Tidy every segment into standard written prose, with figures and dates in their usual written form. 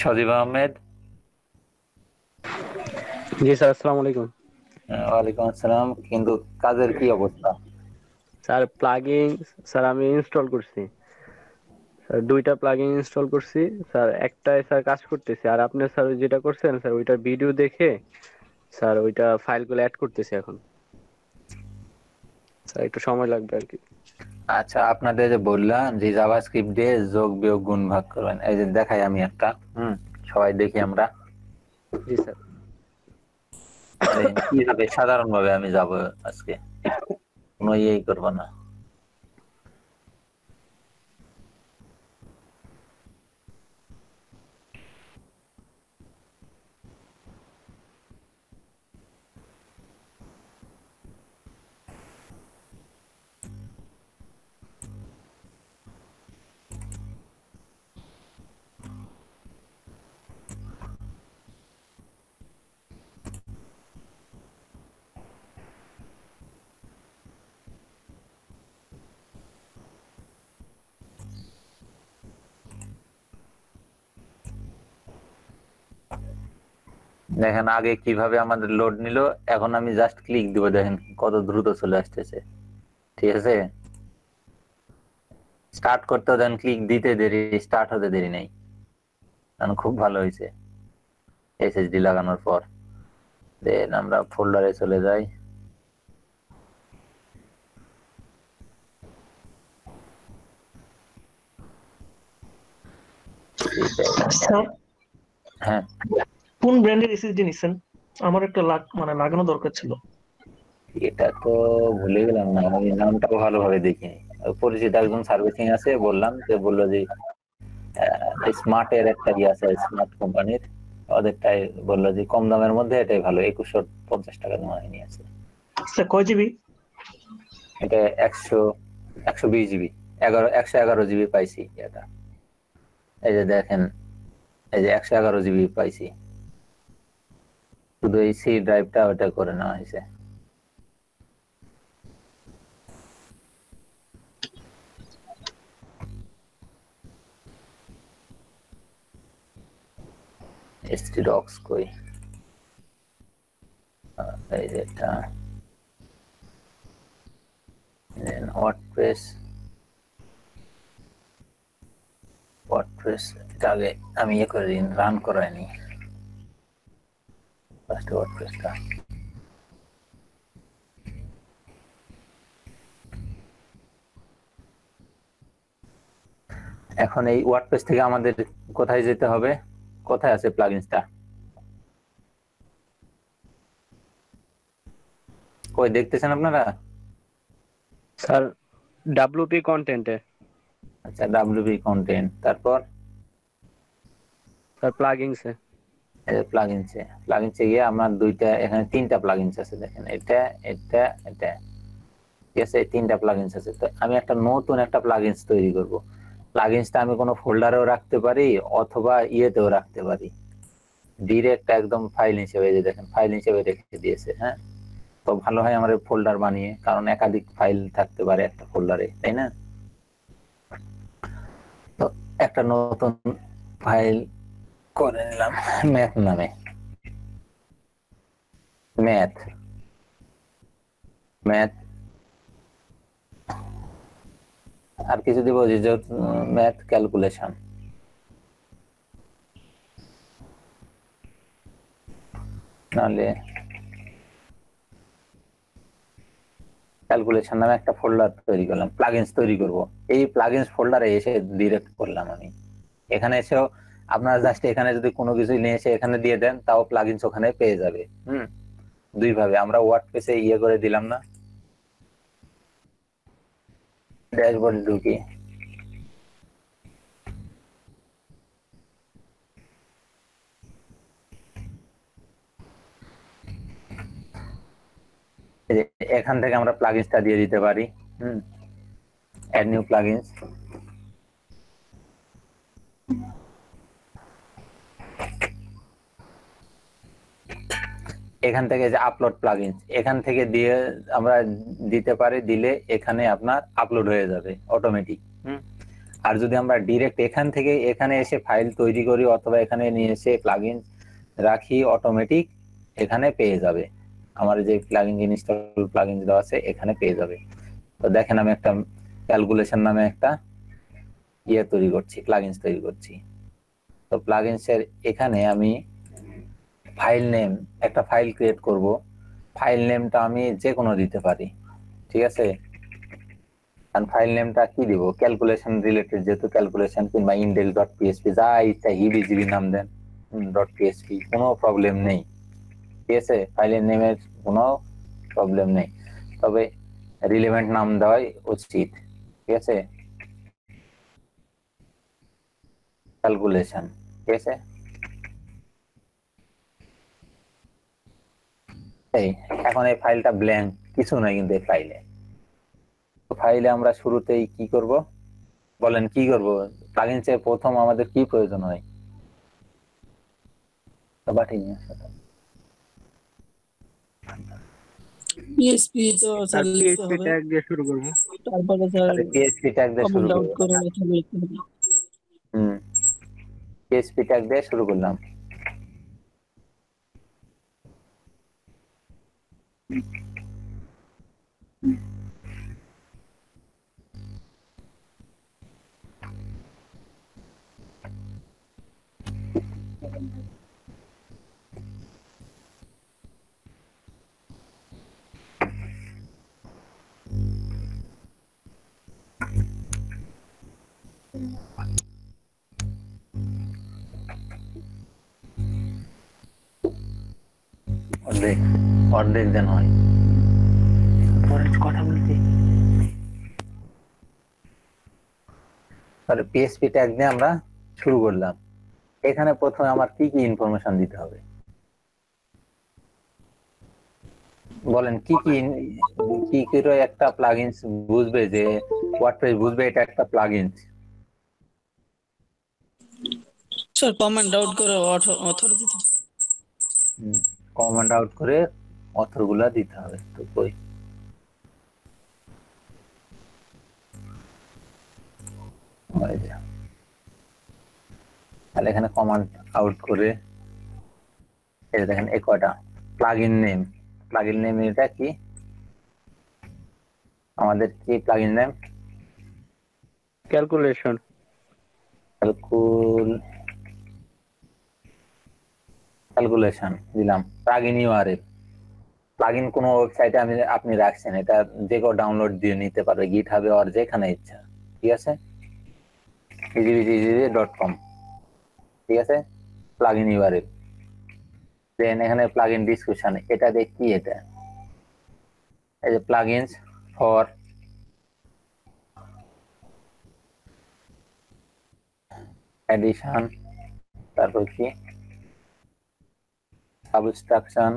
সজীব আহমেদ। জি sir, আসসালামু আলাইকুম। ওয়ালাইকুম আসসালাম। কিন্তু কাজের কি অবস্থা? স্যার প্লাগইন, স্যার আমি ইনস্টল করছি। স্যার দুইটা প্লাগইন ইনস্টল করছি। স্যার একটাই স্যার কাজ করতেছে, আর আপনি স্যার যেটা করছেন স্যার ওইটার ভিডিও দেখে স্যার ওইটা ফাইলগুলো অ্যাড করতেছি এখন। স্যার একটু সময় লাগবে আর কি। আচ্ছা, আপনাদের যে বললাম যে জাভাস্ক্রিপ্ট দিয়ে যোগ বিয়োগ গুণ ভাগ করবেন, এই যে দেখাই আমি একটা। সবাই দেখি আমরা। জি স্যার। কিভাবে সাধারণ ভাবে আমি যাব আজকে, কোনো ইয়েই করবো না। দেখেন আগে কিভাবে আমাদের লোড নিল, এখন আমি জাস্ট ক্লিক দিব, দেখেন কত দ্রুত চলে আসতেছে। ঠিক আছে, স্টার্ট করতে দেন, ক্লিক দিতে দেরি, স্টার্ট হতে দেরি নেই। কারণ খুব ভালো হয়েছে এসএসডি লাগানোর পর। দেন আমরা ফোল্ডারে চলে যাই। আচ্ছা, হ্যাঁ, কোন ব্র্যান্ডের এসএসডি নিছেন? আমার একটা লাগানো দরকার ছিল। এটা তো ভুলে গেলাম না, আমি নামটাও ভালোভাবে দেখিনি। পরিচিত একজন সার্ভিসিং আছে, বললাম, যে বললো যে স্মার্ট এর একটা ইয়ে আছে, স্মার্ট কোম্পানির, ওদেরটাই বললো যে কম দামের মধ্যে এটাই ভালো, 2150 টাকা জমা নিয়ে আছে। আচ্ছা, কয় জিবি? এটা 120 জিবি, 111 জিবি পাইছি এটা। এই যে দেখেন, এই যে 111 জিবি পাইছি, শুধু এই সি ড্রাইভটা ওটা করে নেওয়া হয়েছে। এসটি ডক্স কই, এই যে এটা ওয়ার্ডপ্রেস। এটা আগে আমি ইয়ে করে দিন, রান করাইনি ফার্স্ট ওয়ার্ডপ্রেসটা। এখন এই ওয়ার্ডপ্রেস থেকে আমাদের কোথায় যেতে হবে? কোথায় আছে প্লাগইনসটা? কই দেখতেছেন আপনারা? স্যার ডাব্লিউপি কন্টেন্টে। আচ্ছা, ডাব্লিউপি কন্টেন্ট, তারপর স্যার প্লাগইনসে। প্লাগইনসে গিয়ে আমার দুইটা, এখানে তিনটা প্লাগইনস আছে, দেখেন এটা, এটা, এটা। ঠিক আছে, এই তিনটা প্লাগইনস আছে। তো আমি একটা নতুন একটা প্লাগইনস তৈরি করব। প্লাগইনসটা আমি কোনো ফোল্ডারেও রাখতে পারি, অথবা ইয়েতেও রাখতে পারি, ডিরেক্ট একদম ফাইল হিসেবে। যে দেখেন ফাইল হিসেবে রেখে দিয়েছে। হ্যাঁ, তো ভালো হয় আমার ফোল্ডার বানিয়ে, কারণ একাধিক ফাইল থাকতে পারে একটা ফোল্ডারে, তাই না? তো একটা নতুন ফাইল করে নিলাম ম্যাথ নামে। ম্যাথ, ম্যাথ, আর কিছু দিব, যে ম্যাথ ক্যালকুলেশন। নাহলে ক্যালকুলেশন নামে একটা ফোল্ডার তৈরি করলাম, প্লাগইনস তৈরি করব। এই প্লাগইনস ফোল্ডারে এসে ডিরেক্ট করলাম আমি। এখানে এসেও আপনারা জাস্ট এখানে যদি কোনো কিছু নিয়ে এসে এখানে দিয়ে দেন, তাও প্লাগইনস ওখানে পেয়ে যাবে। দুই ভাবে আমরা ওয়ার্ডপ্রেসে ইয়ে করে দিলাম না। ড্যাশবোর্ড ঢুকি, এখান থেকে আমরা প্লাগইনসটা দিয়ে দিতে পারি। Add new plugins. এখান থেকে যে আপলোড প্লাগইনস, এখান থেকে দিয়ে আমরা দিতে পারি, দিলে এখানে আপনার আপলোড হয়ে যাবে অটোমেটিক। আর যদি আমরা ডিরেক্ট এখান থেকে এখানে এসে ফাইল তৈরি করি অথবা এখানে নিয়ে এসে প্লাগইন রাখি, অটোমেটিক এখানে পেয়ে যাবে। আমার যে প্লাগইন ইনস্টল প্লাগইন দেওয়া আছে এখানে পেয়ে যাবে। তো দেখেন আমি একটা ক্যালকুলেশন নামে একটা তৈরি করছি, প্লাগইনস তৈরি করছি। তো প্লাগইনস এর এখানে আমি ফাইল নেম, একটা ফাইল ক্রিয়েট করব। ফাইল নেমটা আমি যে কোনো দিতে পারি, ঠিক আছে। কারণ ফাইল নেমটা কি দিব, ক্যালকুলেশন রিলেটেড, যেহেতু ক্যালকুলেশন কিংবা index.php যা ইচ্ছা হিবিজিবি নাম দেন, .php কোনো প্রবলেম নেই, ঠিক আছে। ফাইলের নেমের কোনো প্রবলেম নেই, তবে রিলেভেন্ট নাম দেওয়াই উচিত, ঠিক আছে। ক্যালকুলেশন, ঠিক আছে। এখন এই ফাইলটা ব্ল্যাঙ্ক, কিছু নাই কিন্তু এই ফাইলে আমরা শুরুতেই কি করব বলেন, কি করব? প্লাগইনসে প্রথম আমাদের কি প্রয়োজন হয়? পিএসপি তো স্যার লিখতে পিএইচপি হবে, ট্যাগ দিয়ে শুরু করব। তারপরে স্যার পিএইচপি ট্যাগ দিয়ে শুরু কমেন্ট আউট করব। করে মেথড লিখতে হবে। পিএইচপি ট্যাগ দিয়ে শুরু করলাম। অর্ধেক অর্ধেক দেন হয়, কথা বলতে। তাহলে পিএইচপি ট্যাগ দিয়ে আমরা শুরু করলাম। এখানে প্রথমে আমার কি কি ইনফরমেশন দিতে হবে বলেন? কি কি কি করে একটা প্লাগইনস বুঝবে যে ওয়ার্ডপ্রেস বুঝবে এটা একটা প্লাগইনস? স্যার কমেন্ট আউট করে অথর দিতে হবে। কমান্ড আউট করে অথর গুলা দিতে হবে। তো কই তাহলে এখানে কমান্ড আউট করে এই দেখেন এই কয়টা প্লাগইন নেম। প্লাগইন নেম এটা কি আমাদের? কি প্লাগইন নেম? ক্যালকুলেশন। ক্যালকুলেশন দিলাম। প্লাগইন ইউআরএল, প্লাগইন কোন ওয়েবসাইটে আপনি রাখছেন, এটা যে কেউ ডাউনলোড দিয়ে নিতে পারবে, গিটহাবে আর যেখানে ইচ্ছা, ঠিক আছে। easy.com, ঠিক আছে। প্লাগইন ইউআরএল, দেন এখানে প্লাগইন ডিসক্রিপশন, এটা দেখ কি, এটা এই যে প্লাগইনস ফর এডিশন, তারপর কি সাবস্ট্রাকশন,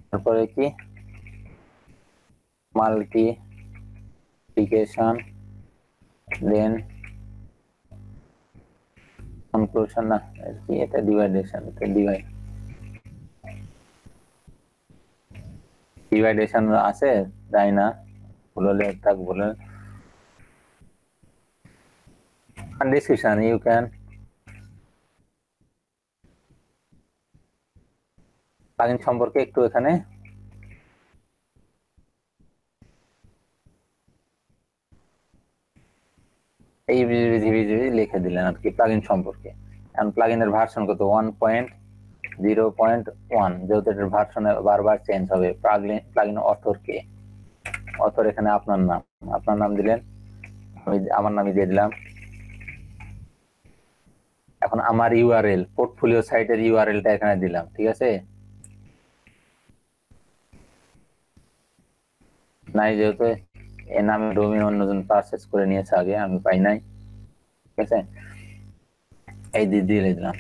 তারপরে কি মাল্টিপ্লিকেশন, দেন কনক্লুশন, না কি এটা ডিভাইডেশন, এটা ডিভাইডেশন আছে তাই না? বললে থাক বলে ডিসক্রিপশন ইউ ক্যান প্লাগইন সম্পর্কে একটু এখানে এই লিখে দিলেন আর কি প্লাগইন সম্পর্কে। এখন প্লাগইনের ভার্সন কত? 1.0.1, যেহেতু এটার ভার্সন বারবার চেঞ্জ হবে। প্লাগইন অথর কে? অথর এখানে আপনার নাম দিলেন, আমি আমার নামই দিয়ে দিলাম। এখন আমার ইউআরএল, পোর্টফোলিও সাইটের ইউআরএলটা এখানে দিলাম, ঠিক আছে। নাই যেহেতু এর নামে ডোমেইন অন্যজন পারচেজ করে নিয়েছে আগে, আমি পাই নাই, ঠিক আছে। এই দিয়ে দিলাম,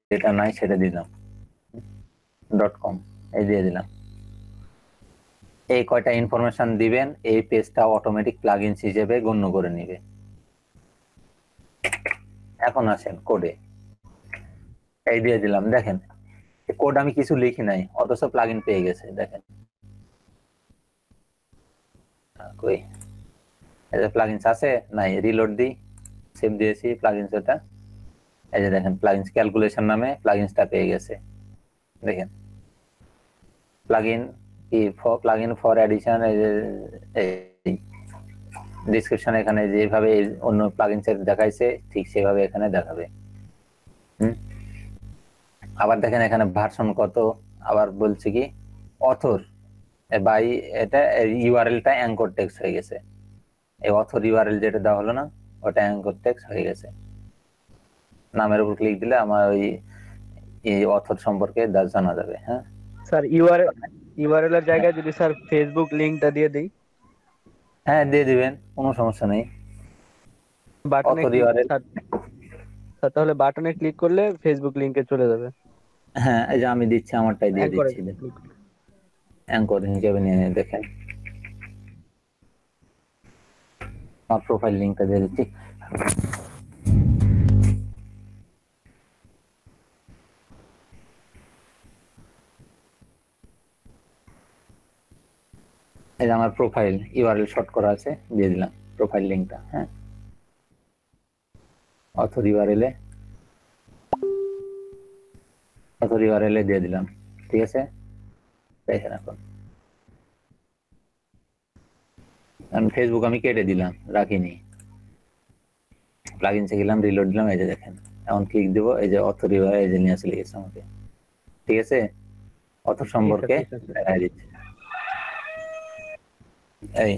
যেটা নাই সেটা দিলাম .com, এই দিয়ে দিলাম। এই কয়টা ইনফরমেশন দিবেন, এই পেজটা অটোমেটিক প্লাগইনস হিসেবে গণ্য করে নিবে। এখন আসেন কোডে, এই দিয়ে দিলাম। দেখেন কোড আমি কিছু লিখি নাই, অথচ প্লাগইন পেয়ে গেছে। দেখেন কই এই যে প্লাগইনস আছে নাই, রিলোড দিই, সেভ দিয়েছি প্লাগইনস ওটা। এই যে দেখেন প্লাগইনস ক্যালকুলেশন নামে প্লাগইনসটা পেয়ে গেছে। দেখেন প্লাগইন কি প্লাগইন ফর এডিশন, এই যে ডেসক্রিপশন এখানে যেভাবে অন্য প্লাগইনসের দেখাইছে ঠিক সেভাবে এখানে দেখাবে। আবার দেখেন এখানে ভার্সন কত, আবার বলছে কি অথর বাই, এটা ইউআরএলটা অ্যাঙ্কর টেক্সট হয়ে গেছে। এই অথর ইউআরএল যেটা দেওয়া হলো না, ওটা অ্যাঙ্কর টেক্সট হয়ে গেছে। নামের উপর ক্লিক দিলে আমার ওই অথর সম্পর্কে জানা যাবে। হ্যাঁ স্যার ইউআরএল এর জায়গায় যদি স্যার ফেসবুক লিংকটা দিয়ে দেই? হ্যাঁ দিয়ে দিবেন, কোনো সমস্যা নেই। বাটনে অথর ইউআরএল, স্যার তাহলে বাটনে ক্লিক করলে ফেসবুক লিংকে চলে যাবে। হ্যাঁ এই যে আমি দিচ্ছি, আমারটাই দিয়ে অ্যাঙ্করে দিচ্ছি, ক্লিক করলে। অ্যাঙ্কর হিসেবে নিয়ে দেখেন আমার প্রোফাইল লিংকটা দিয়ে দিচ্ছি। এই যে আমার প্রোফাইল ইউআরএল শর্ট করা আছে, দিয়ে দিলাম প্রোফাইল লিংকটা। হ্যাঁ অথর ইউআরএল দিয়ে দিলাম, ঠিক আছে। দেখেন এখন ফেসবুক আমি কেটে দিলাম, রাখিনি, প্লাগইনসে গেলাম, রিলোড দিলাম, এই যে দেখেন এখন ক্লিক দিব, এই যে অথর ইউআরএল এই যে নিয়ে চলে গেছে আমাকে, ঠিক আছে। অথর সম্পর্কে দেখা দিচ্ছে। এই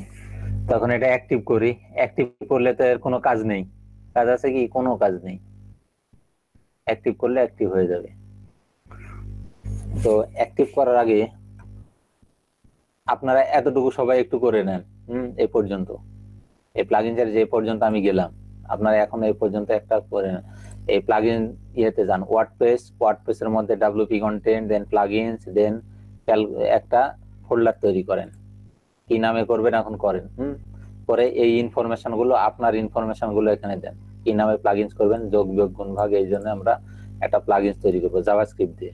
তখন এটা অ্যাক্টিভ করি, অ্যাক্টিভ করলে তো এর কোনো কাজ নেই, কাজ আছে কি? কোনো কাজ নেই। অ্যাক্টিভ করলে অ্যাক্টিভ হয়ে যাবে। তো অ্যাক্টিভ করার আগে আপনারা এতটুকু সবাই একটু করে নেন। এই পর্যন্ত এই প্লাগইনসের যে পর্যন্ত আমি গেলাম, আপনারা এখন এই পর্যন্ত একটা করে নেন। এই প্লাগইন ইয়েতে যান, ওয়ার্ডপ্রেসের মধ্যে ডাব্লিউপি কন্টেন্ট, দেন প্লাগইনস, দেন একটা ফোল্ডার তৈরি করেন। কি নামে করবেন এখন করেন। পরে এই ইনফরমেশন গুলো, আপনার ইনফরমেশন গুলো এখানে দেন। কি নামে প্লাগইনস করবেন, যোগ বিয়োগ গুণ ভাগ, এই জন্য আমরা একটা প্লাগইনস তৈরি করবো জাভাস্ক্রিপ্ট দিয়ে।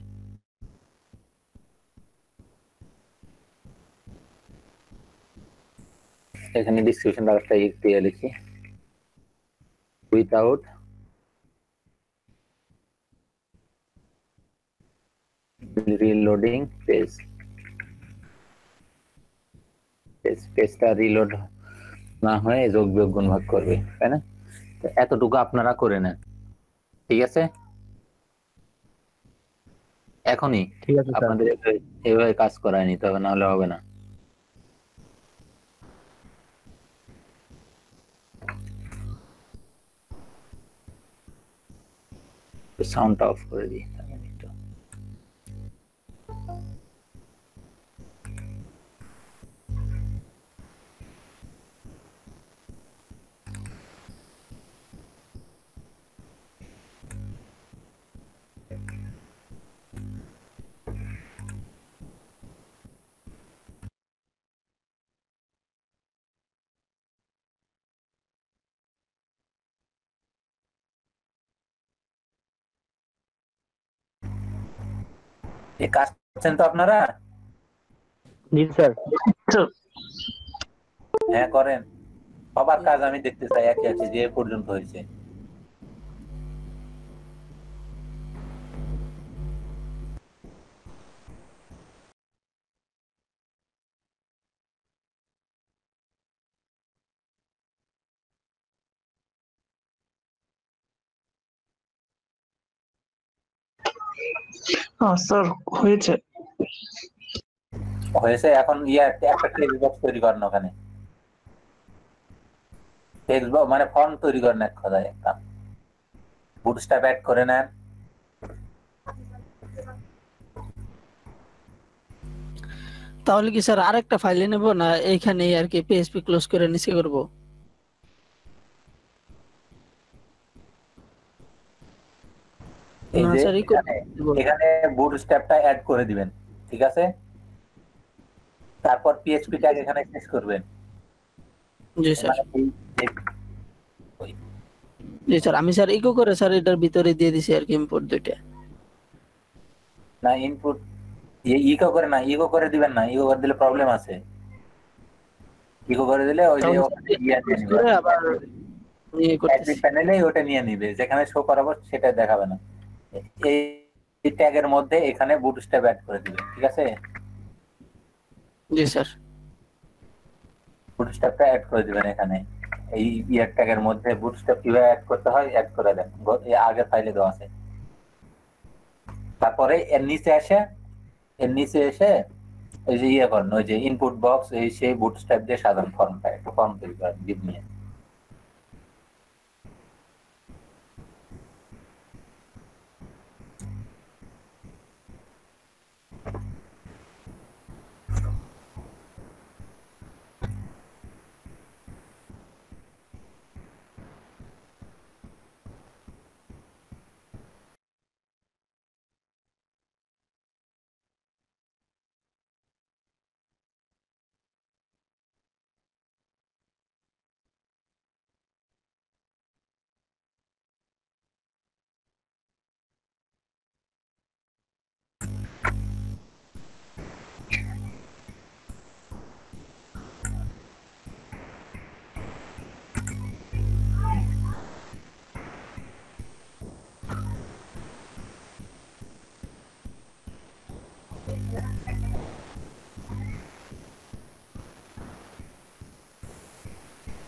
এখানে ডিসক্রিপশন একটা দিয়ে লিখি, উইথাউট রিলোডিং পেজ। পেজটা রিলোড না হয়ে যোগ বিয়োগ গুণ ভাগ করবে, তাই না? তো এতটুকু আপনারা করে নেন, ঠিক আছে। এখনই ঠিক আছে স্যার। আপনাদের এইভাবে কাজ করায় নিতে হবে, নাহলে হবে না। সাউন্ডটা অফ করে দিই। এই কাজ করছেন তো আপনারা? জি স্যার। হ্যাঁ করেন, সবার কাজ আমি দেখতে চাই একই আছে যে পর্যন্ত হয়েছে। স্যার হয়েছে। হয়েছে, এখন একটা টেক্সট বক্স তৈরি করেন, ওখানে টেক্সট বক্স মানে ফর্ম তৈরি করেন, এক কথায় একটা বুটস্ট্র্যাপ অ্যাড করে নেন। তাহলে কি স্যার আরেকটা ফাইলে নেব, না এইখানে আর কি পিএইচপি ক্লোজ করে নিচে করব? এই না যে স্যার এখানে বুটস্ট্র্যাপটা অ্যাড করে দিবেন, ঠিক আছে। তারপর পিএইচপি ট্যাগ এখানে শেষ করবেন। জি স্যার। ওই জি স্যার, আমি স্যার ইকো করে স্যার এটার ভিতরে দিয়ে দিছি আর কি ইম্পোর্ট দুইটা। না ইনপুট ইকো করে না, ইকো করে দিবেন না, ইকো করে দিলে প্রবলেম আছে। ইকো করে দিলে ওই যে তখন ওখানে ইয়া নিয়ে close নিবে, করে আবার ইয়ে অ্যাডমিন করতেছি। প্যানেলে ওটা নিয়ে নিবে, যেখানে শো করাবো সেটা দেখাবে না। এই ট্যাগের মধ্যে এখানে বুটস্ট্র্যাপ অ্যাড করে দিবে, ঠিক আছে? জি স্যার। বুটস্ট্র্যাপটা অ্যাড করে দিবেন এখানে, এই ইয়ার ট্যাগের মধ্যে বুটস্ট্র্যাপ কিভাবে অ্যাড করতে হয় অ্যাড করে দেন, এই আগের ফাইলে দেওয়া আছে। তারপরে এর নিচে এসে এই যে ইয়ে করেন, ওই যে ইনপুট বক্স, এই সেই বুটস্ট্র্যাপ দিয়ে সাধারণ ফর্মটা একটা ফর্ম তৈরি করেন ডিপ নিয়ে।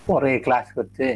পরে ক্লাস করছে।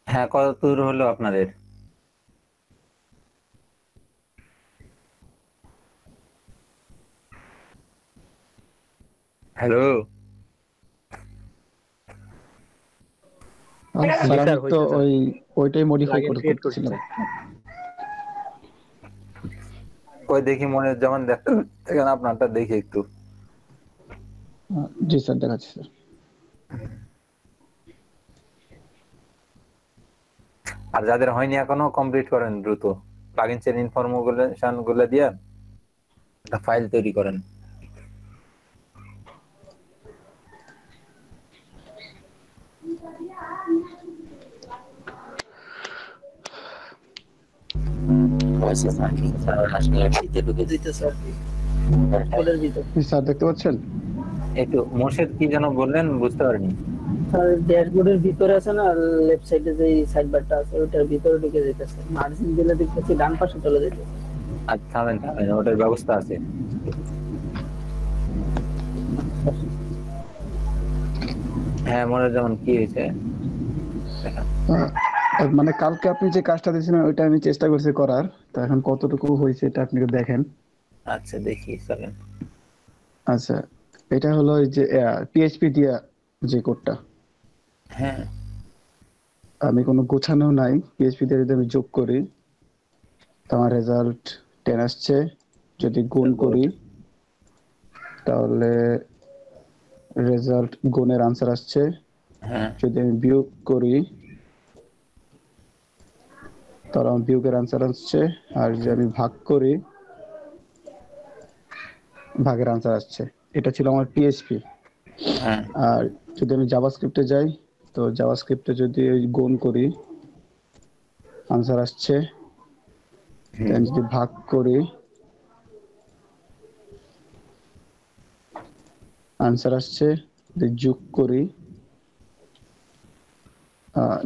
হ্যাঁ, কত দূর হলো আপনাদের? হ্যালো, জি স্যার স্যার, আমি তো হইছে স্যার। ওইটাই মডিফাই প্লাগইন করে ক্রিয়েট করছি করতেছিলাম। স্যার। ওই দেখি মনে যেমন দেখেন আপনারটা দেখি একটু। জি স্যার, দেখাচ্ছি স্যার। আর যাদের হয়নি এখনো কমপ্লিট করেন দ্রুত, প্লাগইনস এর ইনফরমেশন গুলো দিয়ে একটা ফাইল তৈরি করেন। জি স্যার, দেখতে পাচ্ছেন? একটু মোর্শেদ কি যেন বললেন, বুঝতে পারিনি। স্যার ড্যাশবোর্ডের ভিতরে আছে না, লেফট সাইডে যে সাইড বারটা আছে ওটার ভিতরে ঢুকে যেতেছে, মার্জিন দিলে দেখতেছি ডান পাশে চলে যেতেছে। আচ্ছা, থামেন থামেন, ওটার ব্যবস্থা আছে। হ্যাঁ, মনে যেমন কি হয়েছে মানে কালকে আপনি যে কাজটা দিয়েছিলেন ওইটা আমি চেষ্টা করছি করার, তো এখন কতটুকু হয়েছে এটা আপনি দেখেন। আচ্ছা, দেখি চলেন। আচ্ছা, এটা হলো ওই যে পিএইচপি দিয়ে যে কোডটা, হ্যাঁ আমি কোনো গোছানো নাই, পিএইচপি তে যদি আমি যোগ করি তো আমার রেজাল্ট 10 আসছে। যদি গুণ করি তাহলে রেজাল্ট গুণের আনসার আসছে। হ্যাঁ যদি আমি বিয়োগ করি তাহলে আমার বিয়োগের আনসার আসছে। আর যদি আমি ভাগ করি ভাগের আনসার আসছে। এটা ছিল আমার পিএইচপি। হ্যাঁ আর যদি আমি জাভাস্ক্রিপ্টে যাই তো জাভাস্ক্রিপ্টে যদি ওই গুণ করি আনসার আসছে। দেন যদি ভাগ করি আনসার আসছে। যদি যোগ করি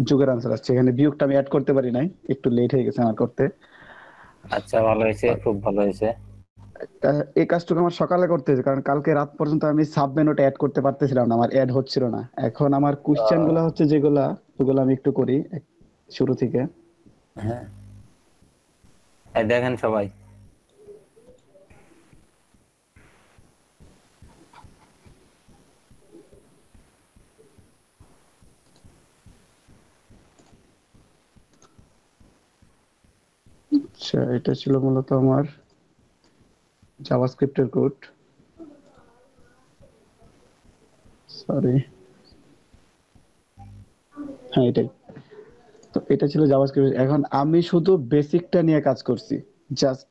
যোগের আনসার আসছে। এখানে বিয়োগটা আমি অ্যাড করতে পারি নাই, একটু লেট হয়ে গেছে আমার করতে। আচ্ছা, ভালো হয়েছে, খুব ভালো হয়েছে। এই কাজটুকু আমার সকালে করতে হয়েছে, কারণ কালকে রাত পর্যন্ত আমি সাব মেনুটা অ্যাড করতে পারতেছিলাম না, আমার অ্যাড হচ্ছিল না। এখন আমার কোশ্চেন গুলো হচ্ছে যেগুলা, ওগুলো আমি একটু করি শুরু থেকে। হ্যাঁ এই দেখেন সবাই, আচ্ছা, এটা ছিল মূলত আমার জাভাস্ক্রিপ্টের কোড। সরি, হ্যাঁ এটাই। তো এটা ছিল জাভাস্ক্রিপ্ট। এখন আমি শুধু বেসিকটা নিয়ে কাজ করছি, জাস্ট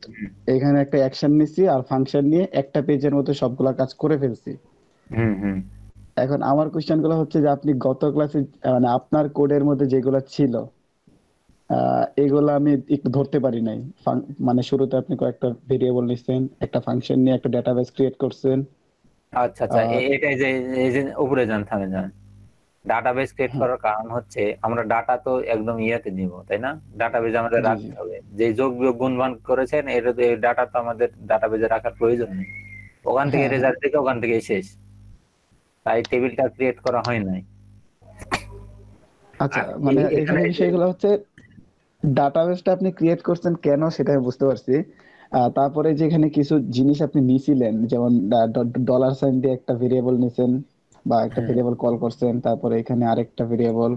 এখানে একটা অ্যাকশন নিছি আর ফাংশন নিয়ে একটা পেজের মধ্যে সবগুলা কাজ করে ফেলছি। হুম হুম এখন আমার কোশ্চেন গুলো হচ্ছে যে আপনি গত ক্লাসে মানে আপনার কোডের মধ্যে যেগুলো ছিল এগুলো আমি একটু ধরতে পারি নাই। মানে শুরুতে আপনি কয়েকটা ভেরিয়েবল নিছেন, একটা ফাংশন নিয়ে একটা ডেটাবেস ক্রিয়েট করছেন। আচ্ছা আচ্ছা, আহ, এটাই যে এই যে উপরে যান, থামে যান। ডাটাবেস ক্রিয়েট হ্যাঁ, করার কারণ হচ্ছে আমরা ডাটা তো একদম ইয়েতে নিব, তাই না? ডাটাবেজ আমাদের জি জি, রাখতে হবে। যে যোগ বিয়োগ গুণ ভাগ করেছেন, এটা তো, এই ডাটা তো আমাদের ডাটাবেজে রাখার প্রয়োজন নেই। ওখান থেকে হ্যাঁ হ্যাঁ। রেজাল্ট থেকে ওখান থেকে শেষ, তাই টেবিলটা ক্রিয়েট করা হয় নাই। আচ্ছা, আর মানে এখানে এখানে যে বিষয়গুলো হচ্ছে ডাটাবেসটা আপনি ক্রিয়েট করছেন কেন সেটা আমি বুঝতে পারছি। তারপরে যে এখানে কিছু জিনিস আপনি নিছিলেন, যেমন ডলার সাইন দিয়ে একটা ভেরিয়েবল নিছেন বা একটা হ্যাঁ ভেরিয়েবল কল করছেন, তারপরে এখানে আরেকটা ভেরিয়েবল,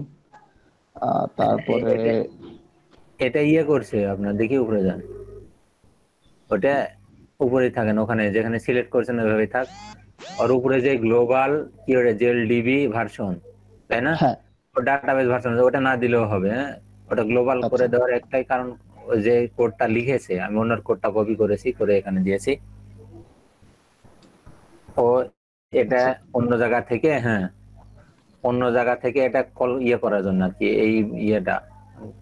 হ্যাঁ, তারপরে এটা এটা ইয়ে করছে আপনার, দেখি উপরে যান। ওটা উপরেই থাকেন, ওখানে যেখানে সিলেক্ট করছেন ওইভাবে থাক। আর উপরে যে গ্লোবাল কি ওটা জেএলডিবি ভার্সন, তাই না? হ্যাঁ, ও ডাটাবেস ভার্সন, ওটা না দিলেও হবে। হ্যাঁ, ওটা গ্লোবাল করে আচ্ছা দেওয়ার একটাই কারণ, ওই যে কোডটা লিখেছে, আমি ওনার কোডটা কপি করেছি, করে এখানে দিয়েছি। ও এটা আচ্ছা অন্য জায়গা থেকে, হ্যাঁ অন্য জায়গা থেকে এটা কল ইয়ে করার জন্য আর কি, এই ইয়েটা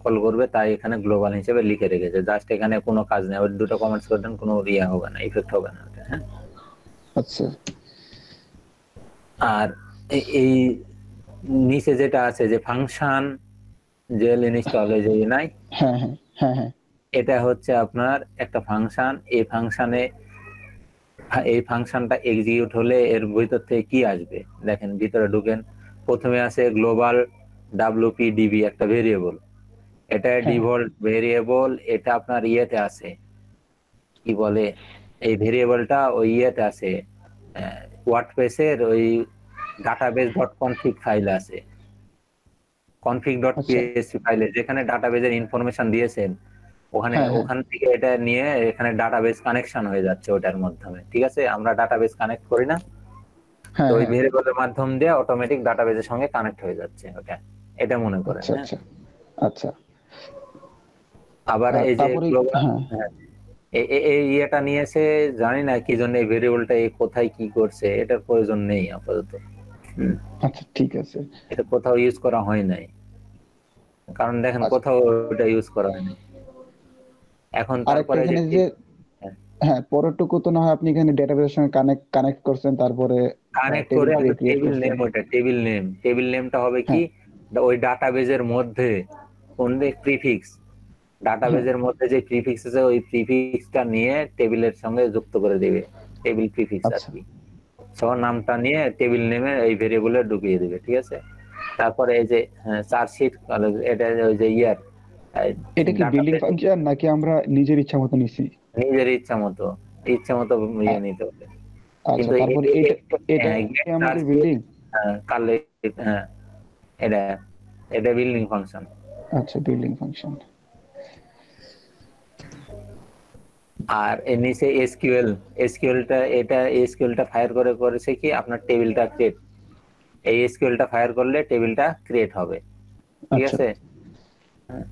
কল করবে, তাই এখানে গ্লোবাল হিসেবে লিখে রেখেছে। জাস্ট এখানে কোনো কাজ নেই, ওই দুটো কমেন্টস করে দেন, কোনো ইয়ে হবে না, ইফেক্ট হবে না ওটা, হ্যাঁ। আচ্ছা, আর এই নিচে যেটা আছে যে ফাংশন জেল ইনস্টল, যে নাই, হ্যাঁ হ্যাঁ হ্যাঁ হ্যাঁ, এটা হচ্ছে আপনার একটা ফাংশন। এই ফাংশনটা এক্সিকিউট হলে এর ভিতর থেকে কি আসবে দেখেন, ভিতরে ঢুকেন। প্রথমে আছে গ্লোবাল WPDB, একটা ভেরিয়েবল। এটা হ্যাঁ ডিফল্ট ভেরিয়েবল, এটা আপনার ইয়েতে আছে, কি বলে, এই ভেরিয়েবলটা ওই ইয়েতে আছে, ওয়ার্ডপ্রেসের ওই database.config ফাইল আছে, আচ্ছা, config.php ফাইলে, যেখানে ডাটাবেজের ইনফরমেশন দিয়েছেন, ওখানে হ্যাঁ হ্যাঁ ওখান থেকে এটা নিয়ে এখানে ডাটাবেস কানেকশন হয়ে যাচ্ছে ওটার মাধ্যমে। ঠিক আছে, আমরা ডাটাবেস কানেক্ট করি না, তো হ্যাঁ ওই হ্যাঁ, ভেরিয়েবলের মাধ্যম দিয়ে অটোমেটিক ডাটাবেজের সঙ্গে কানেক্ট হয়ে যাচ্ছে ওটা, এটা মনে করেন। আচ্ছা হ্যাঁ, আচ্ছা আচ্ছা। আবার এই যে তারপরে গ্লোবাল, হ্যাঁ, হ্যাঁ, এই ইয়েটা নিয়েছে, জানি না কি জন্য এই ভেরিয়েবলটা কোথায় কি করছে, এটার প্রয়োজন নেই আপাতত। হুম, আচ্ছা ঠিক আছে। এটা কোথাও ইউজ করা হয় নাই, কারণ দেখেন আচ্ছা, কোথাও ওটা ইউজ করা হয়নি। এখন আরেকটা তারপরে যে, এখানে যে, হ্যাঁ পরেরটুকু তো না হয় আপনি এখানে ডেটাবেসের সঙ্গে কানেক্ট করছেন, তারপরে কানেক্ট টেবিল করে একটা ক্রিয়েট টেবিল করছেন। নেম, ওটা টেবিল নেমটা হবে কি, হ্যাঁ ওই ডাটাবেজের মধ্যে কোন প্রিফিক্স, হ্যাঁ, ডাটাবেজের মধ্যে যে প্রিফিক্স আছে, ওই প্রিফিক্সটা নিয়ে টেবিলের সঙ্গে যুক্ত করে দেবে, টেবিল প্রিফিক্স আর আচ্ছা, কি। সবার নামটা নিয়ে টেবিল নেমে এই ভেরিয়েবলে ঢুকিয়ে দিবে। ঠিক আছে, তারপরে এই যে চার্জশিট, এটা ওই যে ইয়ার এটা কি বিল্ডিং ডাটাবেজ, ফাংশন নাকি আমরা নিজের ইচ্ছা মতো নিছি? নিজের ইচ্ছা মতো ইয়ে আ- নিতে হবে। আচ্ছা, কিন্তু তারপরে এটা এটা গেট কি আমাদের চার্জশিট, বিল্ডিং? কালে, হ্যাঁ এটা এটা বিল্ডিং ফাংশন। আচ্ছা, বিল্ডিং ফাংশন। আর এর নিচে এসকিউএল, এসকিউএলটা ফায়ার করেছে কি আপনার টেবিলটা ক্রিয়েট, এই এসকিউএলটা ফায়ার করলে টেবিলটা ক্রিয়েট হবে, ঠিক আচ্ছা, আছে। হ্যাঁ,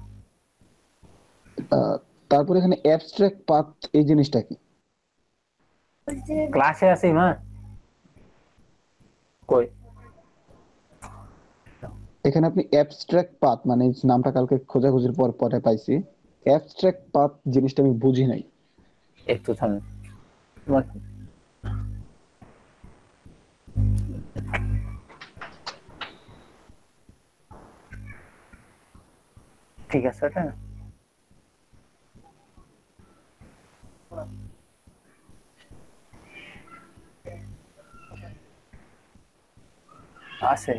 তারপর এখানে অ্যাবস্ট্রাক্ট পাথ এই জিনিসটা কি? ক্লাসে আছে মা কই, এখানে আপনি অ্যাবস্ট্রাক্ট পাথ মানে এই নামটা কালকে খোঁজাখুঁজির পর পরে পাইছি। অ্যাবস্ট্রাক্ট পাথ জিনিসটা আমি বুঝি নাই। একটু থামেন। ঠিক আছে, ওটা আছে।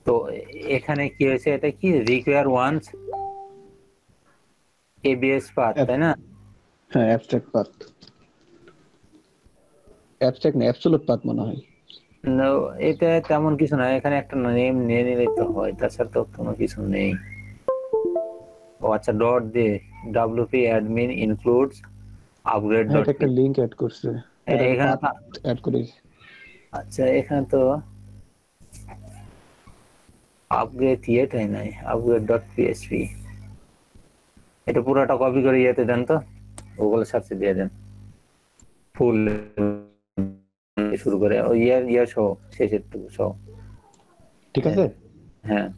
তো এখানে কি হয়েছে, এটা কি রিকোয়ার ওয়ান্স এবিএস পাথ, তাই না? হ্যাঁ, অ্যাবস্ট্রাক্ট পাথ, অ্যাবস্ট্রাক্ট না অ্যাবসলিউট পাথ মনে হয়। No, এটা তেমন কিছু না, এখানে একটা নেম নিয়ে নিলেই তো হয়, তাছাড়া তো কোনো কিছু নেই। ও আচ্ছা, ডট দিয়ে wp admin includes upgrade হ্যাঁ, dot এটা একটা লিংক অ্যাড করছে, এটা এখানে পাথ অ্যাড করেছে। আচ্ছা এখানে তো আপগ্রেড ইয়েটাই নাই, আপগ্রেড ডট পিএসপি। এটা পুরোটা কপি করে ইয়েতে দেন তো, গুগল সার্চে দিয়ে দেন ফুল শুরু করে ওই ইয়ার সহ শেষের টুকু সহ। ঠিক আছে। হ্যাঁ,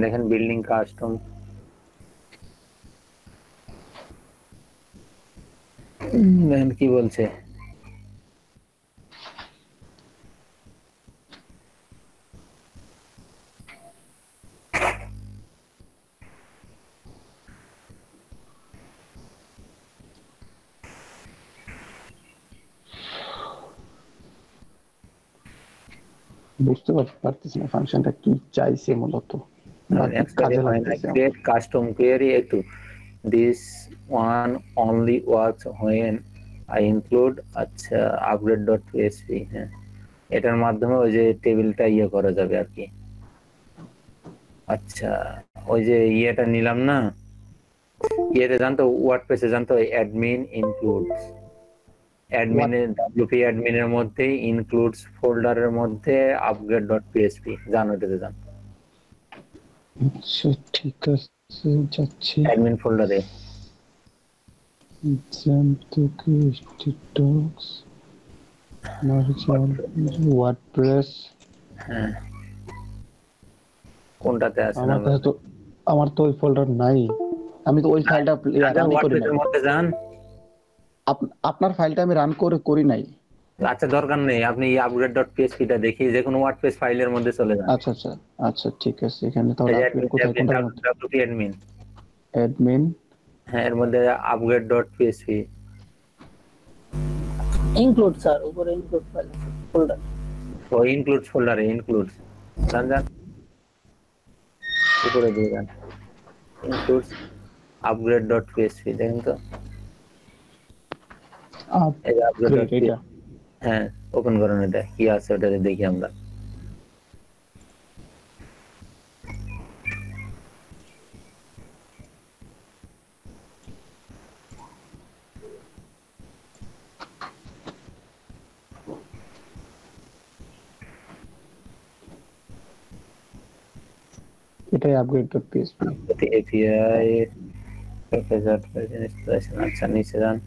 দেখেন বিল্ডিং কাস্টম, দেখেন কি বলছে। বুঝতে পারতেছি না ফাংশনটা কি চাইছে মূলত, বা কি Actually কাজে হয় না, লাগতেছে আমার। create custom query একটু, this one only works when I include আচ্ছা upgrade.php। হ্যাঁ, এটার মাধ্যমে ওই যে টেবিলটা ইয়ে করা যাবে আর কি। আচ্ছা, ওই যে ইয়েটা নিলাম না, ইয়েতে জানতো ওয়ার্ডপ্রেসে জানতো অ্যাডমিন ইনক্লুডস, অ্যাডমিনের ডব্লিউপি অ্যাডমিনের মধ্যে ইনক্লুডস ফোল্ডারের মধ্যে upgrade.php জানো, এটাতে জান আচ্ছা, ঠিক আছে, যাচ্ছি। অ্যাডমিন ফোল্ডারে। ওয়ার্ডপ্রেস, হ্যাঁ, কোনটাতে আছে না? আমার কাছে তো, আমার তো ওই ফোল্ডার নাই, আমি তো ওই ফাইলটা রান করি নাই। ওয়ার্ডপ্রেসের মধ্যে যান। আপনার ফাইলটা আমি রান করি নাই। আচ্ছা দরকার নেই, আপনি upgrade.php টা দেখি যে কোনো ওয়ার্ডপ্রেস ফাইলের মধ্যে চলে যান। আচ্ছা আচ্ছা আচ্ছা, ঠিক আছে। এখানে তাহলে আপডেট কোথায়, কোনটার মধ্যে? wp admin, অ্যাডমিন, হ্যাঁ এর মধ্যে upgrade.php। ইনক্লুড স্যার, উপরে ইনক্লুড ফাইল ফোল্ডার। ও ইনক্লুডস ফোল্ডারে ইনক্লুডস, যান যান উপরে দিয়ে যান, ইনক্লুডস upgrade.php দেখেন তো, এই যে upgrade.php। এটা হ্যাঁ, ওপেন করুন, এটা কি আছে ওটাতে দেখি আমরা। এটাই আপগ্রেড.php। এপিআই প্যাকেজ ইনস্টলেশন, আচ্ছা নিচে যান,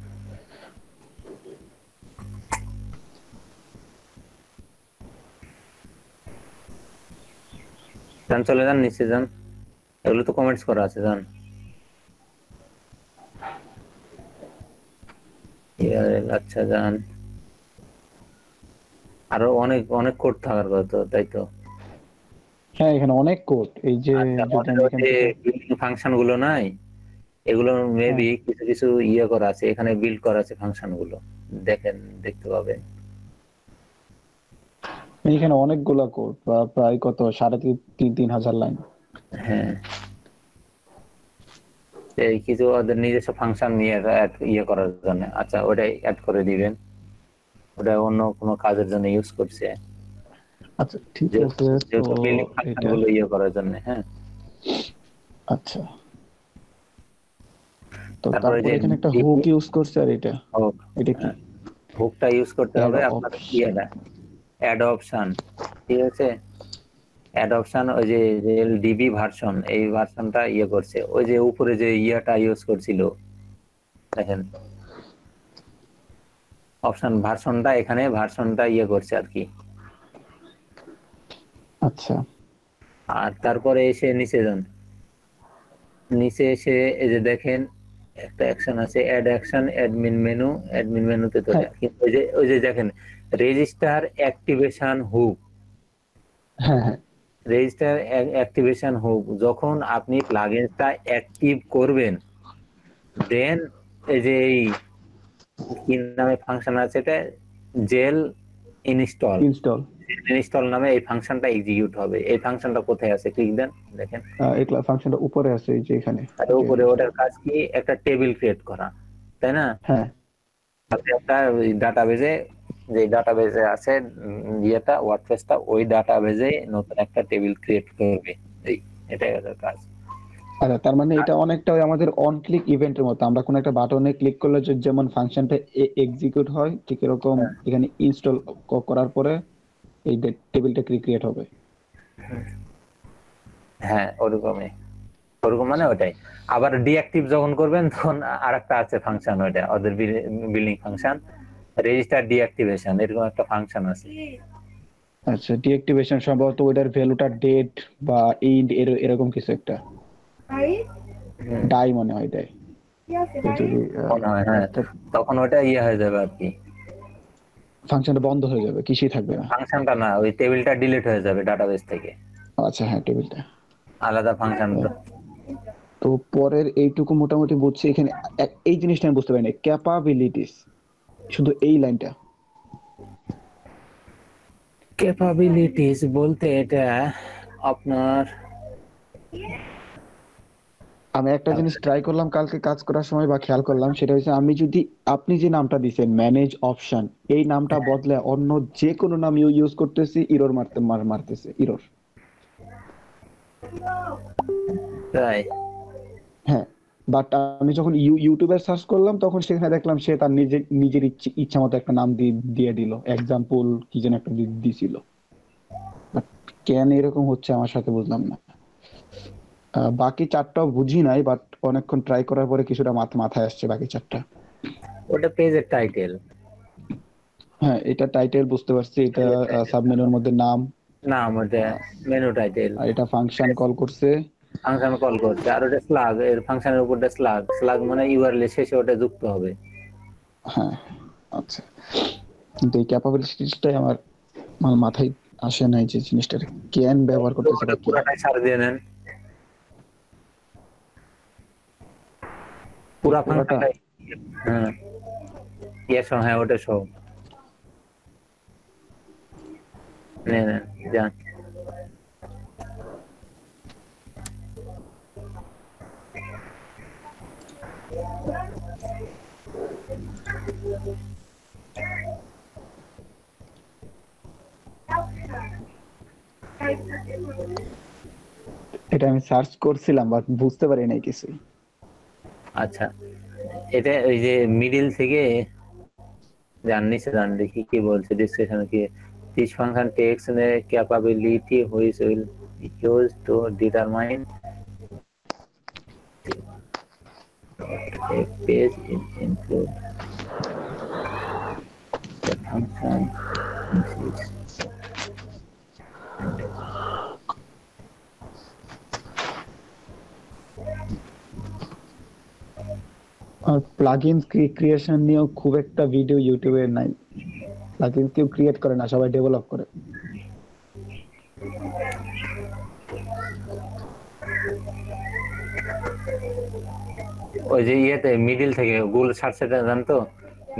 চলে যান নিচে যান, এগুলো তো কমেন্টস করা আছে, যান। ইউআরএল আচ্ছা যান, আরো অনেক অনেক কোড থাকার কথা, তাই তো? হ্যাঁ এখানে অনেক কোড, এই যে আচ্ছা, যদি আমি এখান থেকে ফাংশন গুলো নাই, এগুলো হ্যাঁ মেবি কিছু কিছু ইয়ে করা আছে এখানে, বিল্ড করা আছে ফাংশন গুলো, দেখেন, দেখতে পাবেন। এখানে অনেকগুলা কোড, প্রায় কত 3,500 লাইন। হ্যাঁ, এই কিছু ওদের নিজস্ব ফাংশন নিয়ে ইয়ে করার জন্য। আচ্ছা, ওটাই অ্যাড করে দিবেন, ওটা অন্য কোনো কাজের জন্য ইউজ করছে, আচ্ছা ঠিক আছে, তো যেহেতু বিল্ডিং ফাংশন এটা গুলো ইয়ে করার জন্য। হ্যাঁ, আচ্ছা, তো তারপরে তারপরে যে এখানে একটা হুক ইউজ করছে, আর এটা এটা কি হুকটা ইউজ করতে অ্যাড হবে আপনার অপশন? ইয়েটা, অ্যাড অপশন, ঠিক আছে? অ্যাড অপশন, ওই যে ডিবি ভার্সন, এই ভার্সনটা ইয়ে করছে, ওই যে উপরে যে ইয়েটা ইউজ করছিল, দেখেন অপশন ভার্সনটা, এখানে ভার্সনটা ইয়ে করছে আর কি। আচ্ছা আর তারপরে এসে নিচে যান, নিচে এসে এই যে দেখেন একটা অ্যাকশন আছে, add action, admin menu, admin মেনুতে তো হ্যাঁ কিন্তু ওই যে দেখেন রেজিস্টার অ্যাক্টিভেশন হুক, হ্যাঁ হ্যাঁ রেজিস্টার অ্যাক্টিভেশন হুক, যখন আপনি প্লাগইনটা অ্যাক্টিভ করবেন, দেন এই যে এই কি নামে ফাংশন আছে এটা, জেল ইনস্টল, ইনস্টল। ইনস্টল নামে এই ফাংশনটা এক্সিকিউট হবে। এই ফাংশনটা কোথায় আছে, ক্লিক দেন, দেখেন এই ফাংশনটা উপরে আছে, এই যে এখানে আর উপরে। ওটার কাজ কি, একটা টেবিল ক্রিয়েট করা, তাই না? হ্যাঁ আপনি একটা ডাটাবেজে, যে ডাটাবেজে আছে ইয়েটা, ওয়ার্ডপ্রেসটা, ওই ডাটাবেজে নতুন একটা টেবিল ক্রিয়েট করবে, এই এটাই ওদের কাজ। আচ্ছা, তার মানে এটা অনেকটা ওই আমাদের অন ক্লিক ইভেন্টের মতো, আমরা কোনো একটা বাটনে ক্লিক করলে যেমন ফাংশনটা এক্সিকিউট হয়, ঠিক এরকম এখানে ইনস্টল করার পরে এই টেবিলটা ক্রিয়েট হবে। হ্যাঁ, ওরকমই, ওরকম মানে ওটাই। আবার ডিঅ্যাক্টিভ যখন করবেন তখন আরেকটা আছে ফাংশন, ওইটা ওদের বিল্ডিং ফাংশন, রেজিস্টার ডিঅ্যাক্টিভেশন, এরকম একটা ফাংশন আছে। আচ্ছা, ডিঅ্যাক্টিভেশন সম্ভবত ওইটার ভ্যালুটা ডেট বা ইন্ড এরকম কিছু একটা, ডাই মনে হয় দেয়। তো যদি মনে হয়, হ্যাঁ, তখন ওটা ইয়ে হয়ে যাবে আর কি, ফাংশনটা বন্ধ হয়ে যাবে, কিছুই থাকবে না। ফাংশনটা না, ওই টেবিলটা ডিলিট হয়ে যাবে ডাটাবেস থেকে, আচ্ছা হ্যাঁ, টেবিলটা। আলাদা ফাংশন। তো পরের এইটুকু মোটামুটি বুঝছি। এখানে এই জিনিসটা আমি বুঝতে পারিনি, ক্যাপাবিলিটিস, শুধু এই লাইনটা। ক্যাপাবিলিটিস বলতে এটা আপনার, আমি একটা জিনিস ট্রাই করলাম কালকে কাজ করার সময় বা খেয়াল করলাম, সেটা হচ্ছে আমি যদি আপনি যে নামটা দিছেন ম্যানেজ অপশন, এই নামটা বদলে অন্য যে কোনো নাম ইউজ করতেছি, ইরর মারতেছে ইরর। তাই? হ্যাঁ, বাট আমি যখন ইউটিউবে সার্চ করলাম তখন সেখানে দেখলাম সে তার নিজের ইচ্ছা মতো একটা নাম দিয়ে দিল, এক্সাম্পল কি যেন একটা দিছিল। বাট কেন এরকম হচ্ছে আমার সাথে বুঝলাম না। বাকি চারটাও বুঝি নাই, বাট অনেকক্ষণ ট্রাই করার পরে কিছুটা মাথায় আসছে বাকি চারটা। ওটা পেজের টাইটেল। হ্যাঁ, এটা টাইটেল বুঝতে পারছি, এটা সাবমেনুর মধ্যে নাম, নাম ওটা মেনু টাইটেল, আর এটা ফাংশন কল করছে। ফাংশন কল করছে, আর ওটা স্লাগ, এর ফাংশনের উপরটা স্লাগ, স্লাগ মানে ইউআরএল শেষে ওটা যুক্ত হবে। হ্যাঁ আচ্ছা, কিন্তু এই ক্যাপাবিলিটিসটাই আমার মাথায় আসে নাই, যে জিনিসটা কেন ব্যবহার করতেছে। ওটা পুরাটাই সার দিয়ে নেন, পুরা পুরাটা? ফাংশনটাই। হ্যাঁ, ইয়েস, হ্যাঁ ওটা সব নেন, যান। এটা আমি সার্চ করছিলাম বাট বুঝতে পারি নাই কিছুই। আচ্ছা, এটা ওই যে মিডিল থেকে যান, নিচে যান, দেখি কি বলছে ডিসক্রিপশনে কি, this function takes a capability which will be used to determine a page include the function exists. Plugins creation নিয়েও খুব একটা ভিডিও ইউটিউবে নাই। প্লাগইন কেউ ক্রিয়েট করে না, সবাই ডেভেলপ করে। ওই যে ইয়েতে মিডিল থেকে গুগল সার্চটা জানতো,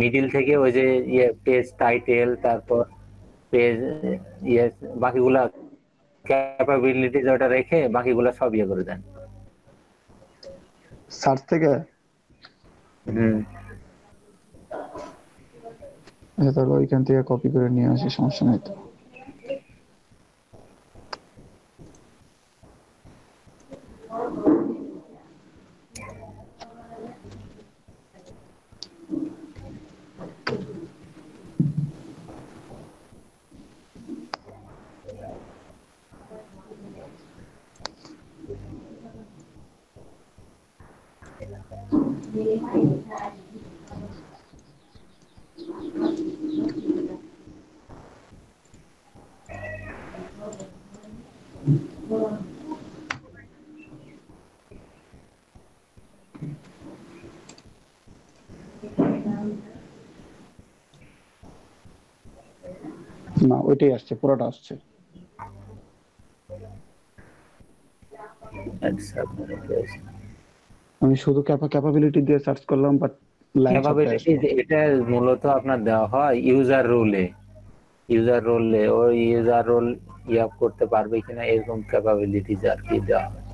মিডিল থেকে ওই যে ইয়ে পেজ টাইটেল, তারপর পেজ ইয়ে বাকিগুলা ক্যাপাবিলিটি যেটা রেখে বাকিগুলা সব ইয়ে করে দেন। সার্চ থেকে তাহলে ওইখান থেকে কপি করে নিয়ে আসি, সমস্যা নাই তো। না, ওইটাই আসছে, পুরোটা আসছে। আমি শুধু ক্যাপাবিলিটি দিয়ে সার্চ করলাম, বাট ক্যাপাবিলিটি এটা মূলত আপনার দেওয়া হয় ইউজার রোলে, ওই ইউজার রোল ইয়া করতে পারবে কিনা এরকম ক্যাপাবিলিটি আর কি দেওয়া হয়।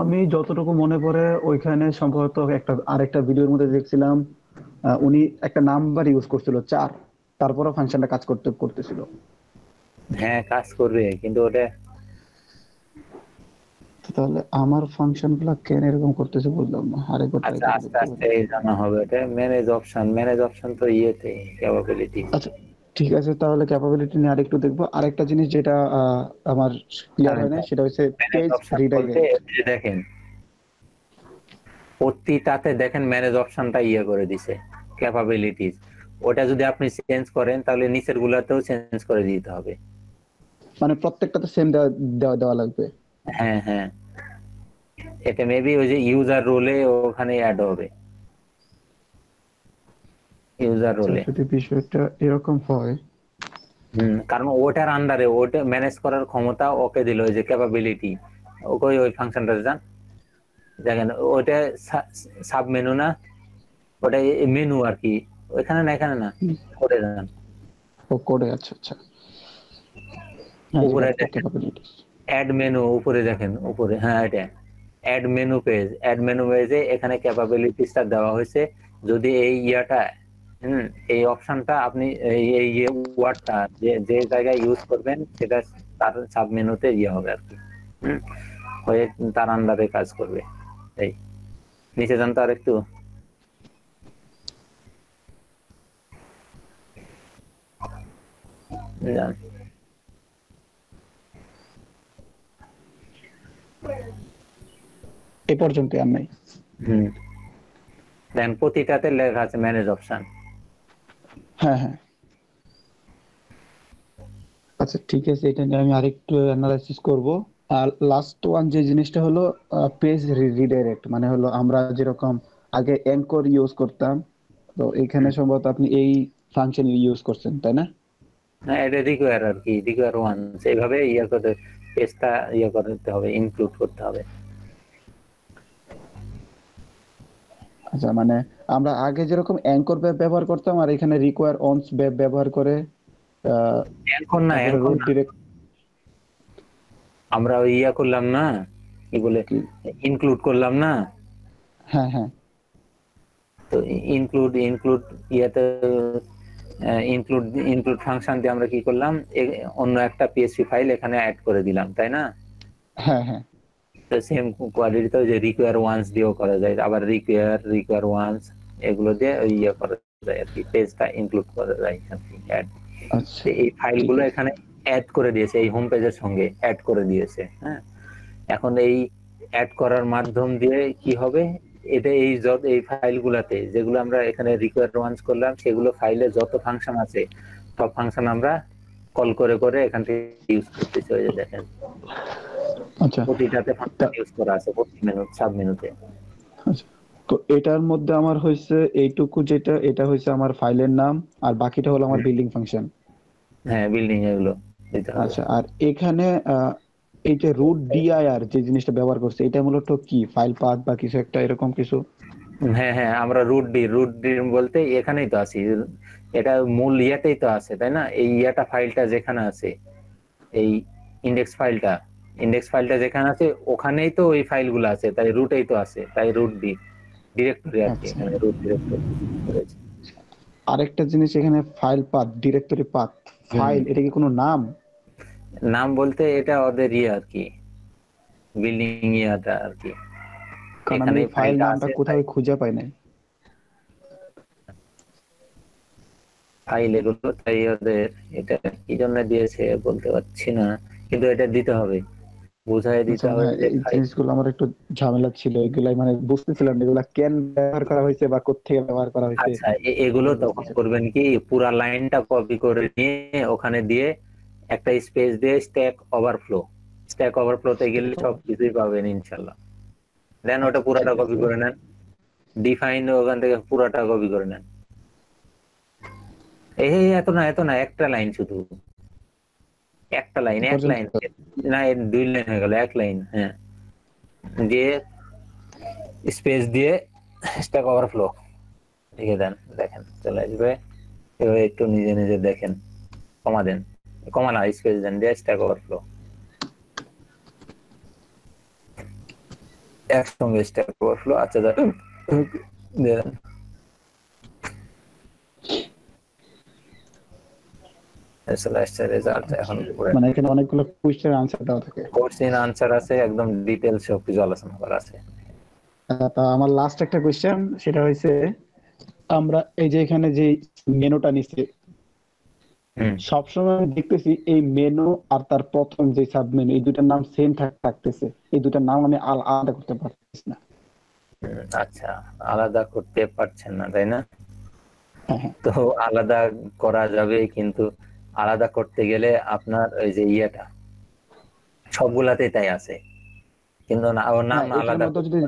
আমি যতটুকু মনে পড়ে ওইখানে সম্ভবত আরেকটা ভিডিওর মধ্যে দেখছিলাম উনি একটা নাম্বার ইউজ করছিল 4, তারপরে ফাংশনটা কাজ করতেছিল। হ্যাঁ কাজ করবে, কিন্তু ওটা তাহলে আমার ফাংশনগুলো কেন এরকম করতেছে বুঝলাম না। আরেকবার ট্রাই আচ্ছা আস্তে আস্তে জানা হবে। এটা ম্যানেজ অপশন তো ইয়েতে ক্যাপাবিলিটি। আচ্ছা ঠিক আছে, তাহলে ক্যাপাবিলিটি নিয়ে আরেকটু দেখবো। আরেকটা জিনিস যেটা আমার ক্লিয়ার হয় না, সেটা হচ্ছে পেজ রিডাইরেক্ট। দেখেন প্রতিটাতে দেখেন ম্যানেজ অপশনটা ইয়ে করে দিছে ক্যাপাবিলিটিস। ওটা যদি আপনি চেঞ্জ করেন তাহলে নিচের গুলাতেও চেঞ্জ করে দিতে হবে। মানে প্রত্যেকটাতে সেম দেওয়া লাগবে। হ্যাঁ হ্যাঁ, এটা মেবি ওই যে ইউজার রোলে ওখানে অ্যাড হবে। ইউজার রোলে যদি বিষয়টা এরকম হয়, কারণ ওটার আন্ডারে ওটা ম্যানেজ করার ক্ষমতা ওকে দিল, ওই যে ক্যাপাবিলিটি। ওকে ওই ফাংশনটা যান দেখেন, ওটা সাব মেনু না, ওটা মেনু আর কি, ওইখানে না এখানে না, করে যান ও কোডে। আচ্ছা আচ্ছা, উপরে অ্যাড মেনু, উপরে দেখেন উপরে, হ্যাঁ এটা অ্যাড মেনু পেজে এখানে ক্যাপাবিলিটিসটা দেওয়া হয়েছে। যদি এই ইয়াটা এই অপশনটা আপনি এই ওয়ার্ডটা যে জায়গায় ইউজ করবেন সেটা তার সাব মেনুতে ইয়ে হবে আর কি, হয়ে তার আন্ডারে কাজ করবে। এই নিচে যান তো আর একটু, যান এই পর্যন্ত আর নাই। দেন প্রতিটাতে লেখা আছে ম্যানেজ অপশন। হ্যাঁ হ্যাঁ, আচ্ছা ঠিক আছে, এটা নিয়ে আমি আরেকটু অ্যানালাইসিস করব। আর লাস্ট ওয়ান যে জিনিসটা হলো পেজ রিডাইরেক্ট, মানে হলো আমরা যেরকম আগে অ্যাঙ্কর ইউজ করতাম, তো এখানে সম্ভবত আপনি এই ফাংশন ইউজ করছেন, তাই না? না, এটা রিকোয়ার আর কি, রিকোয়ার ওয়ান্স, এইভাবে ইয়ে করে পেজটা ইয়ে করতে হবে, ইনক্লুড করতে হবে। আচ্ছা, মানে আমরা আগে যেরকম অ্যাঙ্কর ব্যবহার করতাম আর এখানে রিকোয়ার অনস ব্যবহার করে এখন না ডিরেক্ট আমরা ওই ইয়া করলাম না, কি বলে ইনক্লুড করলাম না। হ্যাঁ হ্যাঁ, তো ইনক্লুড ইয়াতে ইনক্লুড ফাংশন দিয়ে আমরা কি করলাম, অন্য একটা পিএসপি ফাইল এখানে অ্যাড করে দিলাম, তাই না? হ্যাঁ হ্যাঁ, তো সেম কোয়ালিটিতে যে রিকোয়ার ওয়ান্স দিয়েও করা যায়, আবার রিকোয়ার ওয়ান্স এগুলো দিয়ে ওই ইয়ে করা যায় আর কি, পেজটা ইনক্লুড করা যায় আর কি, অ্যাড। আচ্ছা এই ফাইলগুলো এখানে অ্যাড করে দিয়েছে, এই হোম পেজের সঙ্গে অ্যাড করে দিয়েছে। হ্যাঁ, এখন এই অ্যাড করার মাধ্যম দিয়ে কি হবে, এটা এই ফাইলগুলোতে যেগুলো আমরা এখানে রিকোয়ার ওয়ান্স করলাম, সেগুলো ফাইলে যত ফাংশন আছে সব ফাংশন আমরা কল করে এখান থেকে ইউজ করতেছি। ওই যে দেখেন আচ্ছা প্রতিটাতে ফাংশন ইউজ করা আছে প্রতি মিনিট সাব মিনিটে। আচ্ছা, তো এটার মধ্যে আমার হয়েছে এইটুকু, যেটা এটা হয়েছে আমার ফাইলের নাম, আর বাকিটা হলো আমার বিল্ডিং ফাংশন। হ্যাঁ বিল্ডিং এগুলো দিতে হবে। আচ্ছা, আর এখানে এই যে রুট ডিআইআর যে জিনিসটা ব্যবহার করছে, এটা মূলত কি ফাইল পাথ বা কিছু একটা এরকম কিছু? হ্যাঁ হ্যাঁ, আমরা রুট ডি বলতে এখানেই তো আছি, এটা মূল ইয়েতেই তো আছে তাই না? এই ইয়েটা ফাইলটা যেখানে আছে, এই ইন্ডেক্স ফাইলটা যেখানে আছে ওখানেই তো ওই ফাইলগুলো আছে, তাই রুটেই তো আছে, তাই রুট ডি ডিরেক্টরি আর কি, আচ্ছা, এখানে রুট ডিরেক্টরি। আরেকটা জিনিস এখানে file path, directory path, file, এটা কি কোনো নাম? নাম বলতে এটা ওদের ইয়ে আর কি, বিল্ডিং ইয়াটা আর কি, কারণ আমি এখানে এই ফাইল ফাইলটা নামটা আছে কোথাও খুঁজে পাই নাই। ফাইল এগুলো, তাই ওদের এটা কি জন্য দিয়েছে বলতে পারছি না, কিন্তু এটা দিতে হবে, বুঝাই দিতে আচ্ছা, হবে হ্যাঁ, যে এই ফাইল। জিনিসগুলো আমার একটু ঝামেলা ছিল, এগুলাই মানে বুঝতেছিলাম না এগুলা কেন ব্যবহার করা হয়েছে বা কোত্থেকে ব্যবহার করা হয়েছে। আচ্ছা এগুলো তখন করবেন কি, পুরা লাইনটা কপি করে নিয়ে ওখানে দিয়ে একটা স্পেস দিয়ে স্ট্যাক ওভারফ্লোতে গেলে সবকিছুই পাবেন ইনশাল্লাহ। দেন ওটা পুরাটা কপি করে নেন, ডিফাইন ওখান থেকে পুরাটা কপি করে নেন। এই এত না একটা লাইন, শুধু একটা লাইন, এক লাইন না, দুই লাইন হয়ে গেল, এক লাইন। হ্যাঁ, দিয়ে স্পেস দিয়ে স্ট্যাক ওভারফ্লো লিখে দেন, দেখেন চলে আসবে। এবার একটু নিজে নিজে দেখেন, কমা দেন, কমা না স্পেস দেন, দিয়ে স্ট্যাক ওভারফ্লো একসঙ্গে স্ট্যাক ওভারফ্লো। আচ্ছা দেন চলে আসছে রেজাল্ট। এখন মানে এখানে অনেকগুলো কোশ্চেন আনসার দেওয়া থাকে, কোশ্চেন আনসার আছে, একদম ডিটেইলস সবকিছু আলোচনা করা আছে। তা আমার লাস্ট একটা কোশ্চেন, সেটা হয়েছে আমরা এই যে এখানে যে মেনুটা নিচ্ছি, সবসময় আমি দেখতেছি এই মেনু আর তার প্রথম যে সাব মেনু, এই দুটার নাম সেম থাকতেছে, এই দুটার নাম আমি আলাদা করতে পারতেছি না। আচ্ছা, আলাদা করতে পারছেন না তাই না? হ্যাঁ, তো আলাদা করা যাবে, কিন্তু আলাদা করতে গেলে আপনার ওই যে ইয়েটা সবগুলাতেই তাই আছে, কিন্তু ওর নাম এটার আলাদা মধ্যে যদি,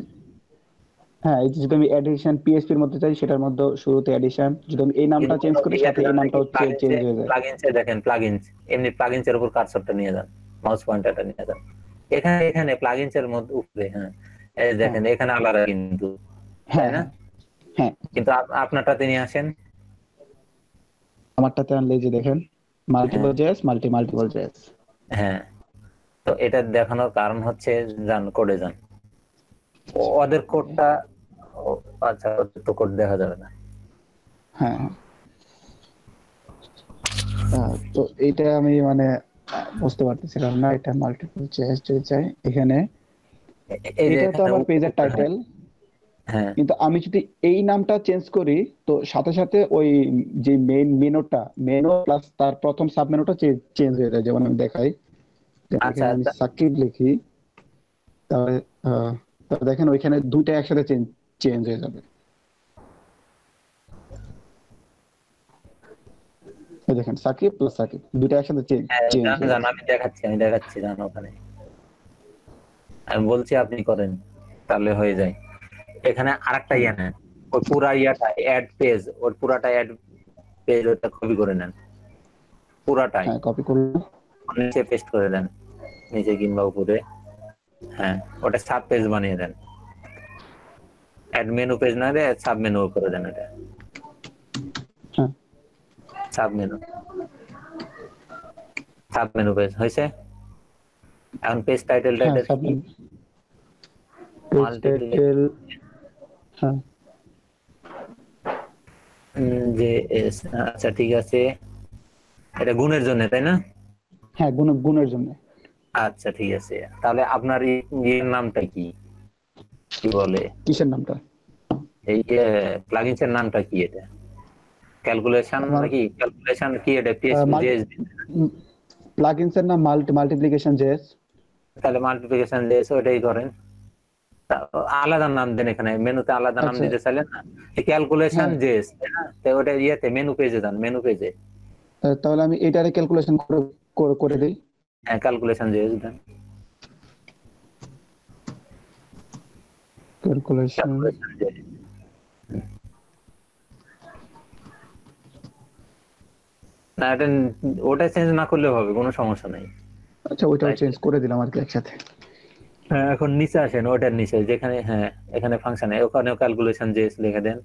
হ্যাঁ, এই যে যদি আমি এডিশন পিএইচপি এর মধ্যে চাই, সেটার মধ্যে শুরুতে এডিশন, যদি আমি এই নামটা চেঞ্জ করি সাথে এই নামটাও চেঞ্জ হয়ে যায়। প্লাগইনসে দেখেন, এমনি প্লাগইনসের উপর কার্সরটা নিয়ে যান, মাউস পয়েন্টারটা নিয়ে যান, এখানে প্লাগইনসের মধ্যে উপরে, হ্যাঁ এই দেখেন এখানে আলাদা কিন্তু, তাই হ্যাঁ না? হ্যাঁ, কিন্তু আপনারটাতে নিয়ে আসেন, আমারটাতে আনলে যে দেখেন মাল্টিপল জেএস, মাল্টিপল জেএস। হ্যাঁ, তো এটা দেখানোর কারণ হচ্ছে, যান কোডে যান, ওদের কোডটা, আচ্ছা ওদের তো কোড দেখা যাবে না। হ্যাঁ, তো এইটা আমি মানে বুঝতে পারতেছিলাম না, এটা মাল্টিপল জেএস যদি চাই এখানে, এই যে এটা তো আমার পেজের টাইটেল, হ্যাঁ কিন্তু আমি যদি এই নামটা চেঞ্জ করি, তো সাথে সাথে ওই যে মেনু প্লাস তার প্রথম সাব মেনুটা চেঞ্জ হয়ে যায়। যেমন আমি দেখাই, যেমন আচ্ছা এখানে আমি সাকিব লিখি, তাহলে তাহলে দেখেন ওইখানে দুইটা একসাথে চেঞ্জ হয়ে যাবে। এই দেখেন সাকিব প্লাস সাকিব দুইটা একসাথে চেঞ্জ হয়ে জান, যাবে। আমি দেখাচ্ছি জান, ওখানে আমি বলছি আপনি করেন, তাহলে হয়ে যায়। এখানে আরেকটা ইয়ে নেন, ওই পুরা ইয়াটা অ্যাড পেজ, ওর পুরাটা অ্যাড পেজ, ওটা কপি করে নেন পুরাটাই, হ্যাঁ, কপি করলাম। নিচে পেস্ট করে দেন, নিচে কিংবা উপরে। হ্যাঁ, ওটা সাব পেজ বানিয়ে দেন, অ্যাড মেনু পেজ না দিয়ে সাব মেনু করে দেন, এটা হ্যাঁ, সাব মেনু পেজ হয়েছে। এখন পেজ টাইটেলটা হ্যাঁ, এটা সাব কি? পেজ টাইটেল, হ্যাঁ, যে আচ্ছা ঠিক আছে, এটা গুণের জন্য তাই না? হ্যাঁ, গুণের জন্য। আচ্ছা ঠিক আছে, তাহলে আপনার ইয়ের নামটা কি, কি বলে কিসের নামটা? এই প্লাগইনস এর নামটা কি? এটা ক্যালকুলেশন নাকি? ক্যালকুলেশন কি এটা? পিএইচপি প্লাগইনস এর নাম মাল্টিপ্লিকেশন জেএস। তাহলে মাল্টিপ্লিকেশন জেএস ওইটাই করেন, আলাদা নাম দেন, এখানে মেনুতে আলাদা নাম দিতে চাইলেন না, ক্যালকুলেশন জেএস, তাই না? তো ওটা ইয়েতে মেনু পেজে দেন, মেনু পেজে। তাহলে আমি এটারে ক্যালকুলেশন করে দেই। হ্যাঁ, ক্যালকুলেশন জেএস দেন। ক্যালকুলেশন। না এটা ওটা চেঞ্জ না করলেও হবে, কোনো সমস্যা নাই। আচ্ছা ওইটাও চেঞ্জ করে দিলাম আর কি একসাথে। হ্যাঁ এখন নিচে আসেন, ওটার নিচে যেখানে, হ্যাঁ এখানে ফাংশন ওখানেও ক্যালকুলেশন যে লিখে দেন।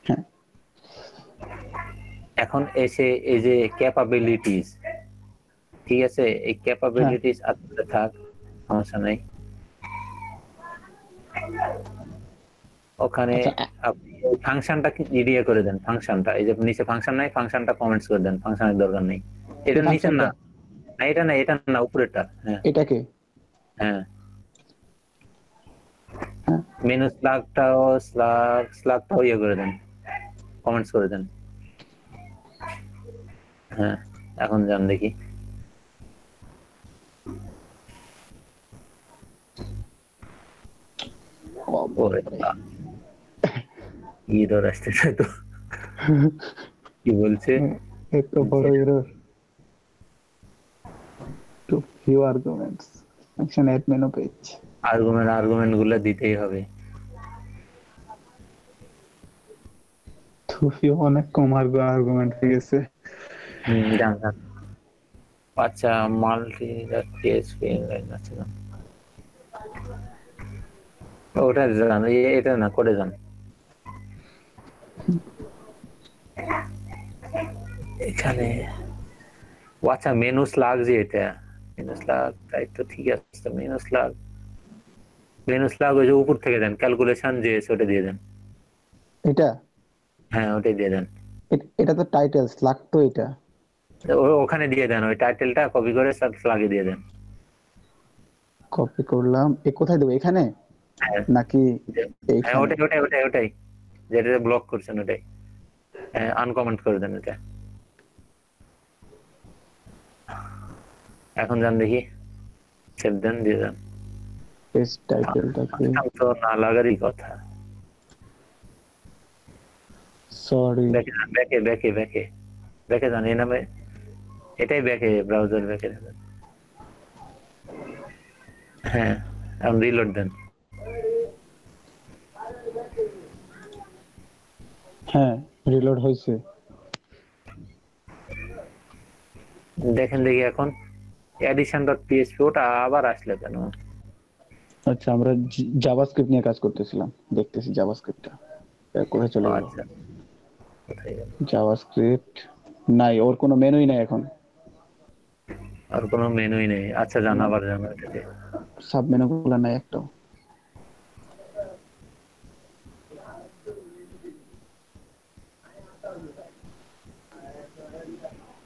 হ্যাঁ এখন এসে এই যে ক্যাপাবিলিটিস, ঠিক আছে, এই হ্যাঁ ক্যাপাবিলিটিস আসতে থাক, সমস্যা নাই। ওখানে আচ্ছা আপনি ফাংশনটা দিয়ে করে দেন, ফাংশনটা এই যে নিচে ফাংশন নাই, ফাংশনটা কমেন্টস করে দেন, ফাংশনের দরকার নেই। এই এটা নিচে ফাংশনটা না, না এটা না, এটা না, উপরেরটা। হ্যাঁ এটাকে হ্যাঁ, হ্যাঁ মেনু স্লাগটাও ইয়ে করে দেন, কমেন্টস করে দেন। হ্যাঁ এখন যান দেখি। ওরে বাবা, ঈদ আসতেছে তো, কি বলছে? এত বড় error. Too few arguments function add menu page. Argument গুলো দিতেই হবে। টু ফিউ অনেক কম আর্গুমেন্ট হয়ে গেছে। যান যান। আচ্ছা মাল্টি আছে না, ওটা জান, এটা না করে যান। এখানে আচ্ছা মেনু স্লাগ যে এটা, মেনু স্লাগ তাই তো, ঠিক আছে। মেনু স্লাগ ওই যে উপর থেকে দেন, ক্যালকুলেশন যে ওটা দিয়ে দেন। এটা হ্যাঁ ওটাই দিয়ে দেন। এটা তো টাইটেল স্লাগ তো এটা। ওখানে দিয়ে দেন, ওই টাইটেলটা কপি করে স্লাগে দিয়ে দেন। কপি করলাম, কোথায় দেবো এখানে হ্যাঁ নাকি হ্যাঁ, এইখানে? ওটাই যেটা ব্লক করছেন ওটাই, আনকমেন্ট করে দেন এটা। এখন যান দেখি, সেভ দেন, দিয়ে দেন। পেজ টাইটেলটাকে তো না লাগারই কথা। সরি ব্যাকে যান, এই নামে এটাই ব্যাকে, ব্রাউজার ব্যাকে যান। হ্যাঁ এখন রিলোড দেন। হ্যাঁ রিলোড হয়েছে। দেখেন দেখি এখন addition.php ওটা আবার আসলে কেন? আচ্ছা আমরা জাভাস্ক্রিপ্ট নিয়ে কাজ করতেছিলাম, দেখতেছি জাভাস্ক্রিপ্টটা কোথায় চলে গেল। আচ্ছা কোথায় গেল? জাভাস্ক্রিপ্ট নাই, ওর কোনো মেনুই নাই এখন। আর কোনো মেনুই নেই। আচ্ছা যান আবার যান ওটাতে। সাব মেনু গুলো নাই একটাও।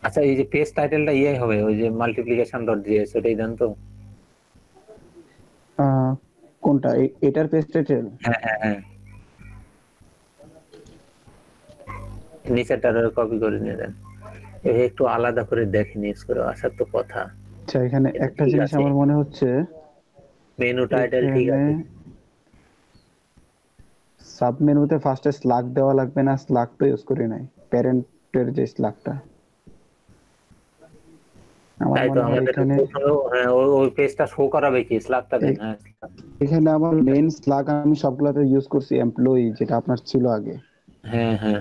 আচ্ছা এই যে পেজ টাইটেলটা ইয়ে হবে, ওই যে multiplication.js ওটাই দেন তো। কোনটা এটার পেজ টাইটেল? হ্যাঁ হ্যাঁ হ্যাঁ, নিচেরটা কপি করে নিয়ে দেন। একটু আলাদা করে দেখে নিউজ করে আসার তো কথা। আচ্ছা এখানে এটা একটা ঠিক জিনিস আছে, আমার মনে হচ্ছে, মেনু টাইটেল ঠিক এখানে আছে। সাব মেনুতে ফার্স্টে স্লাগ দেওয়া লাগবে না, স্লাগ তো ইউজ করি নাই, প্যারেন্টের যে স্লাগটা আমার তাই তো মনে হয় আমাদের এখানে। হ্যাঁ ওই পেজটা শো করাবে কি, স্ল্যাগটা দেন। হ্যাঁ এখানে আমার মেইন স্লাগ আমি সবগুলাতে ইউজ করছি এমপ্লয়ি, যেটা আপনার ছিল আগে। হ্যাঁ হ্যাঁ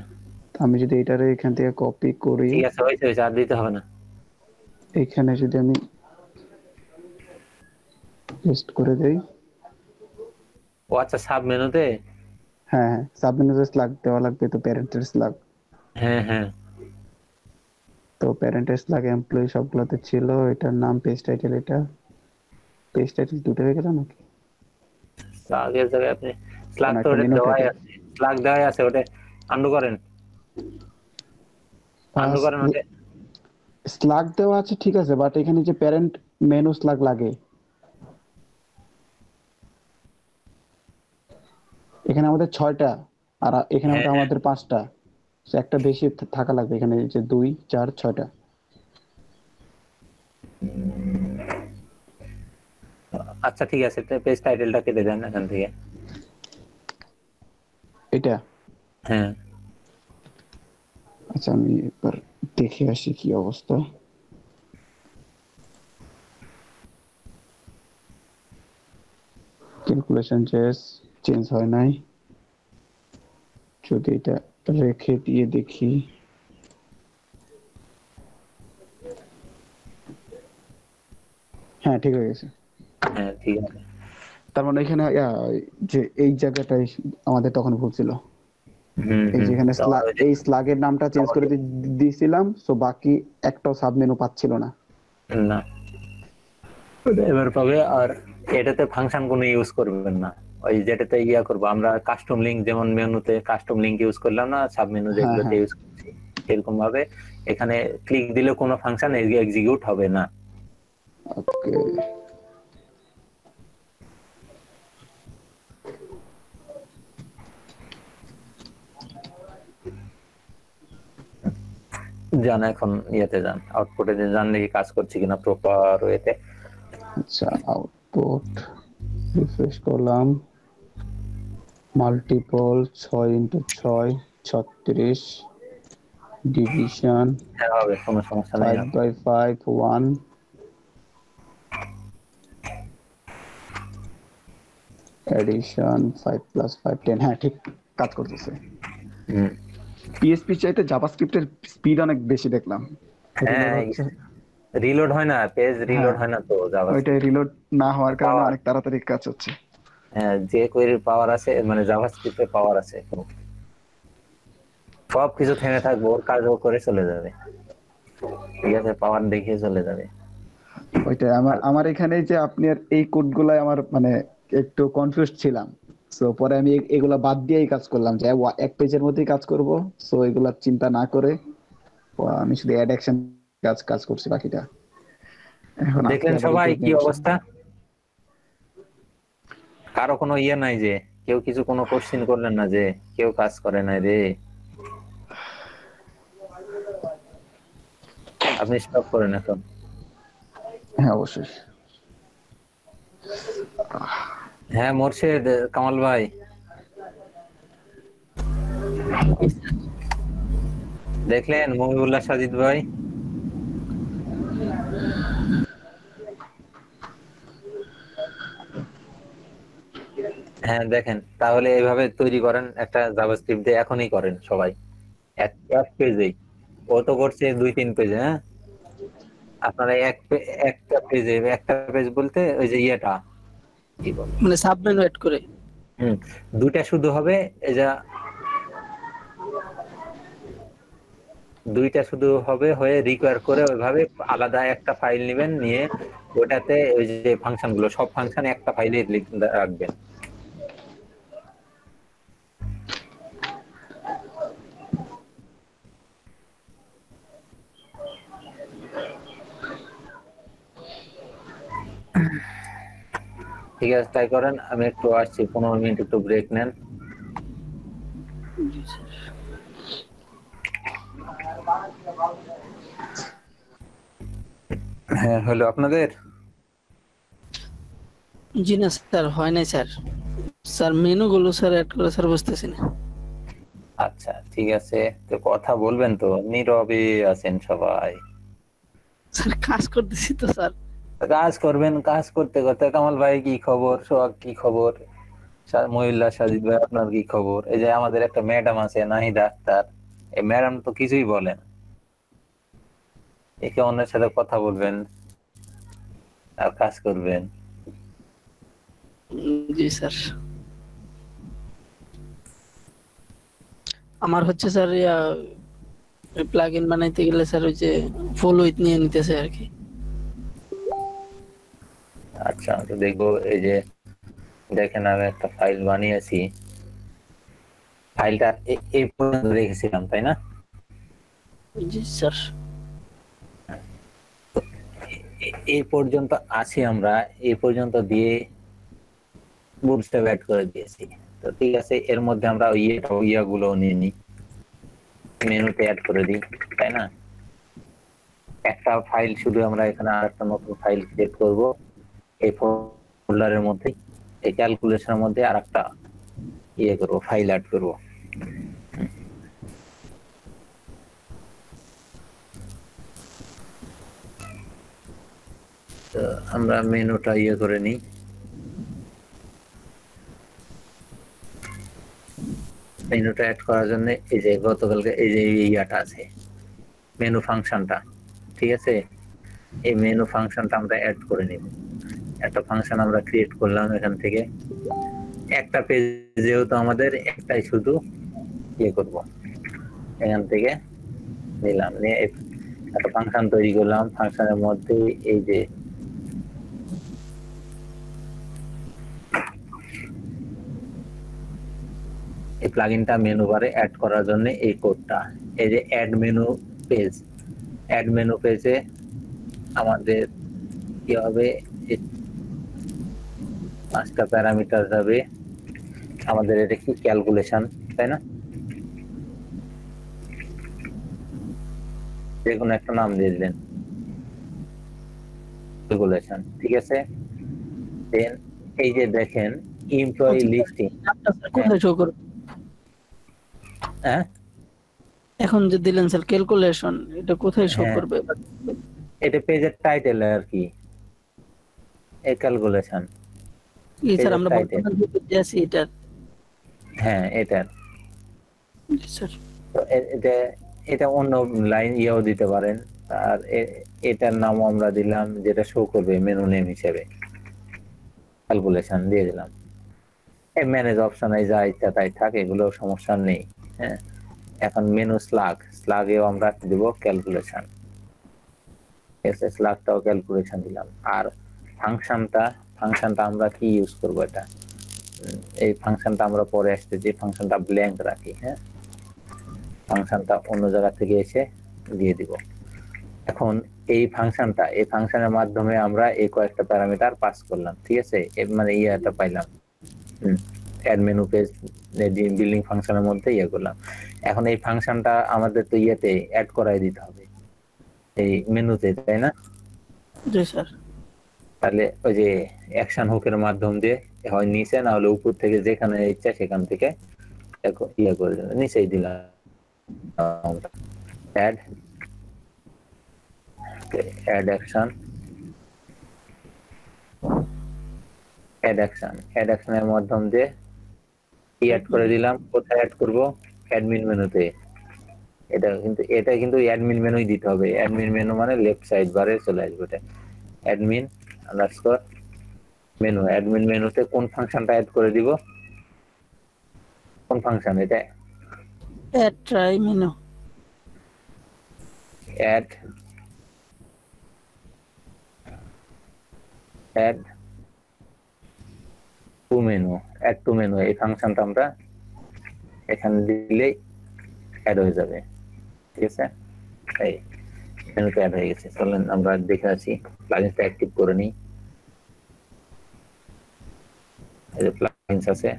আমি যদি এটারে এখান থেকে কপি করি, ঠিক আছে, হয়েছে আর দিতে হবে না। এখানে যদি আমি পেস্ট করে দেই, ও আচ্ছা সাব মেনুতে, হ্যাঁ হ্যাঁ সাব মেনুতে স্লাগ দেওয়া লাগবে, তো প্যারেন্টের স্লাগ, হ্যাঁ হ্যাঁ তো প্যারেন্টের স্লাগ এমপ্লয়ি সবগুলাতে ছিল। এটার নাম পেজ টাইটেল, এটা পেজ টাইটেল দুটো হয়ে গেল নাকি? স্ল্যাগের জায়গায় আপনি স্ল্যাগ তো একটা ওটা মেনু দেওয়াই টাইটেল, আছে, স্ল্যাগ দেওয়াই আছে, ওটা আন্ডু করেন, আন্ডু করেন ওটা। স্লাগ দেওয়া আছে ঠিক আছে, বাট এখানে যে প্যারেন্ট মেনু স্লাগ লাগে, এখানে আমাদের 6টা আর এখানে হ্যাঁ আমাদের 5টা, একটা বেশি থাকা লাগবে এখানে, যে 2 4 6টা। আচ্ছা ঠিক আছে, পেজ টাইটেলটা কেটে দেন এখান থেকে। এটা হ্যাঁ আচ্ছা আমি একবার দেখে আসি কি অবস্থা। ক্যালকুলেশন চেঞ্জ হয় নাই। যদি এটা রেখে দিয়ে দেখি, হ্যাঁ ঠিক হয়ে গেছে। হ্যাঁ ঠিক আছে। তার মানে এখানে যে এই জায়গাটাই আমাদের তখন ভুল ছিল। এই যেখানে এই স্লাগের নামটা চেঞ্জ করে দিয়েছিলাম, সো বাকি একটাও সাব মেনু পাচ্ছিল না। না এবার পাবে। আর এটাতে ফাংশন কোনো ইউজ করবেন না, ওই যেটাতে ইয়া করবো আমরা কাস্টম লিংক, যেমন মেনুতে কাস্টম লিংক ইউজ করলাম না, সাব মেনু হ্যাঁ যেগুলোতে হ্যাঁ ইউজ করছি এরকম ভাবে এখানে ক্লিক দিলে কোনো ফাংশন এক্সিকিউট হবে না। ওকে। যান এখন ইয়েতে যান, আউটপুটে যান, দেখি কাজ করছে কিনা প্রপার ওয়েতে। আচ্ছা, আউটপুট রিফ্রেশ করলাম। মাল্টিপল 6x6 36, ডিভিশন হ্যাঁ হবে, কোনো সমস্যা নেই। 5x5 1, addition 5+5 10। হ্যাঁ ঠিক কাজ করতেছে। পিএসপি চাইতে জাভাস্ক্রিপ্টের স্পিড অনেক বেশি দেখলাম। হ্যাঁ রিলোড হয় না, পেজ রিলোড হয় না তো ওইটা রিলোড না হওয়ার কারণে অনেক তাড়াতাড়ি কাজ হচ্ছে। হ্যাঁ যে কোয়েরির পাওয়ার আছে, মানে জাভাস্ক্রিপ্টের পাওয়ার আছে, সব কিছু থেমে থাকবে, ওর কাজ ও করে চলে যাবে, ঠিক আছে, পাওয়ার দেখিয়ে চলে যাবে। ওইটাই আমার এখানে যে আপনার এই কোডগুলাই আমার মানে একটু কনফিউজ ছিলাম। সো পরে আমি এগুলা বাদ দিয়েই কাজ করলাম, যে এক পেজের মধ্যেই কাজ করব। সো এগুলা চিন্তা না করে আমি শুধু অ্যাড অ্যাকশন কাজ করছি বাকিটা। এখন দেখলেন সবাই কি অবস্থা? কারো কোনো ইয়ে নাই যে কেউ কিছু কোনো কোশ্চেন করলেন না যে কেউ কাজ করে নাই রে? আপনি স্টপ করেন এখন। হ্যাঁ অবশ্যই। হ্যাঁ মোর্শেদ, কামাল ভাই দেখলেন, মহিবুল্লাহ সাজিদ ভাই হ্যাঁ দেখেন, তাহলে এইভাবে তৈরি করেন একটা জাভাস্ক্রিপ্ট দিয়ে, এখনই করেন সবাই এক পেজেই। ও তো করছে 2-3 পেজে। হ্যাঁ আপনারা একটা পেজে, একটা পেজ বলতে ওই যে ইয়েটা কি বলে, মানে সাব মেনু এড করে। দুইটা শুধু হবে, এই যা দুইটা শুধু হবে, হয়ে রিকোয়ার করে ওইভাবে আলাদা একটা ফাইল নেবেন, নিয়ে ওটাতে ওই যে ফাংশন গুলো, সব ফাংশন একটা ফাইলে রাখবেন। ঠিক আছে তাই করেন, আমি একটু আসছি, 15 মিনিট একটু ব্রেক নেন। হ্যাঁ হলো আপনাদের? জি না স্যার, হয় নাই স্যার। স্যার মেনু গুলো স্যার এড করে স্যার বুঝতেছি না। আচ্ছা ঠিক আছে, তো কথা বলবেন তো, নীরবে আছেন সবাই। স্যার কাজ করতেছি তো স্যার। কাজ করবেন, কাজ করতে করতে কামাল ভাই কি খবর, সোহাগ কি খবর, মহিলা সাজিদ ভাই আপনার কি খবর? এই যে আমাদের একটা ম্যাডাম আছে নাহিদা আক্তার, এই ম্যাডাম তো কিছুই বলেন। একে অন্যের সাথে কথা বলবেন আর কাজ করবেন। জি স্যার। আমার হচ্ছে স্যার প্লাগইন বানাইতে গেলে স্যার ওই যে ফুল উইথ নিয়ে নিতেছে আর কি। আচ্ছা তো দেখবো, এই যে দেখেন আমি একটা ফাইল বানিয়েছি, ফাইলটা এই পর্যন্ত রেখেছিলাম তাই না? জি স্যার। এই পর্যন্ত আছি আমরা, এই পর্যন্ত দিয়ে বুটস্ট্র্যাপ অ্যাড করে দিয়েছি। তো ঠিক আছে, এর মধ্যে আমরা ইয়াগুলো নিয়ে নিই, মেনুতে অ্যাড করে দিই, তাই না? একটা ফাইল শুধু আমরা এখানে আরেকটা নতুন ফাইল ক্রিয়েট করব, এই ফোল্ডারের মধ্যে, এই ক্যালকুলেশনের মধ্যে আরেকটা ইয়ে করব, ফাইল অ্যাড করব। তো আমরা মেনুটা ইয়ে করে নিই, মেনুটা অ্যাড করার জন্য এই যে গতকালকে এই যে ইয়াটা আছে মেনু ফাংশনটা, ঠিক আছে? এই মেনু ফাংশনটা আমরা অ্যাড করে নিব। একটা ফাংশন আমরা ক্রিয়েট করলাম এখান থেকে, একটা পেজ যেহেতু আমাদের একটাই শুধু ইয়ে করব, এখান থেকে নিলাম, নিয়ে একটা ফাংশন তৈরি করলাম। ফাংশনের মধ্যে এই যে এই প্লাগইনটা মেনু বারে অ্যাড করার জন্য এই কোডটা, এই যে add menu page, add menu পেজে আমাদের কি হবে, 5টা প্যারামিটার যাবে আমাদের। এটা কি ক্যালকুলেশন, তাই না? যে কোনো একটা নাম দিয়ে দিলেন, ক্যালকুলেশন, ঠিক আছে? দেন এই যে দেখেন এমপ্লয়ি লিস্টিং, কোথায় শো করবে? হ্যাঁ এখন যে দিলেন স্যার ক্যালকুলেশন, এটা কোথায় শো হ্যাঁ। করবে? এটা পেজের টাইটেল আর কি, এই ক্যালকুলেশন। এই স্যার পেজের আমরা title। বর্তমানে যে পেজে আছি এটা। হ্যাঁ এটা জি স্যার। তো এটা অন্য লাইন ইয়েও দিতে পারেন। আর এটার নামও আমরা দিলাম যেটা শো করবে মেনু নেম হিসেবে, ক্যালকুলেশন দিয়ে দিলাম। এই ম্যানেজ অপশনে যা ইচ্ছা তাই থাক, এগুলো সমস্যা নেই। হ্যাঁ, এখন মেনু স্লাগেও আমরা দেব ক্যালকুলেশন, স্লাগটাও ক্যালকুলেশন দিলাম। আর ফাংশনটা আমরা কি ইউজ করব, এটা এই ফাংশনটা আমরা পরে আসতে যে ফাংশনটা ব্ল্যাঙ্ক রাখি। হ্যাঁ, ফাংশনটা অন্য জায়গা থেকে এসে দিয়ে দিব। এখন এই ফাংশনের মাধ্যমে আমরা এই কয়েকটা প্যারামিটার পাস করলাম, ঠিক আছে? মানে ইয়েটা পাইলাম, অ্যাড মেনু পেজ বিল্ডিং ফাংশনের মধ্যে ইয়ে করলাম। এখন এই ফাংশনটা আমাদের তো ইয়েতে অ্যাড করাই দিতে হবে এই মেনুতে, তাই না? জি স্যার। তাহলে ওই যে অ্যাকশন হুকের মাধ্যম দিয়ে হয় নিচে, না হলে উপর থেকে যেখানে ইচ্ছা সেখান থেকে ইয়ে করে দিলাম, নিচেই দিলাম অ্যাড অ্যাকশন। অ্যাড অ্যাকশনের মাধ্যম দিয়ে অ্যাড করে দিলাম। কোথায় অ্যাড করব? অ্যাডমিন মেনুতে। এটা কিন্তু অ্যাডমিন মেনুই দিতে হবে। অ্যাডমিন মেনু মানে লেফট সাইড বারে চলে আসবে, এটা অ্যাডমিন আন্ডারস্কোর মেনু। অ্যাডমিন মেনুতে কোন ফাংশনটা অ্যাড করে দিব? কোন ফাংশন এটা? Add try menu. Add to menu. Add to menu এই ফাংশনটা আমরা এখানে দিলেই অ্যাড হয়ে যাবে, ঠিক আছে? এই মেনুতে অ্যাড হয়ে গেছে। চলেন আমরা দেখে আসি, প্লাগইনসটা অ্যাক্টিভ করে নিই। এই যে প্লাগইনস আছে,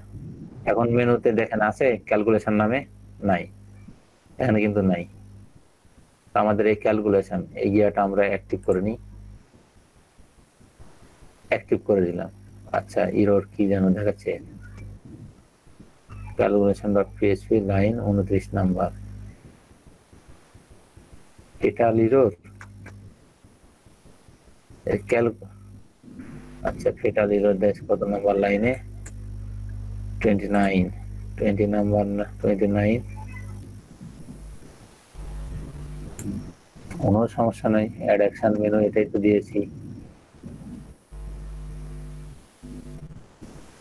এখন মেনুতে দেখেন আছে ক্যালকুলেশন নামে? নাই, এখানে কিন্তু নাই। তো আমাদের এই ক্যালকুলেশন এই গিয়াটা আমরা অ্যাক্টিভ করে নিই। অ্যাক্টিভ করে দিলাম। আচ্ছা, এরর কি যেন দেখাচ্ছে, calculation.php লাইন 29 নাম্বার, এটা এরর। আচ্ছা, ফেটাল এরর দেশ কত নাম্বার লাইনে? 29 নাম্বার না 29। কোনো সমস্যা নাই, অ্যাড অ্যাকশন মেনু এটাই তো দিয়েছি।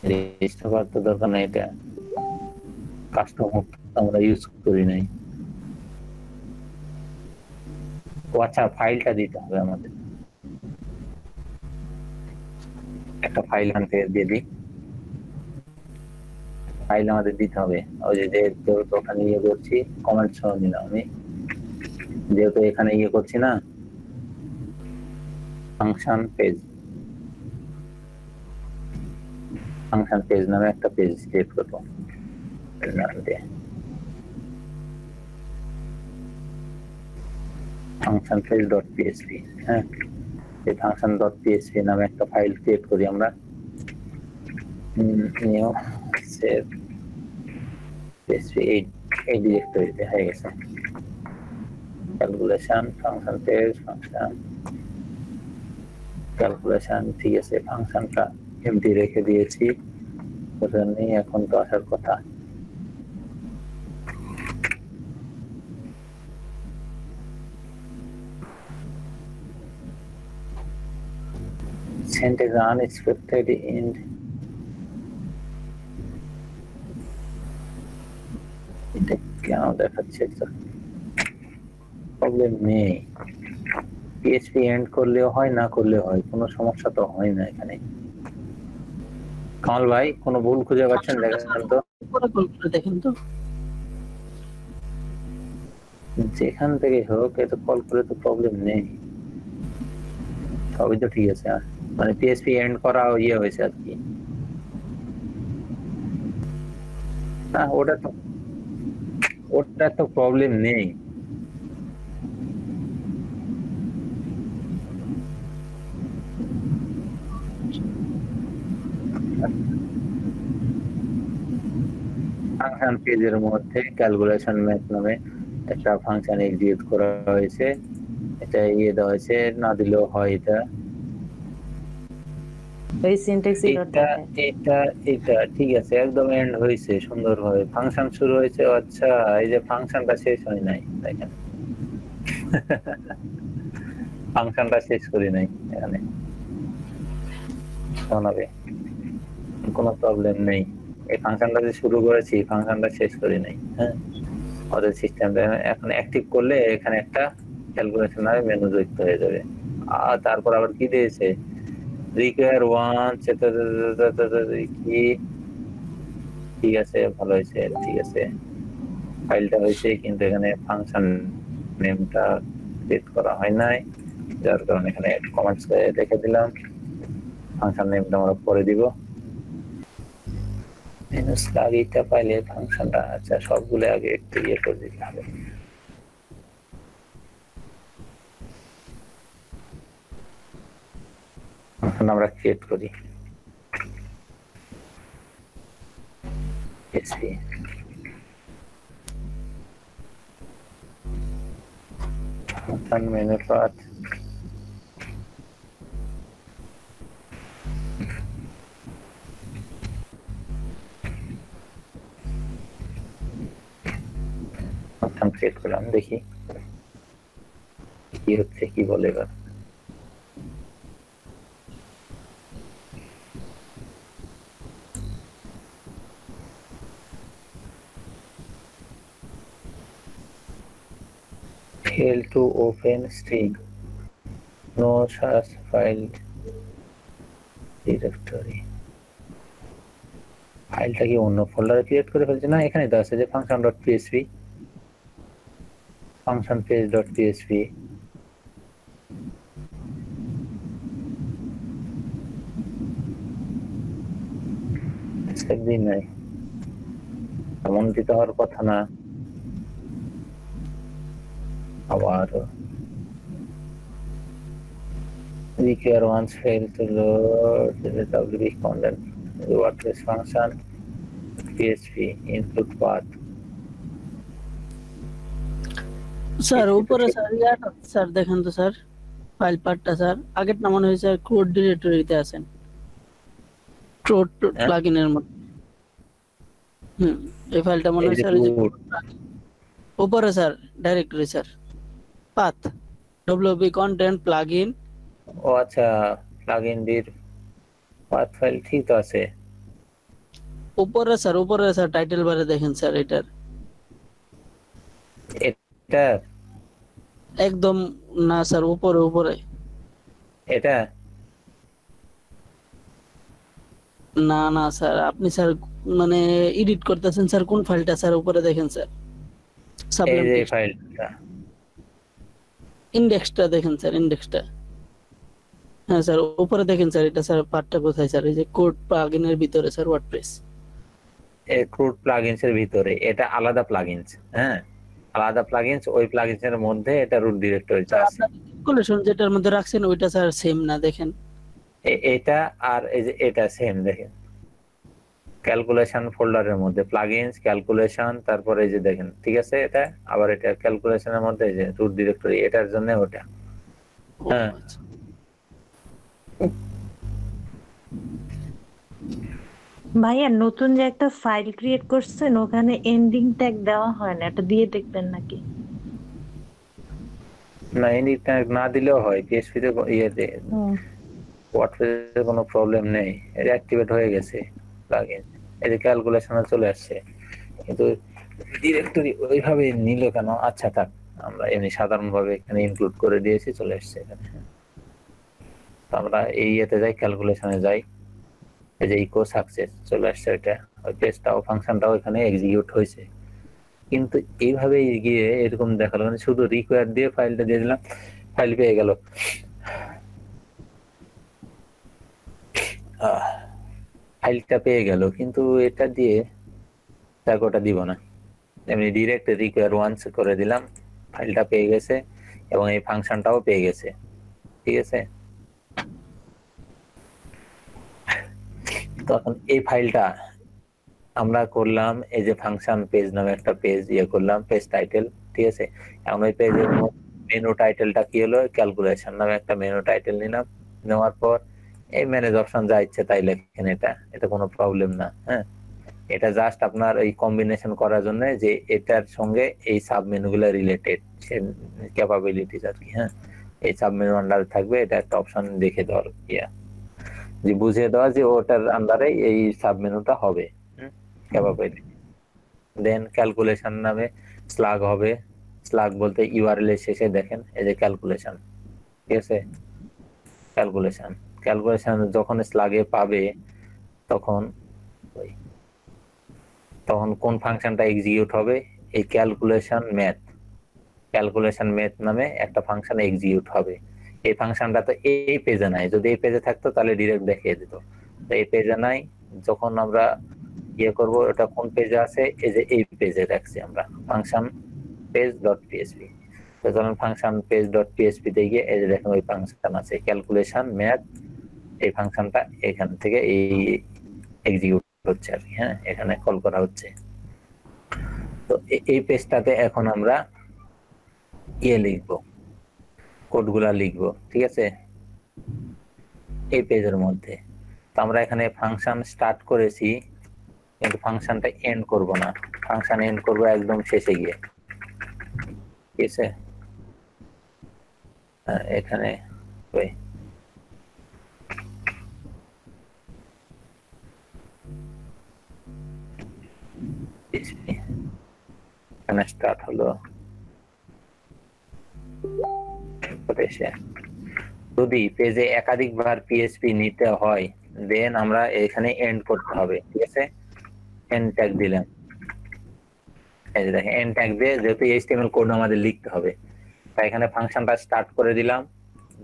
রেজিস্টার করার তো দরকার নাই, এটা কাস্টম আমরা ইউজ করি নাই। ও আচ্ছা, ফাইলটা দিতে হবে আমাদের, একটা ফাইল আনতে দিয়ে দিই। ফাইল আমাদের দিতে হবে। ওই যে যেহেতু ওখানে ইয়ে করছি, কমেন্ট সহ নিলাম আমি, যেহেতু এখানে ইয়ে করছি না, ফাংশন পেজ নামে একটা পেজ ক্রিয়েট করবো নাম দিয়ে, ফাংশন পেজ ডট পিএসপি। হ্যাঁ, এই ফাংশন ডট পিএসপি নামে একটা ফাইল ক্রিয়েট করি আমরা। নিউ সেভ পিএসপি এই ডিরেক্টরিতে হয়ে গেছে। Calculation function page function calculation, ঠিক আছে। ফাংশনটা এমটি রেখে দিয়েছি, ওটা নেই, এখন তো আসার কথা। syntax unexpected end এটা কেন দেখাচ্ছে তো প্রবলেম নেই পিএইচপি এন্ড করলেও হয় না করলেও হয় কোনো সমস্যা তো হয় না এখানে কামাল ভাই কোনো ভুল খুঁজে পাচ্ছেন দেখেন তো উপরে কল করে দেখেন তো যেখান থেকে হোক এটা কল করে তো প্রবলেম নেই সবই তো ঠিক আছে মানে পিএইচপি এন্ড করা ইয়ে হয়েছে আর কি না ওটা তো প্রবলেম নেই ফাংশন পেজের মধ্যে ক্যালকুলেশন ম্যাথ নামে একটা ফাংশন এক্সিকিউট করা হয়েছে এটা ইয়ে দেওয়া হয়েছে না দিলেও হয় এটা এই সিনট্যাক্স এটা ঠিক আছে একদম এন্ড হয়েছে সুন্দরভাবে ফাংশন শুরু হয়েছে আচ্ছা এই যে ফাংশনটা শেষ হয় নাই দেখেন ফাংশনটা শেষ করি নাই এখানে শোনাবে কোনো প্রবলেম নেই এই ফাংশনটা যে শুরু করেছি ফাংশনটা শেষ করি নাই হ্যাঁ ওদের সিস্টেমটা এখন অ্যাক্টিভ করলে এখানে একটা ক্যালকুলেশন নামে মেনু যুক্ত হয়ে যাবে আর তারপর আবার কি দিয়েছে রিকোয়ার ওয়ান কি ঠিক আছে ভালো হয়েছে ঠিক আছে ফাইলটা হয়েছে কিন্তু এখানে ফাংশন নেমটা ক্রিয়েট করা হয় নাই যার কারণে এখানে কমেন্টস লিখে দিলাম ফাংশন নেমটা আমরা পরে দিব মেনু স্লাগিটা পাইলে ফাংশনটা আচ্ছা সবগুলো আগে একটু ইয়ে করে দিতে হবে এখন আমরা ক্রিয়েট করি PHP function menu path function create করলাম দেখি কি হচ্ছে কি বলে এবার fail to open string no such file directory ফাইলটা কি অন্য ফোল্ডারে ক্রিয়েট করে ফেলছে না এখানে তো আছে যে function.php function page.php সেদিন নাই এমনটি তো হওয়ার কথা না আবার require once fail to load the WP content the WordPress function PHP input path sir উপরে স্যার ইয়াটা স্যার দেখেন তো স্যার ফাইল পার্টটা স্যার আগের না মনে হয় স্যার ক্রোড ডিরেক্টরিতে আছেন ক্রোড প্লাগইনের মধ্যে এই ফাইলটা মনে হয় স্যার উপরে sir directory sir path WP content plugin ও আচ্ছা প্লাগইন এর পাথ ফাইল ঠিক তো আছে উপরে স্যার টাইটেল বারে দেখেন স্যার এটার এটা একদম না স্যার উপরে এটা না স্যার আপনি স্যার মানে এডিট করতেছেন স্যার কোন ফাইলটা স্যার উপরে দেখেন স্যার এই যে ফাইলটা ইন্ডেক্সটা দেখেন স্যার ইন্ডেক্সটা হ্যাঁ স্যার উপরে দেখেন স্যার এটা স্যার পার্টটা কোথায় স্যার এই যে কোড প্লাগইনের ভিতরে স্যার ওয়ার্ডপ্রেস এই কোড প্লাগইনস এর ভিতরে এটা আলাদা প্লাগইনস হ্যাঁ আলাদা প্লাগইনস ওই প্লাগইনস এর মধ্যে এটা রুট ডিরেক্টরিতে আছে ক্যালকুলেশন যেটার মধ্যে রাখছেন ওইটা স্যার সেম না দেখেন এটা আর এই যে এটা সেম দেখেন ক্যালকুলেশন ফোল্ডারের মধ্যে প্লাগইনস ক্যালকুলেশন তারপরে এই যে দেখেন ঠিক আছে এটা আবার এটা ক্যালকুলেশনের মধ্যে এই যে রুট ডিরেক্টরি এটার জন্য ওটা হ্যাঁ ভাইয়া নতুন যে একটা ফাইল ক্রিয়েট করছেন ওখানে এন্ডিং ট্যাগ দেওয়া হয় না এটা দিয়ে দেখবেন নাকি না এন্ডিং ট্যাগ না দিলেও হয় PHP তে ইয়েতে ওয়ার্ডপ্রেসের কোনো প্রবলেম নেই, এটা অ্যাক্টিভেট হয়ে গেছে প্লাগইন, এই যে ক্যালকুলেশনে চলে আসছে, কিন্তু ডিরেক্টরি ওইভাবে নিল কেন? আচ্ছা থাক, আমরা এমনি সাধারণভাবে এখানে ইনক্লুড করে দিয়েছি, চলে আসছে এখানে। তো আমরা এই ইয়েতে যাই, ক্যালকুলেশনে যাই, এই যে ইকো সাকসেস চলে আসছে, এটা ওই পেজটাও ফাংশনটাও এখানে এক্সিকিউট হয়েছে। কিন্তু এইভাবে গিয়ে এরকম দেখালো, মানে শুধু রিকোয়ার দিয়ে ফাইলটা দিয়ে দিলাম, ফাইল পেয়ে গেল। ফাইলটা পেয়ে গেল, কিন্তু এটা দিয়ে তাকে ওটা দিব না, এমনি ডিরেক্ট রিকোয়ার ওয়ান্স করে দিলাম, ফাইলটা পেয়ে গেছে এবং এই ফাংশনটাও পেয়ে গেছে। ঠিক আছে, তখন এই ফাইলটা আমরা করলাম, এই যে ফাংশন পেজ নামে একটা পেজ ইয়ে করলাম, পেজ টাইটেল। ঠিক আছে, এখন ওই পেজের মেনু টাইটেলটা কি হলো, ক্যালকুলেশন নামে একটা মেনু টাইটেল নিলাম, নেওয়ার পর এই ম্যানেজ অপশন যা ইচ্ছে তাই লেখেন, এটা কোনো প্রবলেম না। হ্যাঁ, এটা জাস্ট আপনার এই কম্বিনেশন করার জন্য যে এটার সঙ্গে এই সাব মেনুগুলো রিলেটেড ক্যাপাবিলিটিস আর কি। হ্যাঁ, এই সাব মেনু আন্ডারে থাকবে, এটা একটা অপশন দেখে দেওয়ার ইয়া, যে বুঝিয়ে দেওয়া যে ওটার আন্ডারে এই সাব মেনুটা হবে ক্যাপাবিলিটি। দেন ক্যালকুলেশন নামে স্লাগ হবে, স্লাগ বলতে ইউআরএল এর শেষে দেখেন এই যে ক্যালকুলেশন। ঠিক আছে, ক্যালকুলেশন যখন স্লাগে পাবে তখন কোন ফাংশনটা এক্সিকিউট হবে, এই ক্যালকুলেশন ম্যাথ নামে একটা ফাংশন এক্সিকিউট হবে। এই ফাংশনটা তো এই পেজে নাই, যদি এই পেজে থাকতো তাহলে ডিরেক্ট দেখিয়ে দিত, তো এই পেজে নাই। যখন আমরা ইয়ে করবো, এটা কোন পেজে আছে, এই যে এই পেজে রাখছি আমরা ফাংশন পেজ ডট পিএসপি। তো যখন ফাংশন পেজ ডট পিএসপি তে গিয়ে এই যে দেখেন ওই ফাংশন আছে ক্যালকুলেশন ম্যাথ, এই ফাংশনটা এখান থেকে এই এক্সিকিউট হচ্ছে আর কি। হ্যাঁ, এখানে কল করা হচ্ছে। তো এই পেজটাতে এখন আমরা ইয়ে লিখবো, কোডগুলা লিখবো। ঠিক আছে, এই পেজের মধ্যে। তো আমরা এখানে ফাংশন স্টার্ট করেছি, কিন্তু ফাংশনটা এন্ড করব না, ফাংশন এন্ড করব একদম শেষে গিয়ে। ঠিক আছে, এখানে ওই এখানে স্টার্ট হলো, যদি পেজে একাধিকবার পিএসপি নিতে হয় দেন আমরা এখানে এন্ড করতে হবে। ঠিক আছে, এন্ড ট্যাগ দিলাম, এই যে দেখেন এন্ড ট্যাগ দিয়ে, যেহেতু এইচটিএমএল কোড আমাদের লিখতে হবে তাই এখানে ফাংশনটা স্টার্ট করে দিলাম,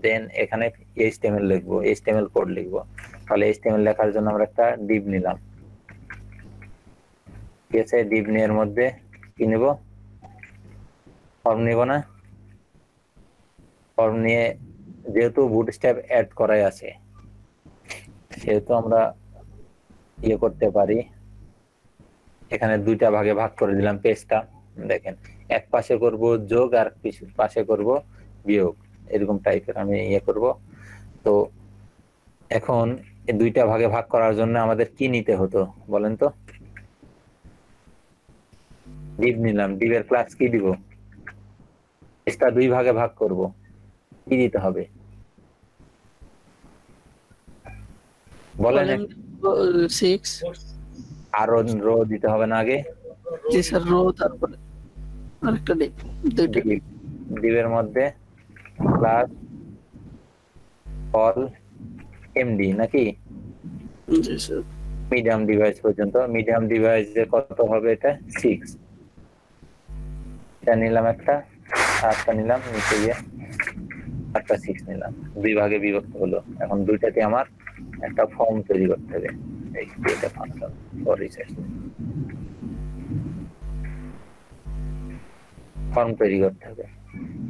দেন এখানে এইচটিএমএল লিখবো, এইচটিএমএল কোড লিখবো। তাহলে এইচটিএমএল লেখার জন্য আমরা একটা ডিভ নিলাম। ঠিক আছে, ডিভ নিয়ের মধ্যে কি নেব, ফর্ম নিব না, ফর্ম নিয়ে যেহেতু বুটস্ট্র্যাপ অ্যাড করাই আছে সেহেতু আমরা ইয়ে করতে পারি, এখানে দুইটা ভাগে ভাগ করে দিলাম পেজটা। দেখেন এক পাশে করব যোগ আর পাশে করব বিয়োগ, এরকম টাইপের আমি ইয়ে করব। তো এখন এই দুইটা ভাগে ভাগ করার জন্য আমাদের কি নিতে হতো বলেন তো? ডিভ নিলাম, ডিভের ক্লাস কি দিব, পেজটা দুই ভাগে ভাগ করব, কি দিতে হবে বলেন? 6 আর রো দিতে হবে না আগে? জি স্যার, রো তারপরে আরেকটা ডিভ, দুইটা ডিভের মধ্যে ক্লাস অল এমডি নাকি? জি স্যার। মিডিয়াম ডিভাইস পর্যন্ত, মিডিয়াম ডিভাইসে কত হবে এটা 6, এটা নিলাম একটা, আটটা নিলাম, নিচে গিয়ে একটা 6 নিলাম, দুই ভাগে বিভক্ত হলো। এখন দুইটাতে আমার একটা ফর্ম তৈরি করতে হবে, এই এটা ফাংশন ফর রিসার্চ ফর্ম তৈরি করতে হবে।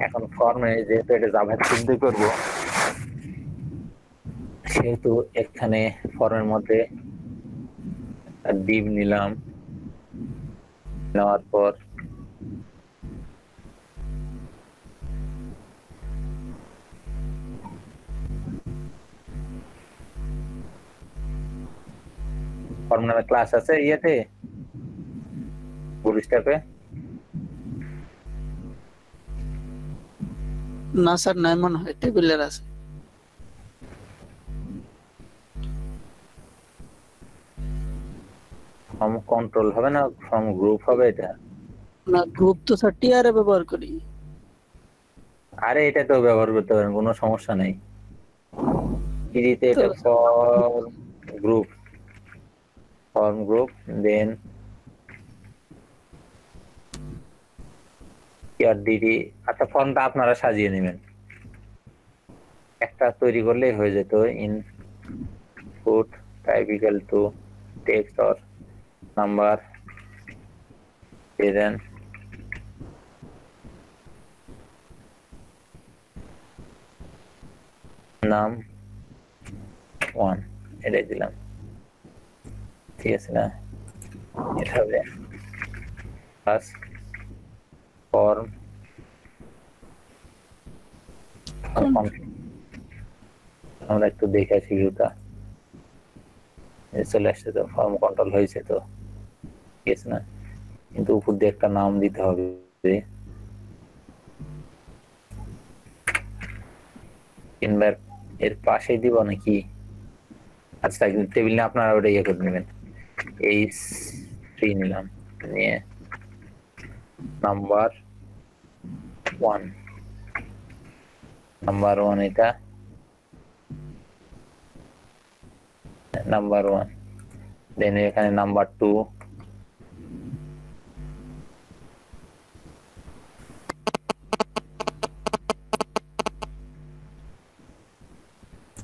এখন ফর্মে যেহেতু এটা জাভাস্ক্রিপ্ট দিয়ে করব সেহেতু এখানে ফর্মের মধ্যে ডিভ নিলাম, নেওয়ার পর ফর্ম নামে ক্লাস আছে ইয়েতে বুটস্ট্র্যাপে? না স্যার, নাই মনে হয়, টেবিলের আছে। ফর্ম কন্ট্রোল হবে না, ফর্ম গ্রুপ হবে এটা। না গ্রুপ তো স্যার টিআরএ ব্যবহার করি। আরে এটা তো ব্যবহার করতে পারেন, কোনো সমস্যা নেই। ইডিতে তো এটা ফর্ম গ্রুপ, দেন টিআরডিডি। আচ্ছা ফর্মটা আপনারা সাজিয়ে নেবেন, একটা তৈরি করলেই হয়ে যেত। Input type equal to text or number, then নাম 1 এটাই দিলাম, ঠিক আছে না? এটা হবে প্লাস ফর্ম আমরা একটু দেখে আসি ভিউটা চলে আসছে তো, ফর্ম কন্ট্রোল হয়েছে তো, ঠিক আছে না? কিন্তু উপর দিয়ে একটা নাম দিতে হবে, কিংবা এর পাশে দিব নাকি? আচ্ছা টেবিল না, আপনারা ওটা ইয়ে করে নেবেন। এই 3 নিলাম, নিয়ে নাম্বার 1 এটা নাম্বার 1, দেন এখানে নাম্বার 2,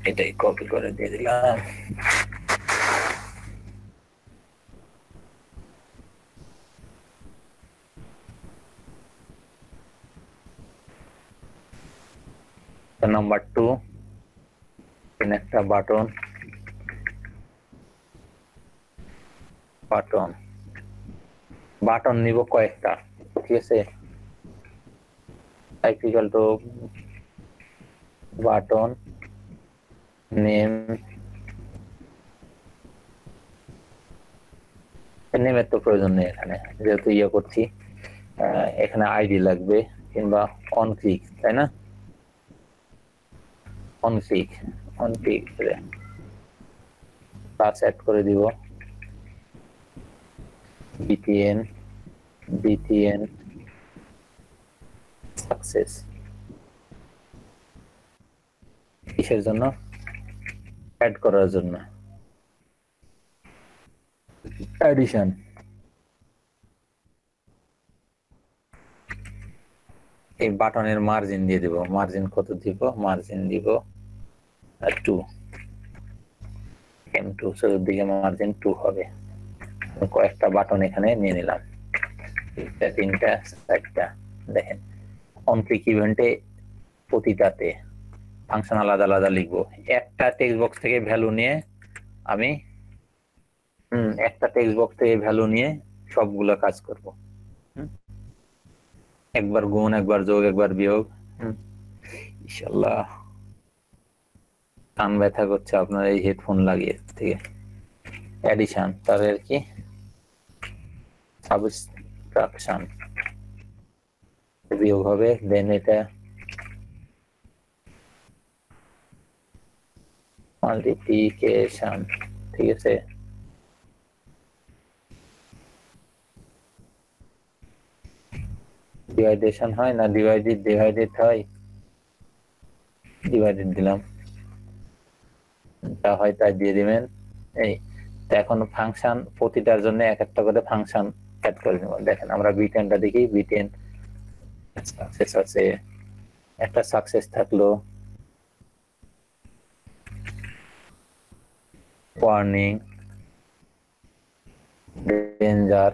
এটাই কপি করে দিয়ে দিলাম। নাম্বার 2 একটা বাটন নিব কয়েকটা, ঠিক আছে? Type equal to button name, নেমের তো প্রয়োজন নেই এখানে, যেহেতু ইয়ে করছি। এখানে আইডি লাগবে কিংবা অন ক্লিক, তাই না? অন ক্লিক পাস অ্যাড করে দিব, বিটিএন সাকসেস। কিসের জন্য? অ্যাড করার জন্য, অ্যাডিশন। এই বাটনের মার্জিন দিয়ে দিব, মার্জিন কত দিব? মার্জিন দিব 2, M2, চতুর্দিকে মার্জিন 2 হবে। কয়েকটা বাটন এখানে নিয়ে নিলাম, 3টা 4টা। দেখেন অন ক্লিক ইভেন্টে প্রতিটাতে ফাংশন আলাদা আলাদা লিখবো। একটা টেক্সট বক্স থেকে ভ্যালু নিয়ে আমি সবগুলো কাজ করব। একবার গুণ, একবার যোগ, একবার বিয়োগ। ইনশাআল্লাহ কান ব্যথা করছে আপনার এই হেডফোন লাগিয়ে থেকে। অ্যাডিশন, তার কি সাবট্রাকশন, বিয়োগ হবে। দেন এটা মাল্টিপ্লিকেশন, ঠিক আছে? ডিভাইডেশন হয় না, ডিভাইডেড হয়, ডিভাইডেড দিলাম, যা হয় তাই দিয়ে দিবেন। এই এখন ফাংশন প্রতিটার জন্য এক একটা করে ফাংশন অ্যাড করে নেব। দেখেন আমরা বিটেনটা দেখি, বিটেন সাকসেস আছে, একটা সাকসেস থাকলো, ওয়ার্নিং, ডেঞ্জার,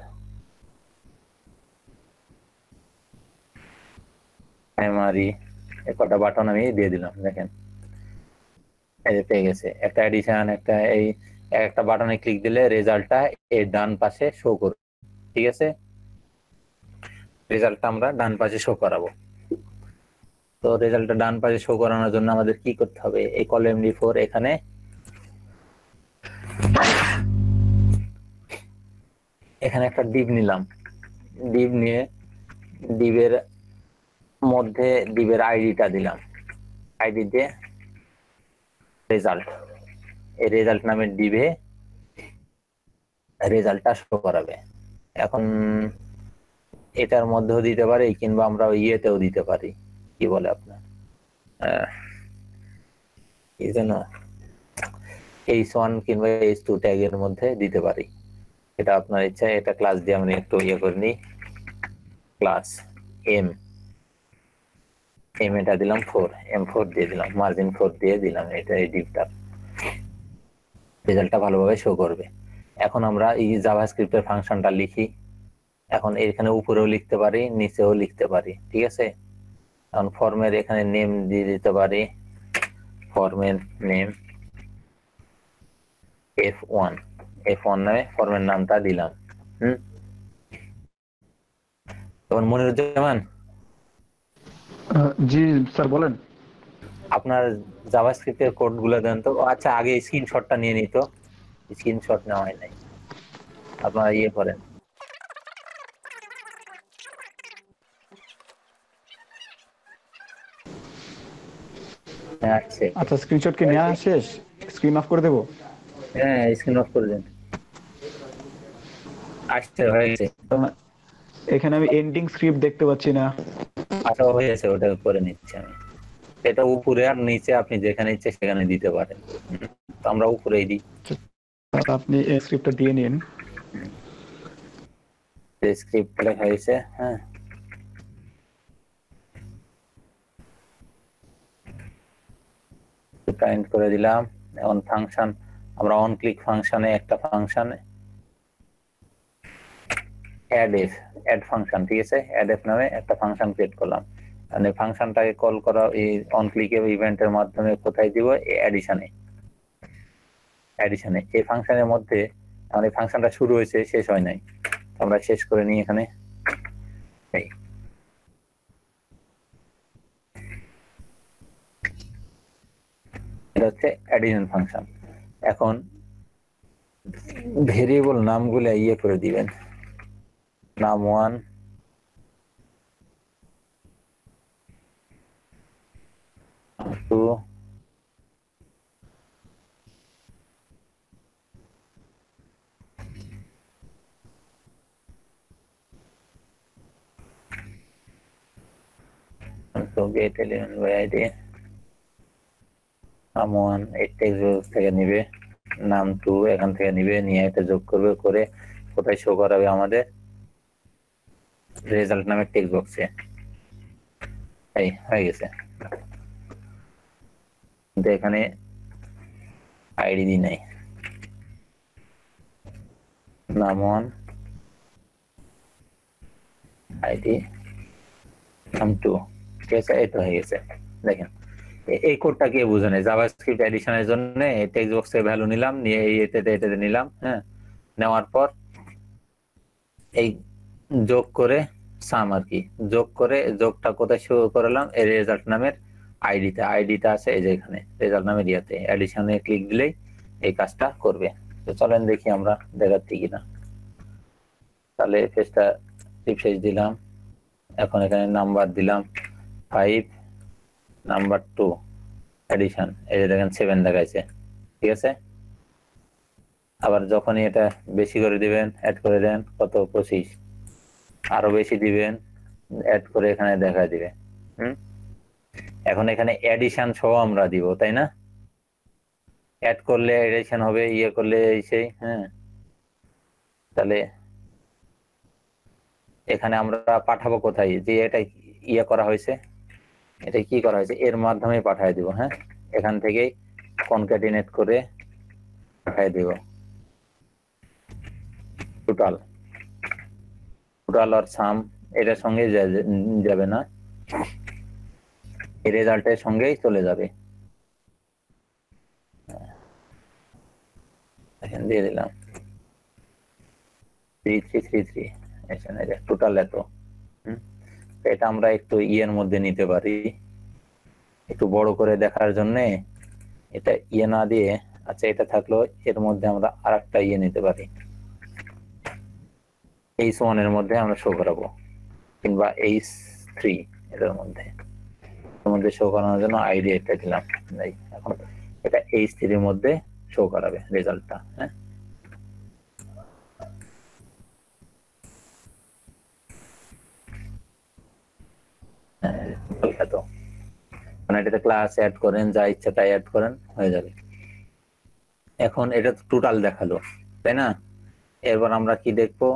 প্রাইমারি, কটা বাটন আমি দিয়ে দিলাম। দেখেন এই যে পেয়ে গেছে একটা অ্যাডিশন। একটা বাটনে ক্লিক দিলে রেজাল্টটা এই ডান পাশে শো করবে, ঠিক আছে? রেজাল্টটা আমরা ডান পাশে শো করাবো। তো রেজাল্টটা ডান পাশে শো করানোর জন্য আমাদের কি করতে হবে? এই কলাম D4 এখানে একটা ডিভ নিলাম, ডিভ নিয়ে ডিভের মধ্যে ডিভের আইডিটা দিলাম, আইডি দিয়ে রেজাল্ট, এই রেজাল্ট নামের ডিভে রেজাল্টটা শো করাবে। এখন এটার মধ্যেও দিতে পারি কিংবা আমরা ইয়েতেও দিতে পারি, কি বলে আপনার এই জন্য H1 কিংবা H2 ট্যাগের মধ্যে দিতে পারি, এটা আপনার ইচ্ছা। এটা ক্লাস দিয়ে আমি একটু ইয়ে করে নিই, ক্লাস এম এটা দিলাম 4, M4 দিয়ে দিলাম, মার্জিন 4 দিয়ে দিলাম, এটা এই ডিপটা রেজাল্টটা ভালোভাবে শো করবে। এখন আমরা এই জাভাস্ক্রিপ্টের ফাংশনটা লিখি। এখন এখানে উপরেও লিখতে পারি, নিচেও লিখতে পারি, ঠিক আছে। এখন ফর্মের এখানে নেম দিয়ে দিতে পারি, ফর্মের নেম F1 নামে ফর্মের নামটা দিলাম। তখন মনিরুজ্জামান, জি স্যার বলেন। আপনার জাভাস্ক্রিপ্টের কোড গুলো দেন তো। আচ্ছা, আগে স্ক্রিনশটটা নিয়ে নিত, স্ক্রিনশট নেওয়া হয় নাই, আপনারা ইয়ে করেন। আচ্ছা, স্ক্রিনশট কি নেওয়া শেষ? স্ক্রিন অফ করে দেবো? হ্যাঁ, স্ক্রিন অফ করে দেন। আসছে, হয়েছে। এখানে আমি এন্ডিং স্ক্রিপ্ট দেখতে পাচ্ছি না। আচ্ছা, হয়েছে, ওটা করে নিচ্ছি আমি। এটা উপরে আর নিচে আপনি যেখানে ইচ্ছে সেখানে দিতে পারেন, তো আমরা উপরেই দিই। আপনি এই স্ক্রিপ্টটা দিয়ে নিন। স্ক্রিপ্ট লেখা হয়েছে, হ্যাঁ। প্রিন্ট করে দিলাম। এখন ফাংশন, আমরা অন ক্লিক ফাংশনে একটা ফাংশন অ্যাড ফাংশন, ঠিক আছে, অ্যাড নামে একটা ফাংশন ক্রিয়েট করলাম। মানে ফাংশনটাকে কল করা এই অন ক্লিক ইভেন্টের মাধ্যমে কোথায় দিব? অ্যাডিশনে। এই ফাংশনের মধ্যে মানে ফাংশনটা শুরু হয়েছে, শেষ হয় নাই, আমরা শেষ করে নিই এখানে। এই এটা হচ্ছে অ্যাডিশন ফাংশন। এখন ভেরিয়েবল নামগুলো ইয়ে করে দিবেন, নাম 1, নাম 2, get element by id, নাম 1 এই টেক্সট থেকে নিবে, নাম 2 এখান থেকে নিবে, নিয়ে এটা যোগ করবে, করে কোথায় শো করাবে? আমাদের রেজাল্ট নামের টেক্সট বক্সে। এই হয়ে গেছে, কিন্তু এখানে আইডি দি নাই, নাম 1 আইডি নাম 2, ঠিক আছে। এই তো হয়ে গেছে। দেখেন এই কোডটা কে বুঝানো? জাভাস্ক্রিপ্ট এডিশনের জন্য টেক্সট বক্সে ভ্যালু নিলাম, নিয়ে এটাতে নিলাম, হ্যাঁ। নেওয়ার পর এই যোগ করে সাম আর কি, যোগ করে যোগটা কোথায় শো করলাম? এই রেজাল্ট নামের আইডিটা আছে এই যে এখানে রেজাল্ট নামের ইয়াতে, এডিশনে ক্লিক দিলেই এই কাজটা করবে। তো চলেন দেখি আমরা দেখাচ্ছি কিনা। তাহলে পেজটা রিফ্রেশ দিলাম। এখন এখানে নাম্বার দিলাম 5, নাম্বার 2 এডিশন, এই যে দেখেন 7 দেখাইছে, ঠিক আছে। আবার যখনই এটা বেশি করে দিবেন, অ্যাড করে দেন, কত 25, আরো বেশি দিবেন, অ্যাড করে এখানে দেখা দিবে। এখন এখানে এডিশন সহ আমরা দিব, তাই না? অ্যাড করলে এডিশন হবে, ইয়ে করলে সেই, হ্যাঁ। তাহলে এখানে আমরা পাঠাবো কোথায়? যে এটা ইয়ে করা হয়েছে, এটা কি করা হয়েছে এর মাধ্যমে পাঠিয়ে দিব, হ্যাঁ। এখান থেকেই কনক্যাটিনেট করে পাঠিয়ে দিব টোটাল আর সাম, এটার সঙ্গে যাবে না, এই রেজাল্টের সঙ্গেই চলে যাবে। এখান দিয়ে দিলাম 3333, টোটাল এত। এটা আমরা একটু ইয়ের মধ্যে নিতে পারি, একটু বড় করে দেখার জন্য এটা ইয়ে না দিয়ে, আচ্ছা এটা থাকলো, এর মধ্যে আমরা আরেকটা ইয়ে নিতে পারি, H1 এর মধ্যে আমরা শো করাবো, কিংবা H3 এর মধ্যে শো করানোর জন্য আইডি এটা দিলাম। এখন এটা H3 এর মধ্যে শো করাবে রেজাল্টটা, হ্যাঁ। খ্যাত, মানে এটাতে ক্লাস অ্যাড করেন, যা ইচ্ছা তাই অ্যাড করেন, হয়ে যাবে। এখন এটা টোটাল দেখালো, তাই না? এরপর আমরা কি দেখবো?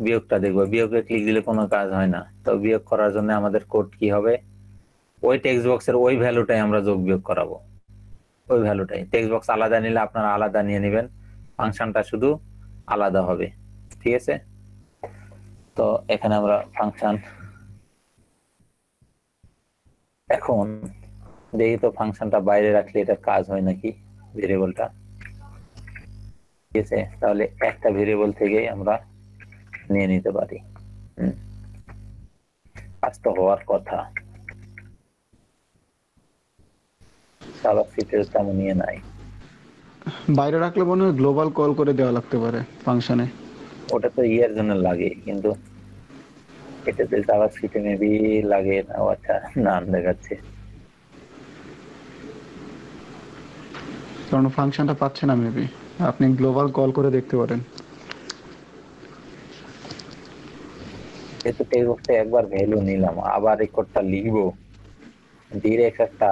বিয়োগটা দেখবো। বিয়োগে ক্লিক দিলে কোনো কাজ হয় না, তো বিয়োগ করার জন্য আমাদের কোড কি হবে? ওই টেক্সট বক্সের ওই ভ্যালুটাই আমরা যোগ বিয়োগ করাবো, ওই ভ্যালুটাই। টেক্সট বক্স আলাদা নিলে আপনারা আলাদা নিয়ে নেবেন, ফাংশনটা শুধু আলাদা হবে, ঠিক আছে? তো এখানে আমরা ফাংশন, এখন দেখি তো ফাংশনটা বাইরে রাখলে এটা কাজ হয় নাকি, ভেরিয়েবলটা, ঠিক আছে? তাহলে একটা ভেরিয়েবল থেকেই আমরা নিয়ে নিতে পারি, কাজ তো হওয়ার কথা। জাভাস্ক্রিপ্টের তেমন নিয়ে নাই, বাইরে রাখলে মনে হয় গ্লোবাল কল করে দেওয়া লাগতে পারে ফাংশনে। ওটা তো ইয়ের জন্য লাগে, কিন্তু এটাতে জাভাস্ক্রিপ্টে মেবি লাগে না। আচ্ছা, নাম দেখাচ্ছে, কারণ ফাংশনটা পাচ্ছে না মেবি, আপনি গ্লোবাল কল করে দেখতে পারেন। যেহেতু টেক্সট বক্সে একবার ভ্যালু নিলাম, আবার এই কোডটা লিখবো ডিরেক্ট একটা,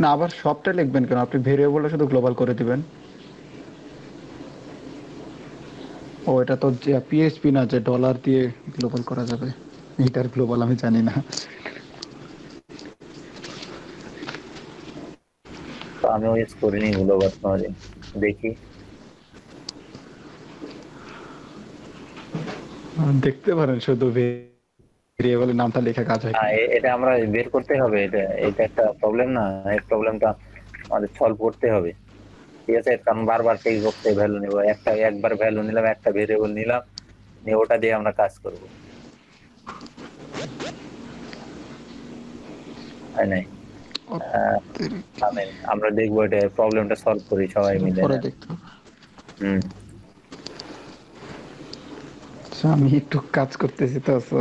না আবার সবটা লিখবেন কেন? আপনি ভেরিয়েবলটা শুধু গ্লোবাল করে দিবেন। ও এটা তো পিএইচপি না যে ডলার দিয়ে গ্লোবাল করা যাবে, এটার গ্লোবাল আমি জানি না। তো আমি ইউজ করিনি গ্লোবাল কোনোদিন, দেখি। দেখতে পারেন, শুধু ভেরিয়েবলের নামটা লেখা কাজ হয়। এটা আমরা বের করতে হবে, এটা এটা একটা প্রবলেম না? এই প্রবলেমটা আমাদের সলভ করতে হবে, ঠিক আছে? কারণ বারবার টেক্সট বক্সে ভ্যালু নেব, একবার ভ্যালু নিলাম, একটা ভেরিয়েবল নিলাম, নিয়ে ওটা দিয়ে আমরা কাজ করব, তাই নাই? আমরা দেখবো এটা প্রবলেমটা সলভ করি সবাই মিলে। পরে দেখতে হবে। হুম, আচ্ছা, আমি একটু কাজ করতেছি তো, so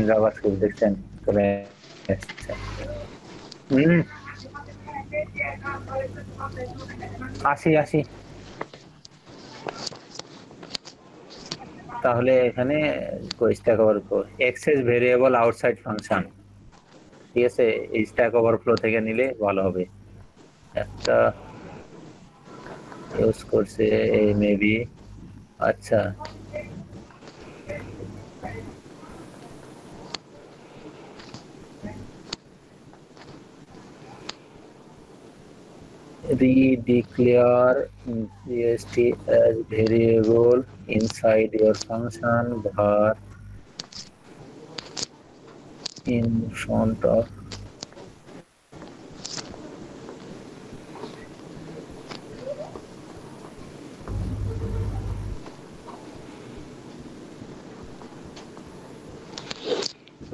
জাভাস্ক্রিপ্ট দেখছেন চলে এসেছে। আসি। তাহলে এখানে stack overflow, access variable outside function, ঠিক আছে? এই স্ট্যাক ওভারফ্লো থেকে নিলে ভালো হবে। একটা ইউজ করছে মেবি, আচ্ছা redeclare GST as variable inside your function var in front of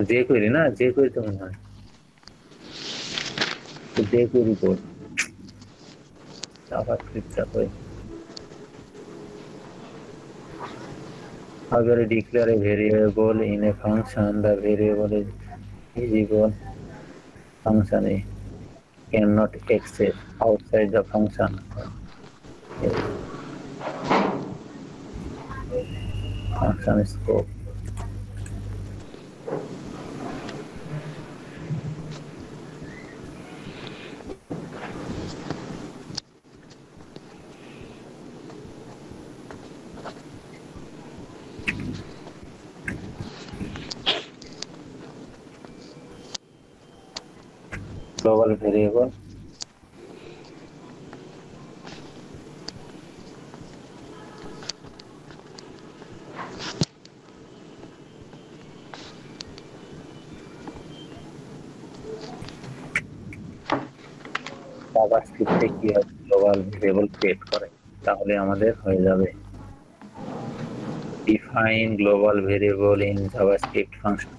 jQuery না, jQuery তো মনে হয় jQuery কোড, JavaScript कोई अगर declare a variable in a function, the variable is equal function a cannot access outside the function. Function scope. Global variable, জাভাস্ক্রিপ্টে কি হয় global variable create করে, তাহলে আমাদের হয়ে যাবে define define global variable in JavaScript function.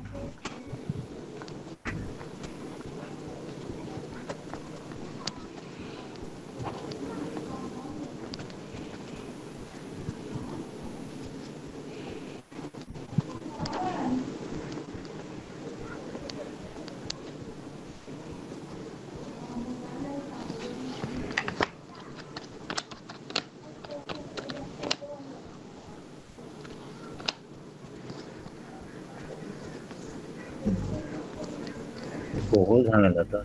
बहुत ঝামেলা তো।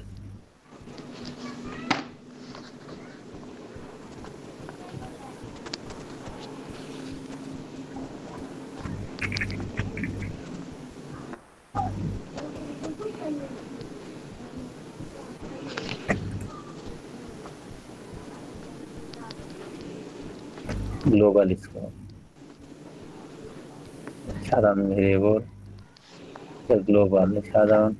গ্লোবাল স্কোপ, সাধারণ ভেরিয়েবল, গ্লোবাল সাধারণ,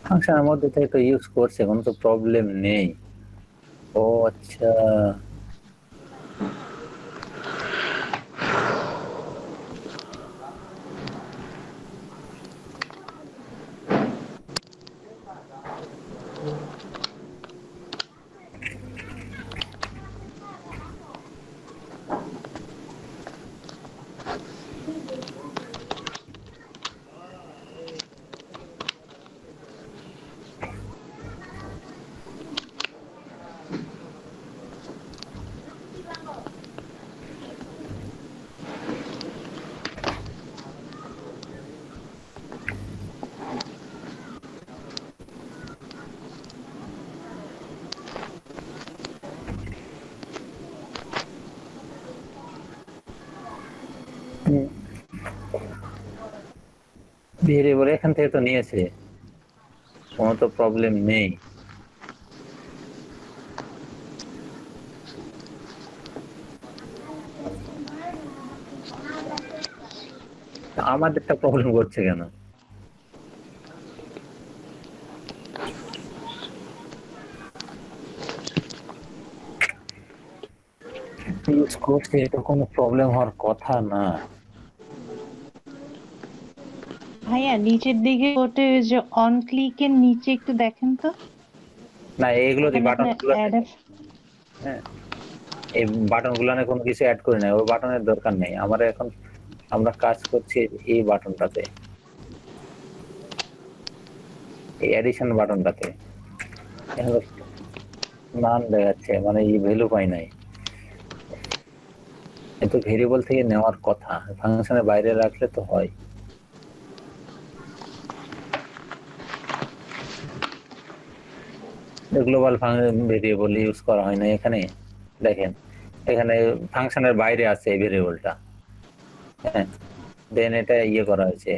ফাংশনের মধ্যে থেকে তো ইউজ করছে, কোনো তো প্রবলেম নেই। ও আচ্ছা, ভেরিয়েবল এখান থেকে তো নিয়েছে, কোনো তো প্রবলেম নেই। আমাদেরটা প্রবলেম করছে কেন? ইউজ করছে, এটা কোনো প্রবলেম হওয়ার কথা না। ভাইয়া নিচের দিকে ওটা ওই যে অন ক্লিকের নিচে একটু দেখেন তো। না, এইগুলো ওখানে বাটন আপনার গুলো, অ্যাড হ্যাঁ, এই বাটন গুলো কোনো কিছু অ্যাড করি না, ওই বাটনের দরকার নেই আমার। এখন আমরা কাজ করছি এই বাটনটাতে, এই অ্যাডিশন বাটনটাতে। নাম দেখাচ্ছে, মানে এই ভ্যালু পাই নাই। কিন্তু ভেরিয়েবল থেকে নেওয়ার কথা, ফাংশনের বাইরে রাখলে তো হয়। গ্লোবাল ভেরিয়েবল ইউজ করা হয় না এখানে। দেখেন এখানে ফাংশনের বাইরে আছে এই ভেরিয়েবলটা, হ্যাঁ, দেন এটা ইয়ে করা হয়েছে।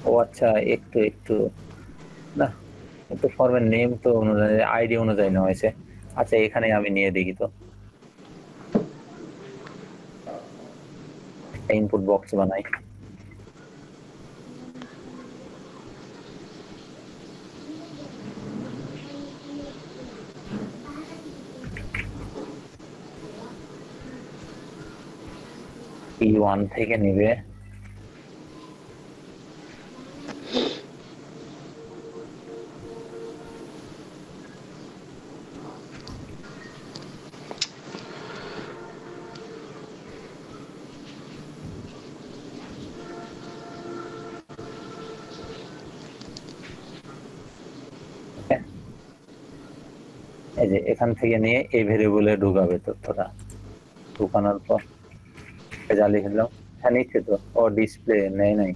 ও আচ্ছা, একটু একটু না, একটু ফর্মের নেম তো অনুযায়ী, আইডি অনুযায়ী নেওয়া হয়েছে। আচ্ছা, এখানে আমি নিয়ে দেখি তো, ইনপুট বক্স বানাই। E1 থেকে নিবে, এই যে এখান থেকে নিয়ে এই ভেরিয়েবলে ঢুকাবে তথ্যটা। ঢুকানোর পর যা লিখলাম, হ্যাঁ নিচ্ছে তো। ও ডিসপ্লে নেই, নাই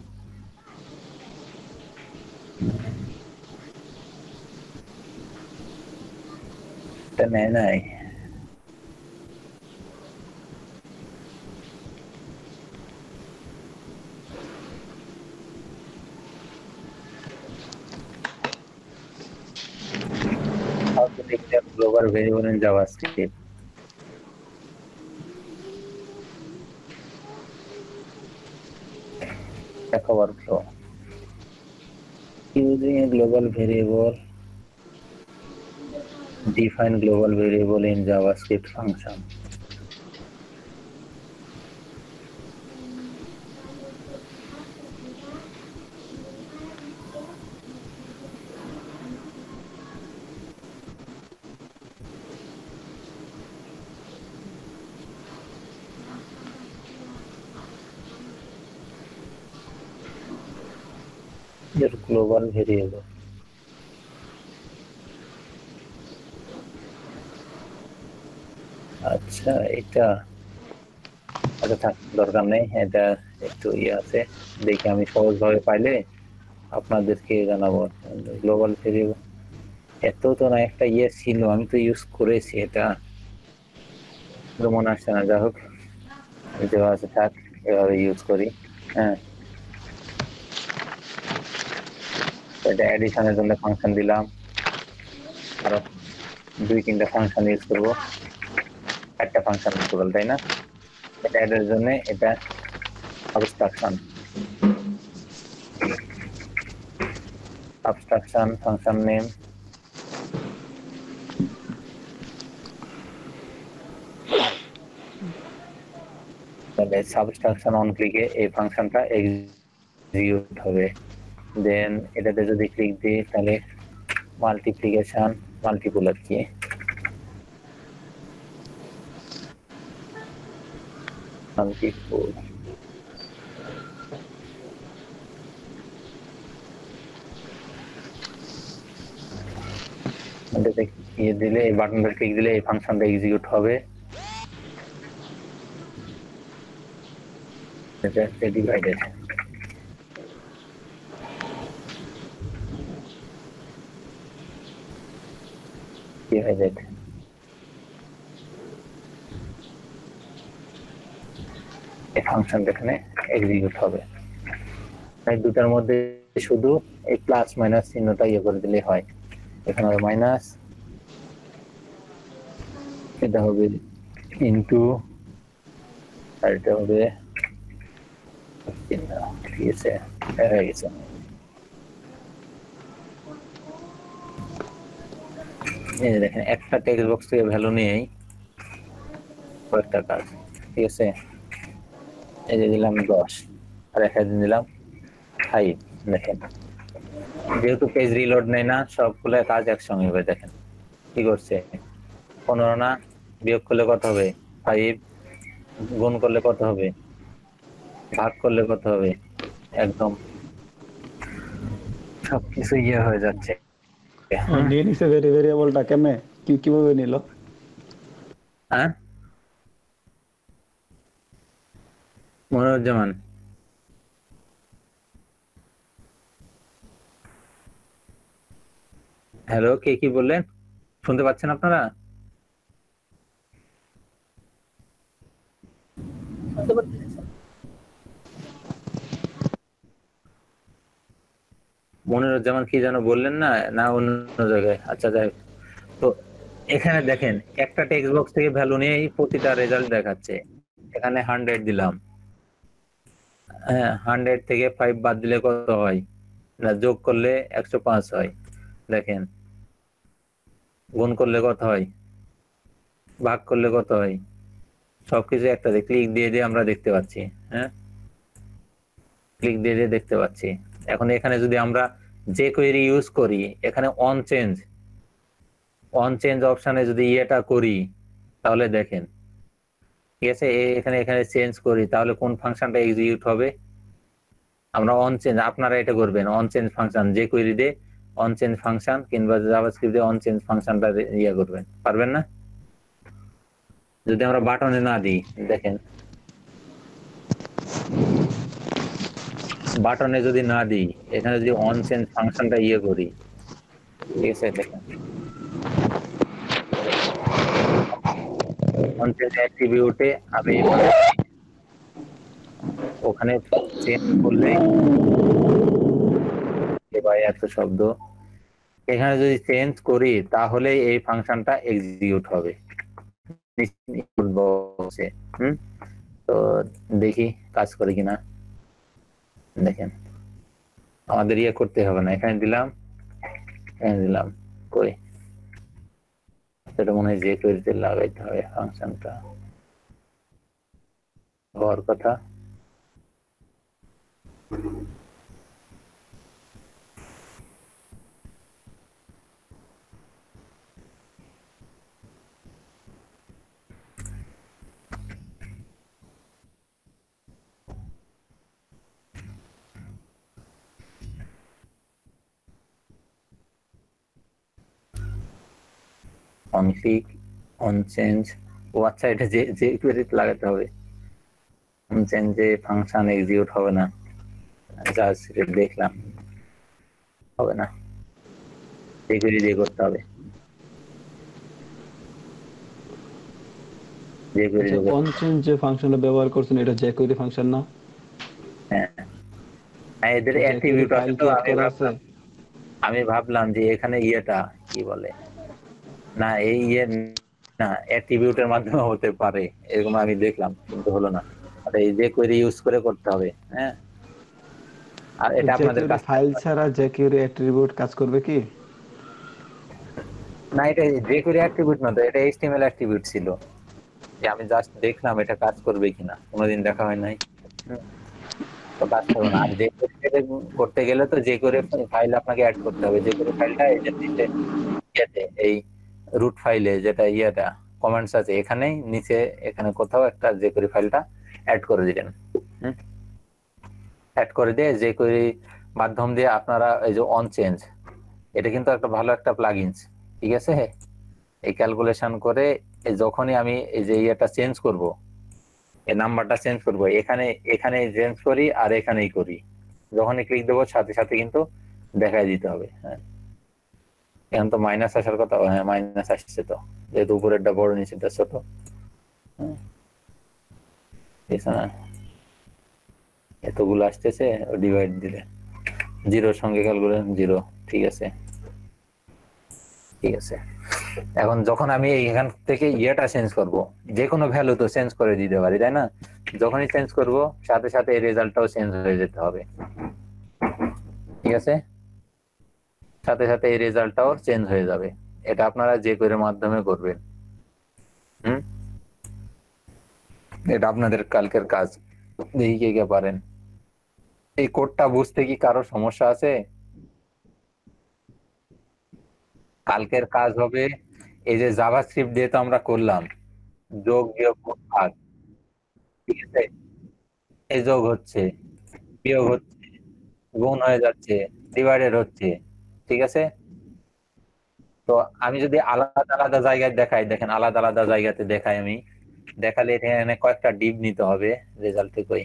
এটা নেয় নাই। how to declare global variable in JavaScript. Stack Overflow. Using a global variable, define global variable in JavaScript function. Your global variable. আচ্ছা এটা থাক দরকার নেই, এটা একটু আছে, দেখি আমি সহজভাবে পাইলে আপনাদেরকে জানাবো। গ্লোবাল ভেরিয়েবল এত তো না, একটা ছিল, আমি তো ইউজ করেছি, এটা মনে আসছে না। যাই হোক, যেভাবে আছে থাক, এভাবে ইউজ করি। হ্যাঁ, এটা অ্যাডিশনের জন্য ফাংশন দিলাম, আরো 2-3টা ফাংশন ইউজ করবো, একটা ফাংশন টোটাল, তাই না? এটা এর জন্য এটা সাবস্ট্রাকশন ফাংশন নেম, তাহলে সাবস্ট্রাকশন অন ক্লিকে এই ফাংশনটা এক্সিকিউট হবে। দেন এটাতে যদি ক্লিক দিই তাহলে মাল্টিপ্লিকেশন, মাল্টিপল আর কি, মাল্টিপল দিলে, এই বাটনটা ক্লিক দিলে এই ফাংশনটা এক্সিকিউট হবে। এটা ডিভাইডেড, ডিভাইডেড এই ফাংশনটা এখানে এক্সিকিউট হবে। এই দুটার মধ্যে শুধু এই প্লাস মাইনাস চিহ্নটা ইয়ে করে দিলে হয়। এখানে হবে মাইনাস, এটা হবে ইনটু, আর এটা হবে চিহ্ন। ঠিক আছে, হয়ে গেছে। এই যে দেখেন, একটা টেক্সট বক্স থেকে ভ্যালু নিয়েই কয়েকটা কাজ। ঠিক আছে, এই যে দিলাম 10 আর একটা দিলাম 5। দেখেন, যেহেতু পেজ রিলোড নেই না, সবগুলো কাজ একসঙ্গে হবে। দেখেন কি করছে, 15 না, বিয়োগ করলে কত হবে 5, গুণ করলে কত হবে, ভাগ করলে কত হবে, একদম সবকিছু ইয়ে হয়ে যাচ্ছে। নিয়ে নিছে ভেরিয়েবলটা কেমনে, কিভাবে নিল? হ্যাঁ, মনোরঞ্জন, হ্যালো, কে কি বললেন? শুনতে পাচ্ছেন আপনারা? মনিরুজ্জামান কি যেন বললেন না, না অন্য জায়গায়? আচ্ছা, যাই হোক। তো এখানে দেখেন, একটা টেক্সট বক্স থেকে ভ্যালু নিয়েই প্রতিটা রেজাল্ট দেখাচ্ছে। এখানে 100 দিলাম, হ্যাঁ, 100 থেকে 5 বাদ দিলে কত হয়, না যোগ করলে 105 হয়। দেখেন, গুণ করলে কত হয়, ভাগ করলে কত হয়, সবকিছু একটা ক্লিক দিয়ে দিয়ে আমরা দেখতে পাচ্ছি। হ্যাঁ, ক্লিক দিয়ে দিয়ে দেখতে পাচ্ছি। এখন এখানে যদি আমরা যে কোয়েরি ইউজ করি, এখানে অন চেঞ্জ অপশনে যদি এটা করি, তাহলে দেখেন, ঠিক আছে, এখানে চেঞ্জ করি, তাহলে কোন ফাংশনটা এক্সিকিউট হবে? আমরা অন চেঞ্জ, আপনারা এটা করবেন, অন চেঞ্জ ফাংশন, যে কোয়েরি দিয়ে অন চেঞ্জ ফাংশন কিংবা জাভাস্ক্রিপ্ট দিয়ে অন চেঞ্জ ফাংশনটা ইয়ে করবেন, পারবেন না? যদি আমরা বাটনে না দিই, দেখেন, বাটনে যদি না দিই, এখানে যদি অন চেঞ্জ ফাংশনটা ইয়ে করি, ঠিক আছে, দেখেন অন চেঞ্জ অ্যাট্রিবিউটে আমি ওখানে চেঞ্জ করলে ভাই এত শব্দ, এখানে যদি চেঞ্জ করি তাহলে এই ফাংশনটা এক্সিকিউট হবে। তো দেখি কাজ করে কিনা। দেখেন আমাদের ইয়ে করতে হবে না, এখানে দিলাম কই সেটা মনে হয় যে কোয়েরিতে লাগাইতে হবে ফাংশনটা হওয়ার কথা। অন ক্লিক অন চেঞ্জ, ও আচ্ছা এটা যে কোয়েরিতে লাগাতে হবে। অন চেঞ্জে ফাংশন এক্সিকিউট হবে না, জাস্ট দেখলাম হবে না, যে কোয়েরি দিয়ে করতে হবে। যে কোয়েরি দিয়ে অন চেঞ্জ যে ফাংশনটা ব্যবহার করছেন এটা jQuery ফাংশন না? হ্যাঁ এদের jQuery অ্যাট্রিবিউট আছে ফাইল তো, ক্রিয়েট করা আছে? আমি ভাবলাম যে এখানে ইয়েটা কি বলে না, এই ইয়ে না অ্যাট্রিবিউটের মাধ্যমে হতে পারে এরকম আমি দেখলাম, কিন্তু হলো না। এই যে কোয়েরি ইউজ করে করতে হবে। হ্যাঁ আর এটা আপনাদের jQuery কাছে ফাইল ছাড়া jQuery অ্যাট্রিবিউট কাজ করবে কি? না, এটা যে কোয়েরি অ্যাট্রিবিউট না তো, এটা এইচটিএমএল অ্যাট্রিবিউট ছিল, যে আমি জাস্ট দেখলাম এটা কাজ করবে কিনা, কোনোদিন দেখা হয় নাই, তো কাজ করবে না। আর যে কোয়েরি করতে গেলে তো যে কোয়েরি ফাইল আপনাকে অ্যাড করতে হবে। যে কোয়েরি ফাইলটা এই যে নিচে ইয়েতে এই রুট ফাইলে যেটা ইয়েটা কমেন্টস আছে এখানেই নিচে, এখানে কোথাও একটা যে কোয়েরি ফাইলটা অ্যাড করে দিলেন। অ্যাড করে দিয়ে যে কোয়েরি মাধ্যম দিয়ে আপনারা এই যে অন চেঞ্জ, এটা কিন্তু একটা ভালো একটা প্লাগইনস, ঠিক আছে। এই ক্যালকুলেশন করে যখনই আমি এই যে ইয়েটা চেঞ্জ করব, এই নাম্বারটা চেঞ্জ করব, এখানে চেঞ্জ করি আর এখানেই করি, যখনই ক্লিক দেবো সাথে সাথে কিন্তু দেখাই দিতে হবে। হ্যাঁ এখন তো মাইনাস আসার কথা, হ্যাঁ মাইনাস আসছে তো, যেহেতু উপরেরটা বড় নিচেরটা ছোট। এতগুলো আসতেছে, ডিভাইড দিলে জিরোর সঙ্গে ক্যালকুলেশন 0, ঠিক আছে ঠিক আছে। এখন যখন আমি এখান থেকে ইয়েটা চেঞ্জ করব, যে কোনো ভ্যালু তো চেঞ্জ করে দিতে পারি তাই না, যখনই চেঞ্জ করব সাথে সাথে এই রেজাল্টটাও চেঞ্জ হয়ে যেতে হবে, ঠিক আছে। সাথে সাথে এই রেজাল্টটাও চেঞ্জ হয়ে যাবে। এটা আপনারা যে কোয়েরির মাধ্যমে করবেন। এটা আপনাদের কালকের কাজ, দেখি কে কে পারেন। এই কোডটা বুঝতে কি কারো সমস্যা আছে? কালকের কাজ হবে এই যে জাভাস্ক্রিপ্ট দিয়ে তো আমরা করলাম যোগ বিয়োগ ভাগ, ঠিক আছে। এই যোগ হচ্ছে, বিয়োগ হচ্ছে, গুণ হয়ে যাচ্ছে, ডিভাইডেড হচ্ছে, ঠিক আছে। তো আমি যদি আলাদা আলাদা জায়গায় দেখাই, দেখেন আলাদা আলাদা জায়গাতে দেখাই, আমি দেখালে এখানে কয়েকটা ডিপ নিতে হবে রেজাল্টে, কই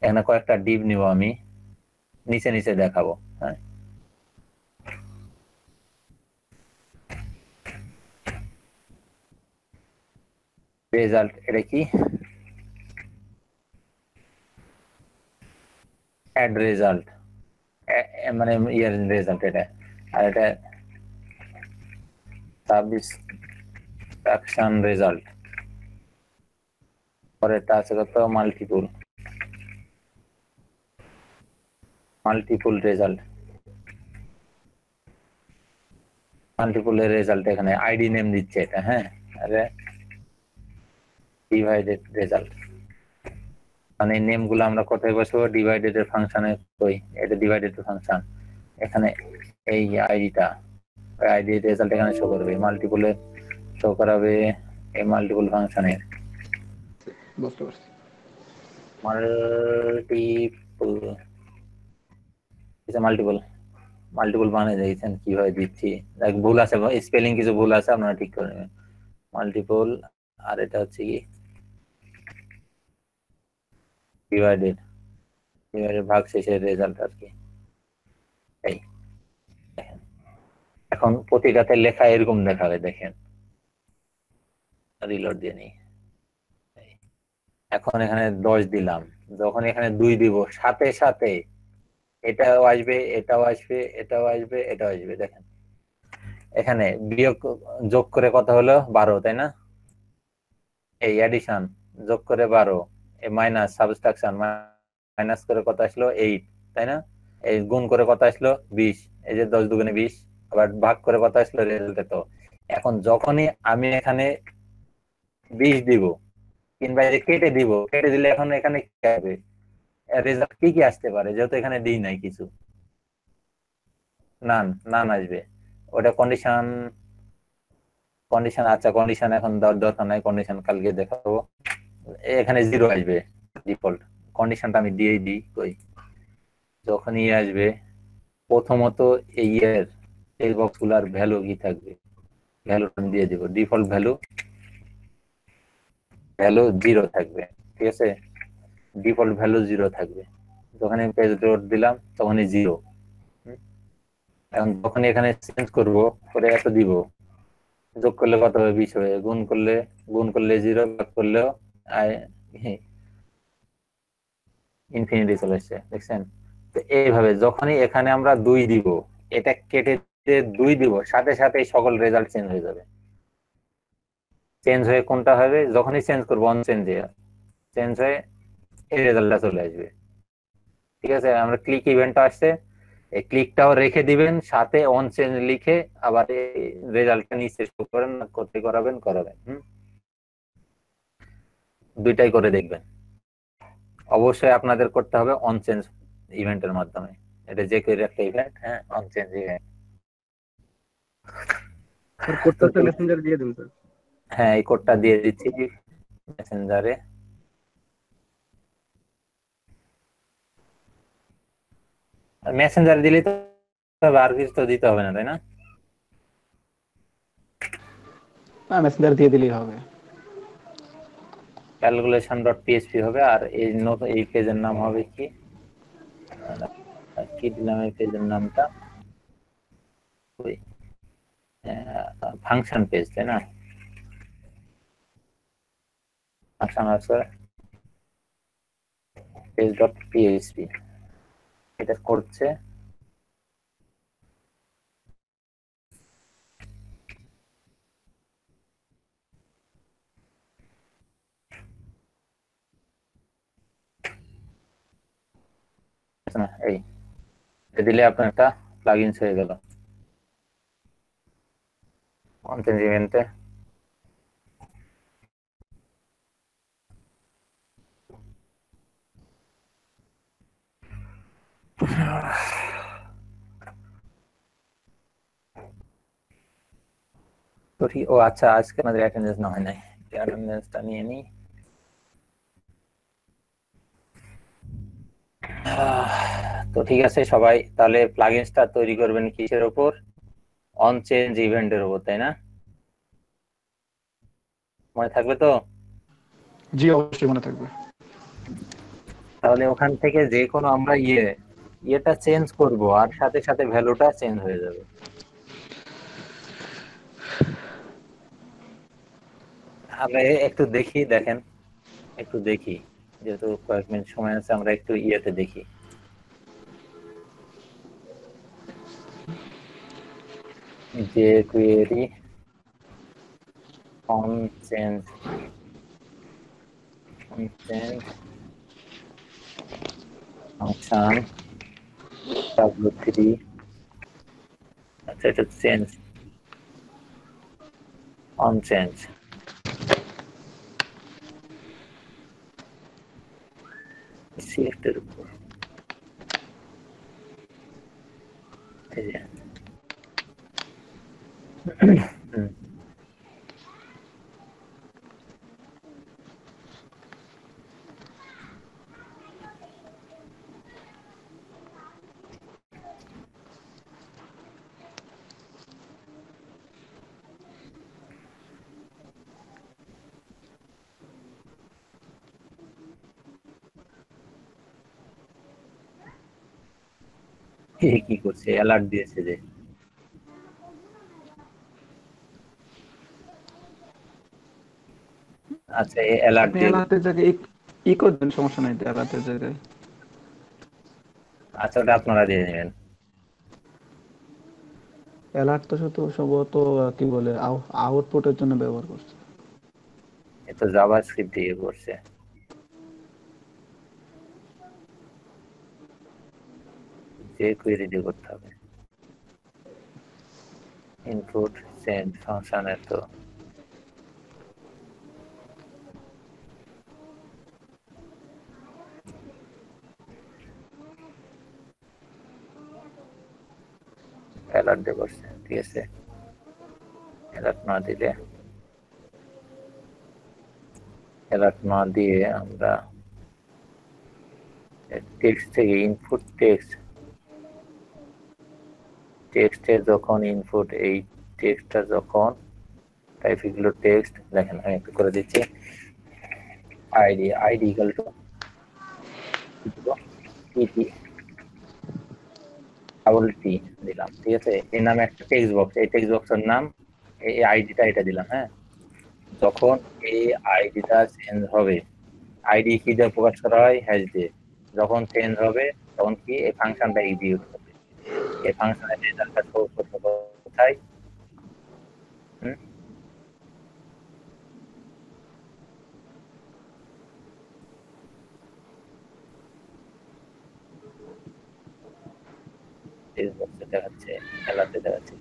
এখানে কয়েকটা ডিপ নিব, আমি নিচে নিচে দেখাবো। হ্যাঁ রেজাল্ট এটা কি, অ্যাড রেজাল্ট, মানে ইয়ার রেজাল্ট এটা, আর এটা সাবস্ট্রাকশন রেজাল্ট, পরেরটা আছে কত মাল্টিপুল রেজাল্ট, মাল্টিপুলের রেজাল্ট এখানে আইডি নেম দিচ্ছে এটা। হ্যাঁ আরে ডিভাইডেড রেজাল্ট, মানে এই নেম গুলো আমরা কোথায় বসবো, ডিভাইডেড এর ফাংশনে, কই এটা ডিভাইডেড ফাংশন, এখানে এই আইডিটা, আইডি রেজাল্ট এখানে শো করবে, মাল্টিপুলে শো করাবে এই মাল্টিপুল ফাংশনে। বুঝতে পারছি। মাল্টিপল মানে দেখছেন কিভাবে দিচ্ছি, ভুল আছে, স্পেলিং কিছু ভুল আছে, আপনারা ঠিক করে নেবেন। মাল্টিপল, আর এটা হচ্ছে কি ডিভাইডেড, ভাগ শেষের রেজাল্ট আর কি। এই দেখেন এখন প্রতিটাতে লেখা এরকম দেখাবে, দেখেন রিলোড দিয়ে নিই। এখন এখানে 10 দিলাম, যখন এখানে 2 দিব সাথে সাথে এটাও আসবে, এটাও আসবে, এটাও আসবে, এটাও আসবে, দেখেন এখানে বিয়োগ যোগ করে কত হলো 12, তাই না? এই অ্যাডিশন যোগ করে 12, এই মাইনাস সাবট্রাকশন মাইনাস করে কত আসলো 8, তাই না? এই গুণ করে কত আসলো 20, এই যে 10 দুগুণে 20, আবার ভাগ করে কত আসলো রেজাল্টে। তো এখন যখনই আমি এখানে 20 দিব কিংবা এই যে কেটে দিব, কেটে দিলে এখন এখানে কি হবে, রেজাল্ট কি কি আসতে পারে, যেহেতু এখানে দিই নাই কিছু, নান নান আসবে। ওটা কন্ডিশন কন্ডিশন আচ্ছা কন্ডিশন এখন দরকার নাই, কন্ডিশন কালকে দেখাবো। এখানে 0 আসবে ডিফল্ট, কন্ডিশনটা আমি দিয়েই দিই। কই যখন আসবে প্রথমত এই এর টেক্সট বক্স গুলার ভ্যালু কি থাকবে, ভ্যালুটা আমি দিয়ে দিব, ডিফল্ট ভ্যালু 0 থাকবে, ঠিক আছে? ডিফল্ট ভ্যালু 0 থাকবে। যখন আমি পেজ লোড দিলাম তখনই 0। এখন যখন এখানে চেঞ্জ করব করে এত দিব, যোগ করলে কত হবে 20 হবে, গুণ করলে 0, ভাগ করলেও ইনফিনিটি চলে আসছে, দেখছেন? তো এইভাবে যখনই এখানে আমরা 2 দিব, এটা কেটে 2 দিব, সাথে সাথে সকল রেজাল্ট চেঞ্জ হয়ে যাবে। চেঞ্জ হয়ে কোনটা হবে, যখনই চেঞ্জ করবো অন চেঞ্জ হয়ে এই রেজাল্টটা চলে আসবে, ঠিক আছে? আমরা ক্লিক ইভেন্টটা আসছে, এই ক্লিকটাও রেখে দিবেন, সাথে অন চেঞ্জ লিখে আবার রেজাল্টটা নিচে শো করেন, করতে করাবেন। দুইটাই করে দেখবেন। অবশ্যই আপনাদের করতে হবে অন চেঞ্জ ইভেন্টের মাধ্যমে, এটা যে কেউ একটা ইভেন্ট, হ্যাঁ, অন চেঞ্জ ইভেন্ট। স্যার কোডটা তো মেসেঞ্জার দিয়ে দিন স্যার। হ্যাঁ, এই কোডটা দিয়ে দিচ্ছি মেসেঞ্জারে। মেসেঞ্জারে দিলে তো আর কিছু তো দিতে হবে না, তাই না? মেসেঞ্জার দিয়ে দিলেই হবে। calculation.php হবে, আর এই পেজের নাম হবে কি, কি দিলাম এই পেজের নামটা, ফাংশন পেজ, তাই না? ফাংশন আছে page.php, এটা করছে। এই দিলে আপনার একটা প্লাগইনস হয়ে গেল কন্টেন্ট ইভেন্টে। তো ও আচ্ছা, আজকে আমাদের অ্যাটেন্ডেন্স না হয় নাই, অ্যাটেন্ডেন্সটা নিয়ে নিই। তো ঠিক আছে সবাই, তাহলে প্লাগইনসটা তৈরি করবেন কিসের উপর, অন চেঞ্জ ইভেন্টের উপর, তাই না? মনে থাকবে তো? জি অবশ্যই মনে থাকবে। তাহলে ওখান থেকে যে কোনো আমরা ইয়েটা চেঞ্জ করব, আর সাথে সাথে ভ্যালুটা চেঞ্জ হয়ে যাবে। আমরা একটু দেখেন, একটু দেখি, যেহেতু কয়েক মিনিট সময় আছে, আমরা একটু ইয়েতে দেখি। যে query on change function w3, আচ্ছা এটা চেঞ্জ অন চেঞ্জ, সিলেক্টের উপর এই যে কি করছে, অ্যালার্ট দিয়েছে যে। আচ্ছা এই অ্যালার্ট আপনি দিয়ে, অ্যালার্টের জায়গায় ই করবেন, সমস্যা নাই অ্যালার্টের জায়গায়। আচ্ছা ওটা আপনারা দিয়ে নেবেন। অ্যালার্ট তো শুধু সম্ভবত কি বলে আউটপুটের জন্য ব্যবহার করছে। এ তো জাভাস্ক্রিপ্ট দিয়ে করছে। যে কোয়েরি দিয়ে করতে হবে। ইনপুট চেঞ্জ ফাংশনে তো অ্যালার্ট দিয়ে করছে, ঠিক আছে। অ্যালার্ট না দিয়ে আমরা টেক্সট থেকে ইনপুট টেক্সটে যখন ইনপুট, এই টেক্সটটা যখন টাইপিং হলো টেক্সট, দেখেন আমি একটু করে দিচ্ছি। ID equal to T double T দিলাম, ঠিক আছে। এর নামে একটা টেক্সট বক্স, এই টেক্সট বক্সের নাম, এই আইডিটা এটা দিলাম। হ্যাঁ, যখন এই আইডিটা চেঞ্জ হবে, আইডি কি দিয়ে প্রকাশ করা হয়? হ্যাশ দিয়ে। যখন চেঞ্জ হবে তখন কি এই ফাংশনটা এক্সিকিউট হবে। এই ফাংশনের রেজাল্টটা শো করতে কোথায়? টেক্সট বক্সে দেখাচ্ছে, খেলাতে দেখাচ্ছে।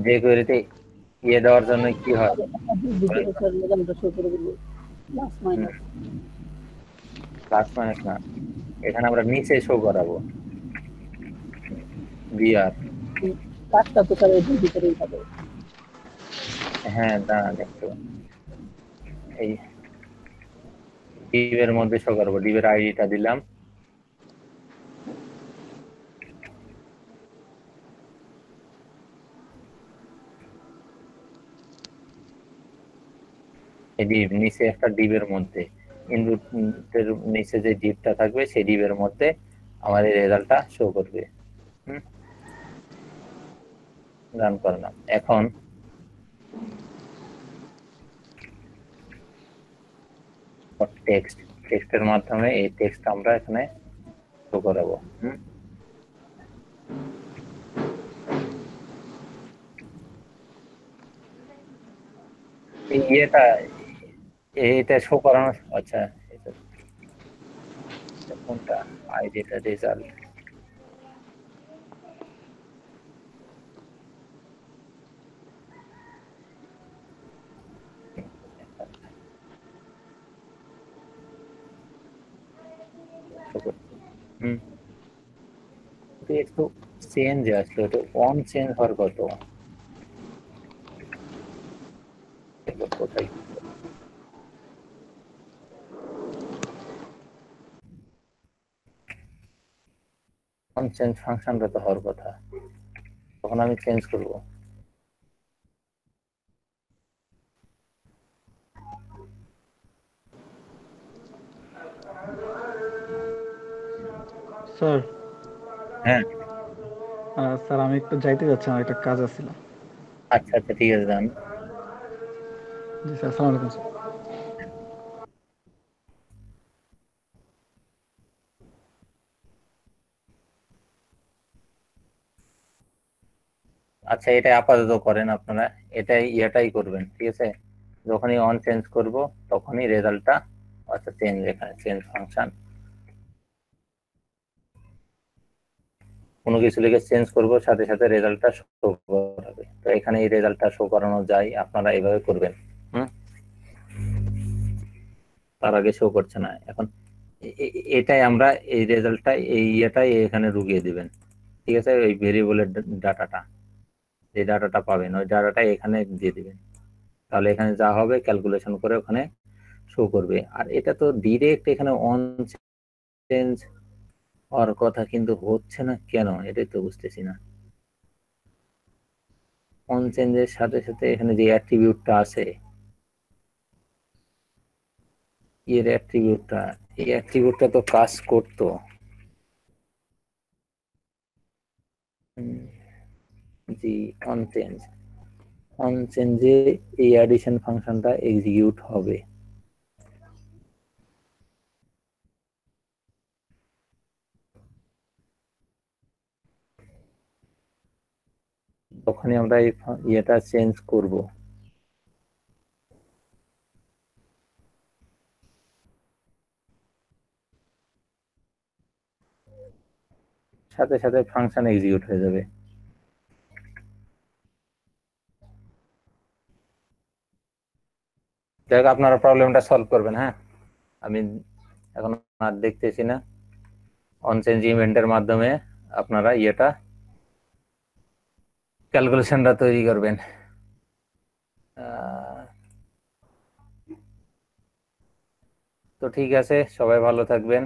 যে কোয়েরিতে ইয়ে দেওয়ার জন্য কি হয়? ভিতরে স্যার রেজাল্টটা শো করে দিল প্লাস মাইনাস। প্লাস মাইনাস না, এখানে আমরা নিচে শো করাবো বিআর। কাজটা তো স্যার এর ভিতরেই হবে। হ্যাঁ, দাঁড়ান একটু, এই ডিভের মধ্যে শো করবো। ডিভের আইডিটা দিলাম, এই ডিভ নিচে একটা ডিভের মধ্যে, ইনপুটের নিচে যে ডিভটা থাকবে সেই ডিভের মধ্যে আমার এই রেজাল্টটা শো করবে। রান করলাম। এখন টেক্সটের মাধ্যমে এই টেক্সট আমরা এখানে শো করাবো। এটা শো করানো, আচ্ছা কোনটা? আইডিটা রেজাল্ট, একটু চেঞ্জ আসলো, এটা অন চেঞ্জ হওয়ার কত? কোথায় অন চেঞ্জ ফাংশনটা তো হওয়ার কথা, তখন আমি চেঞ্জ করব। স্যার হ্যাঁ, স্যার আমি একটু যাইতে যাচ্ছি, আমার একটা কাজ আছিল। আচ্ছা আচ্ছা, ঠিক আছে, যান। জি স্যার, আসসালামু আলাইকুম স্যার। আচ্ছা, এটা আপাতত করেন আপনারা, এটাই করবেন, ঠিক আছে। যখনই অন চেঞ্জ করব তখনই রেজাল্টটা, আচ্ছা চেঞ্জ, এখানে চেঞ্জ ফাংশন, কোনো কিছু লিখে চেঞ্জ করব, সাথে সাথে রেজাল্টটা শো করাবে। তো এখানে এই রেজাল্টটা শো করানো যায়, আপনারা এইভাবে করবেন। তার আগে শো করছে না। এখন এটাই আমরা এই রেজাল্টটা এটাই এখানে ঢুকিয়ে দিবেন, ঠিক আছে। ওই ভেরিয়েবলের ডাটাটা, যে ডাটাটা পাবেন ওই ডাটাটা এখানে দিয়ে দিবেন, তাহলে এখানে যা হবে ক্যালকুলেশন করে ওখানে শো করবে। আর এটা তো ডিরেক্ট এখানে অন চেঞ্জ হওয়ার কথা, কিন্তু হচ্ছে না কেন, এটাই তো বুঝতেছি না। অন চেঞ্জের সাথে সাথে এখানে যে অ্যাট্রিবিউটটা আছে, এর অ্যাট্রিবিউটটা, এই অ্যাট্রিবিউটটা তো কাজ করতো। জি, অন চেঞ্জে এই অ্যাডিশন ফাংশনটা এক্সিকিউট হবে। তখনই আমরা এই ইয়েটা চেঞ্জ করব। সাথে সাথে ফাংশন এক্সিকিউট হয়ে যাবে। যাই হোক, আপনারা প্রবলেমটা সলভ করবেন। হ্যাঁ, আমি এখন আর দেখতেছি না। অন চেঞ্জ ইভেন্টের মাধ্যমে আপনারা ইয়েটা ক্যালকুলেশনটা তৈরি করবেন। তো ঠিক আছে, সবাই ভালো থাকবেন।